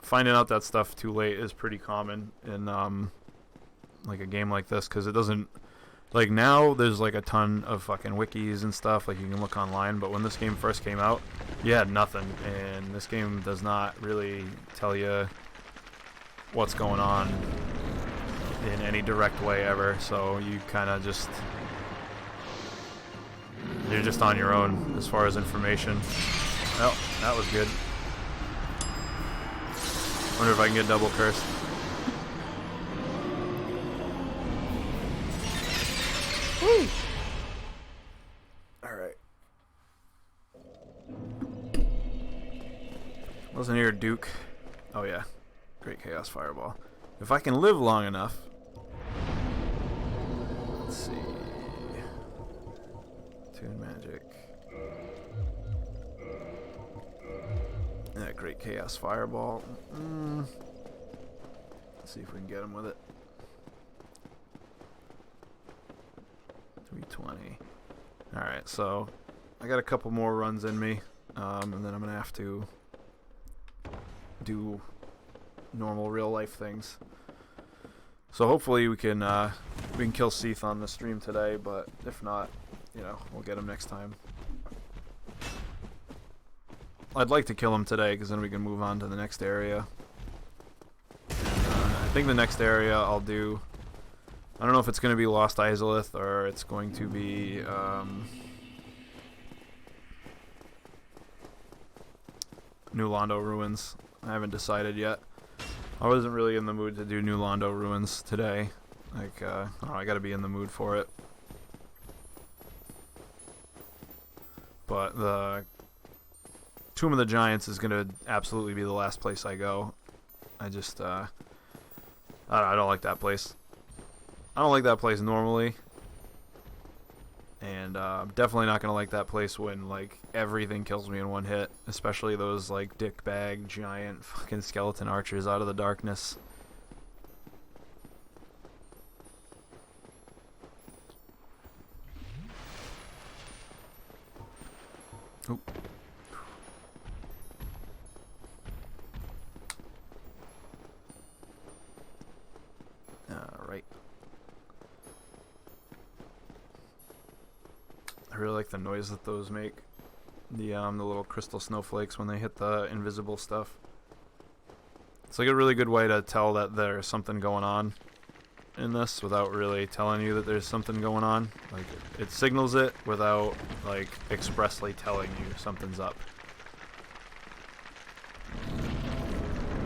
finding out that stuff too late is pretty common in like a game like this, because it doesn't, like, now there's like a ton of fucking wikis and stuff, like you can look online, but when this game first came out, you had nothing, and this game does not really tell you what's going on in any direct way ever, so you kind of just, you're just on your own as far as information. Well, that was good. Wonder if I can get double cursed. Woo! Alright. Wasn't here, Duke. Oh yeah. Great Chaos Fireball. If I can live long enough. Let's see. Tune Magic. That Great Chaos Fireball. Let's see if we can get him with it. 320. Alright, so I got a couple more runs in me, and then I'm going to have to do normal real life things. So hopefully we can kill Seath on the stream today, but if not, you know, we'll get him next time. I'd like to kill him today, because then we can move on to the next area. I think the next area I'll do, I don't know if it's going to be Lost Izalith or it's going to be New Londo Ruins. I haven't decided yet. I wasn't really in the mood to do New Londo Ruins today. Like, I don't know, I got to be in the mood for it. But the Tomb of the Giants is going to absolutely be the last place I go. I just, I don't like that place. I don't like that place normally. And I'm definitely not going to like that place when, like, everything kills me in one hit. Especially those, like, dickbag, giant fucking skeleton archers out of the darkness. Oop. Alright. I really like the noise that those make. The little crystal snowflakes when they hit the invisible stuff. It's like a really good way to tell that there's something going on in this without really telling you that there's something going on. Like, it signals it without, like, expressly telling you something's up.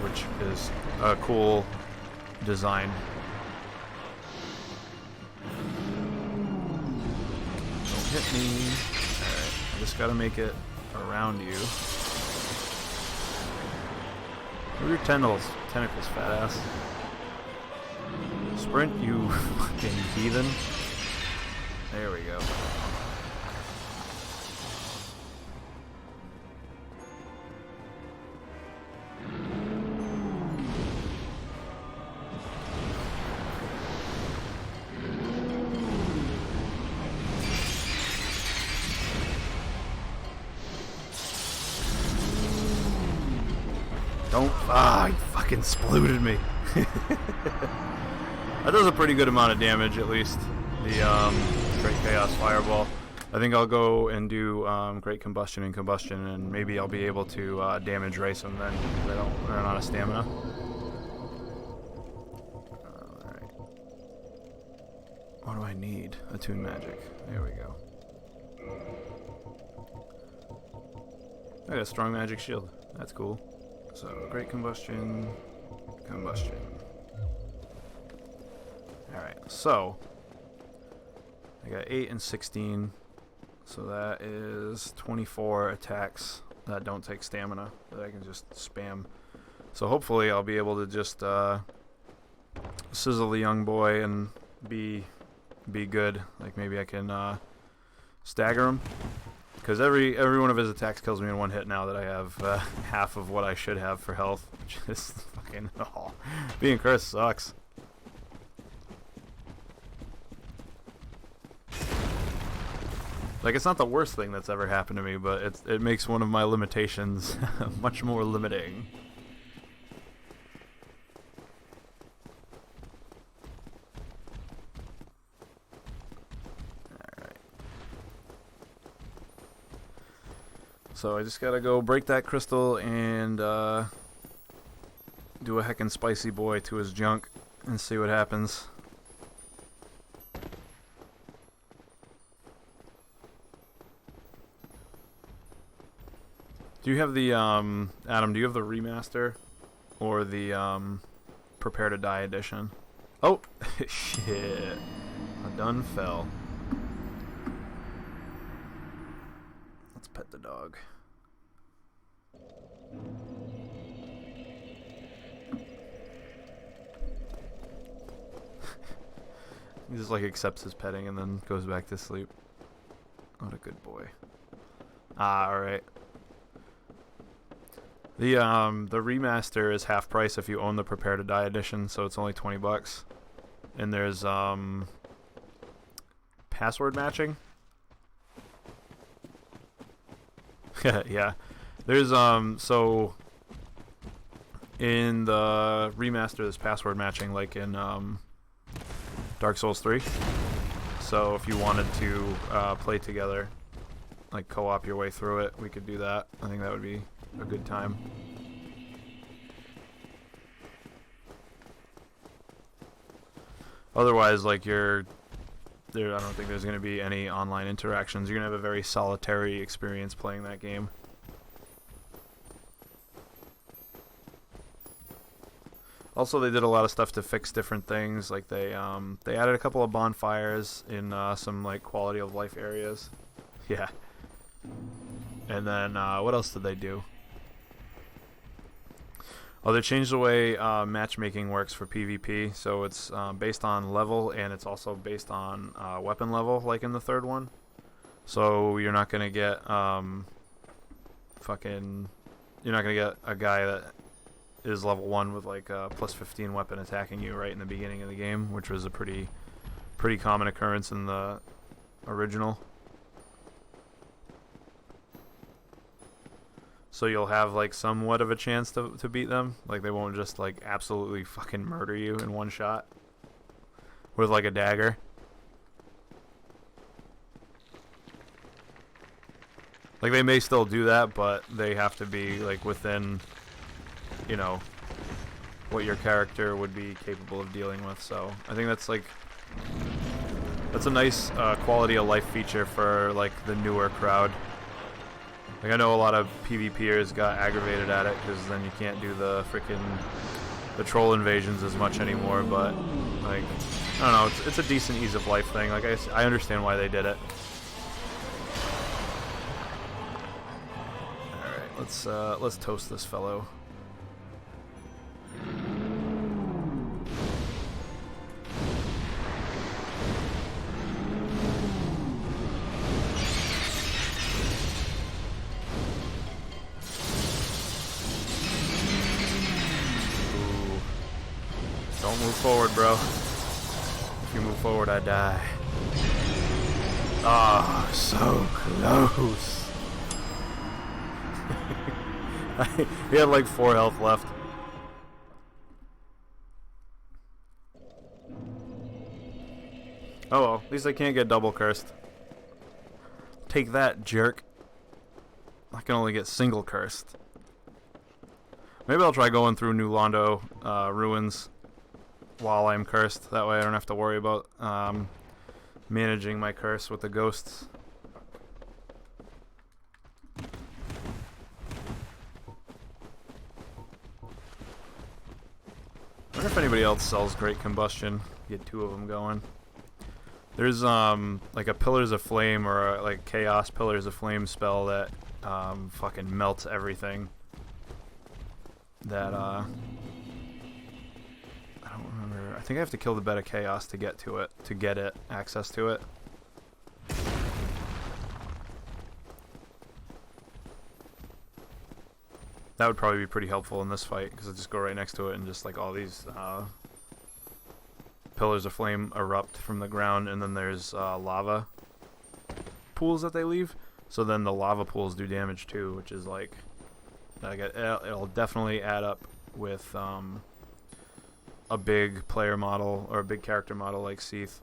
Which is a cool design. Don't hit me. Alright, I just gotta make it around you. Move your tentacles, fat ass. Sprint, you fucking heathen. There we go. Don't. Ah, he fucking splooted me. That does a pretty good amount of damage, at least. The Great Chaos Fireball. I think I'll go and do Great Combustion and Combustion, and maybe I'll be able to damage race them then, because I don't run out of stamina. Alright. What do I need? Attune Magic. There we go. I got a strong magic shield. That's cool. So, Great Combustion, Combustion. Alright, so I I got 8 and 16, so that is 24 attacks that don't take stamina that I can just spam. So hopefully I'll be able to just sizzle the young boy and be good. Like maybe I can stagger him, because every one of his attacks kills me in one hit now that I have half of what I should have for health. Just fucking being cursed sucks. Like, it's not the worst thing that's ever happened to me, but it makes one of my limitations much more limiting. Alright. So I just gotta go break that crystal and do a heckin' spicy boy to his junk and see what happens. Do you have the, Adam, do you have the remaster or the, Prepare to Die edition? Oh, shit. I done fell. Let's pet the dog. He just, like, accepts his petting and then goes back to sleep. What a good boy. Ah, alright. The remaster is half price if you own the Prepare to Die edition, so it's only $20. And there's password matching. Yeah. There's so in the remaster there's password matching like in Dark Souls 3. So if you wanted to play together, like co-op your way through it, we could do that. I think that would be a good time. Otherwise, like I don't think there's going to be any online interactions. You're going to have a very solitary experience playing that game. Also, they did a lot of stuff to fix different things. Like they added a couple of bonfires in some like quality of life areas. Yeah. And then what else did they do? Oh, they changed the way matchmaking works for PvP. So it's based on level, and it's also based on weapon level, like in the third one. So you're not gonna get you're not gonna get a guy that is level 1 with like a plus 15 weapon attacking you right in the beginning of the game, which was a pretty common occurrence in the original. So you'll have like somewhat of a chance to beat them. Like they won't just like absolutely fucking murder you in one shot with like a dagger. Like they may still do that, but they have to be like within, you know, what your character would be capable of dealing with. So I think that's a nice quality of life feature for like the newer crowd. Like I know a lot of PvPers got aggravated at it because then you can't do the troll invasions as much anymore. But like I don't know, it's a decent ease of life thing. Like I understand why they did it. All right, let's toast this fellow. Don't move forward, bro. If you move forward, I die. Ah, oh, so close. He had like 4 health left. Oh well, at least I can't get double cursed. Take that, jerk. I can only get single cursed. Maybe I'll try going through New Londo ruins while I'm cursed. That way I don't have to worry about managing my curse with the ghosts. I wonder if anybody else sells Great Combustion. Get 2 of them going. There's like a Pillars of Flame or a, like Chaos Pillars of Flame spell that fucking melts everything. That I don't remember. I think I have to kill the Beta Chaos to get to it, access to it. That would probably be pretty helpful in this fight because I just go right next to it and just like all these Pillars of Flame erupt from the ground, and then there's lava pools that they leave. So then the lava pools do damage too, which is like it'll definitely add up with a big player model or a big character model like Seath.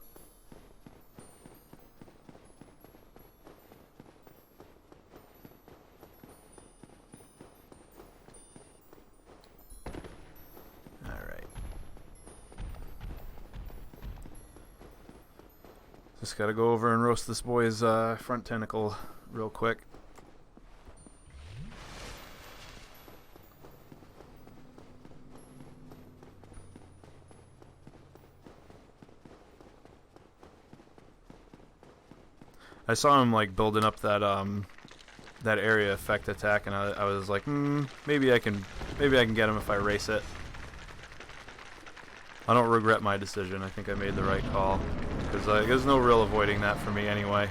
Just gotta go over and roast this boy's front tentacle real quick. I saw him like building up that that area effect attack, and I was like, maybe I can get him if I race it. I don't regret my decision. I think I made the right call. Because there's no real avoiding that for me anyway.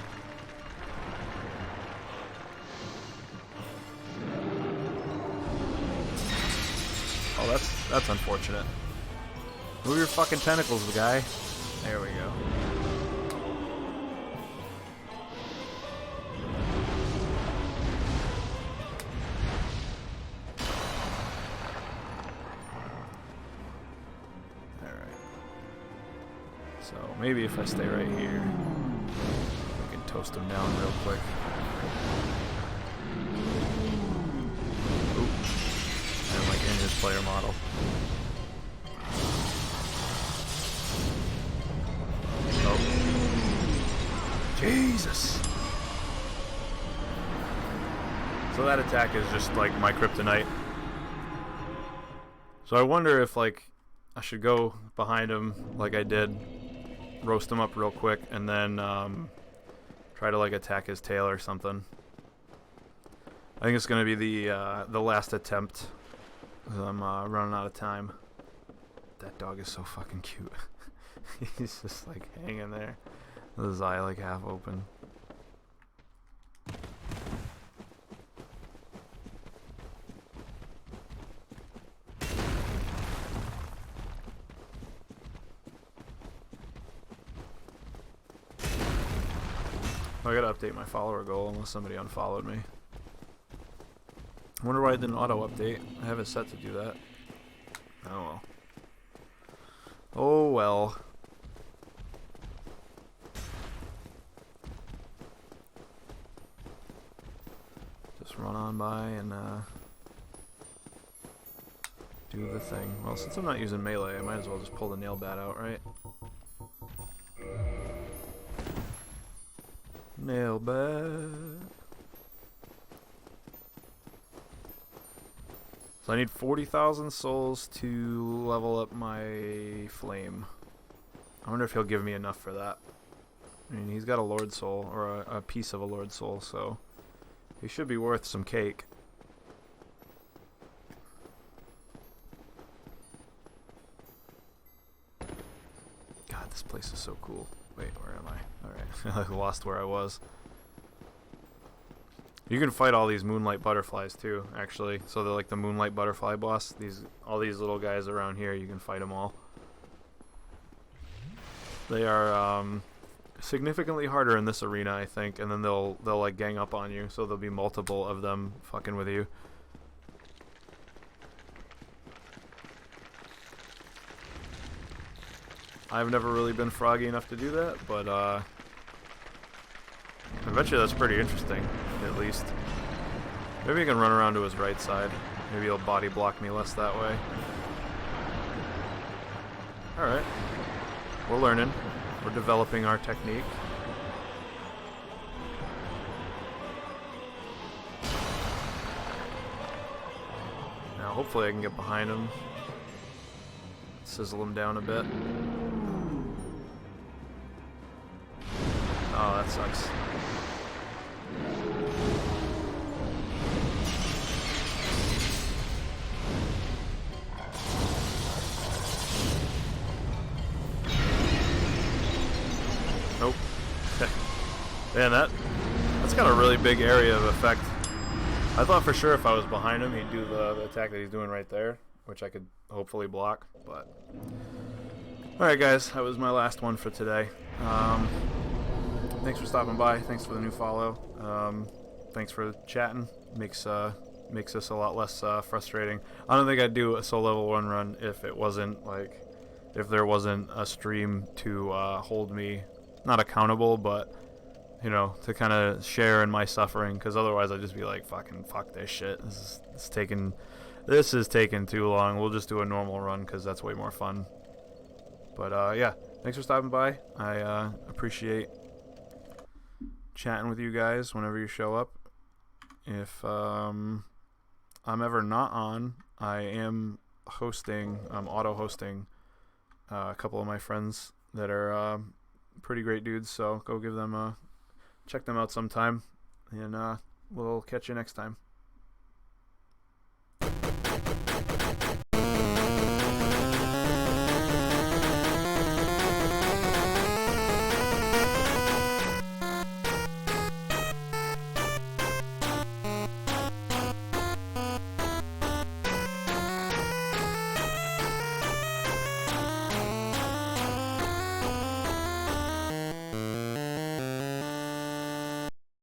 Oh, that's unfortunate. Move your fucking tentacles, guy. There we go. So maybe if I stay right here, I can toast him down real quick. Oop. And like in his player model. Oh. Jesus! So that attack is just like my kryptonite. So I wonder if like I should go behind him like I did. Roast him up real quick, and then try to like attack his tail or something. I think it's gonna be the last attempt. I'm running out of time. That dog is so fucking cute. He's just like hanging there, with his eye like half open. I gotta update my follower goal unless somebody unfollowed me. I wonder why it didn't auto-update. I have it set to do that. Oh well. Oh well. Just run on by and do the thing. Well, since I'm not using melee, I might as well just pull the nail bat out, right? Nail bat. So I need 40,000 souls to level up my flame. I wonder if he'll give me enough for that. I mean, he's got a Lord Soul, or a piece of a Lord Soul, so he should be worth some cake. God, this place is so cool. Wait, where am I? Alright, I lost where I was. You can fight all these moonlight butterflies too, actually. So they're like the moonlight butterfly boss. All these little guys around here, you can fight them all. They are significantly harder in this arena, I think, and then they'll like gang up on you, so there'll be multiple of them fucking with you. I've never really been froggy enough to do that, but I bet you that's pretty interesting, at least. Maybe I can run around to his right side. Maybe he'll body block me less that way. Alright. We're learning. We're developing our technique. Now hopefully I can get behind him. Sizzle him down a bit. that sucks. Nope. Man, that's got a really big area of effect. I thought for sure if I was behind him, he'd do the attack that he's doing right there, which I could hopefully block, but... Alright guys, that was my last one for today. Thanks for stopping by. Thanks for the new follow. Thanks for chatting. Makes this a lot less frustrating. I don't think I'd do a soul level 1 run if it wasn't like, if there wasn't a stream to hold me, not accountable, but you know, to kind of share in my suffering, because otherwise I'd just be like, fuck this shit. This is taking too long. We'll just do a normal run because that's way more fun. But yeah, thanks for stopping by. I appreciate chatting with you guys whenever you show up. If I'm ever not on, I am hosting, auto-hosting a couple of my friends that are pretty great dudes, so go give them check them out sometime, and we'll catch you next time.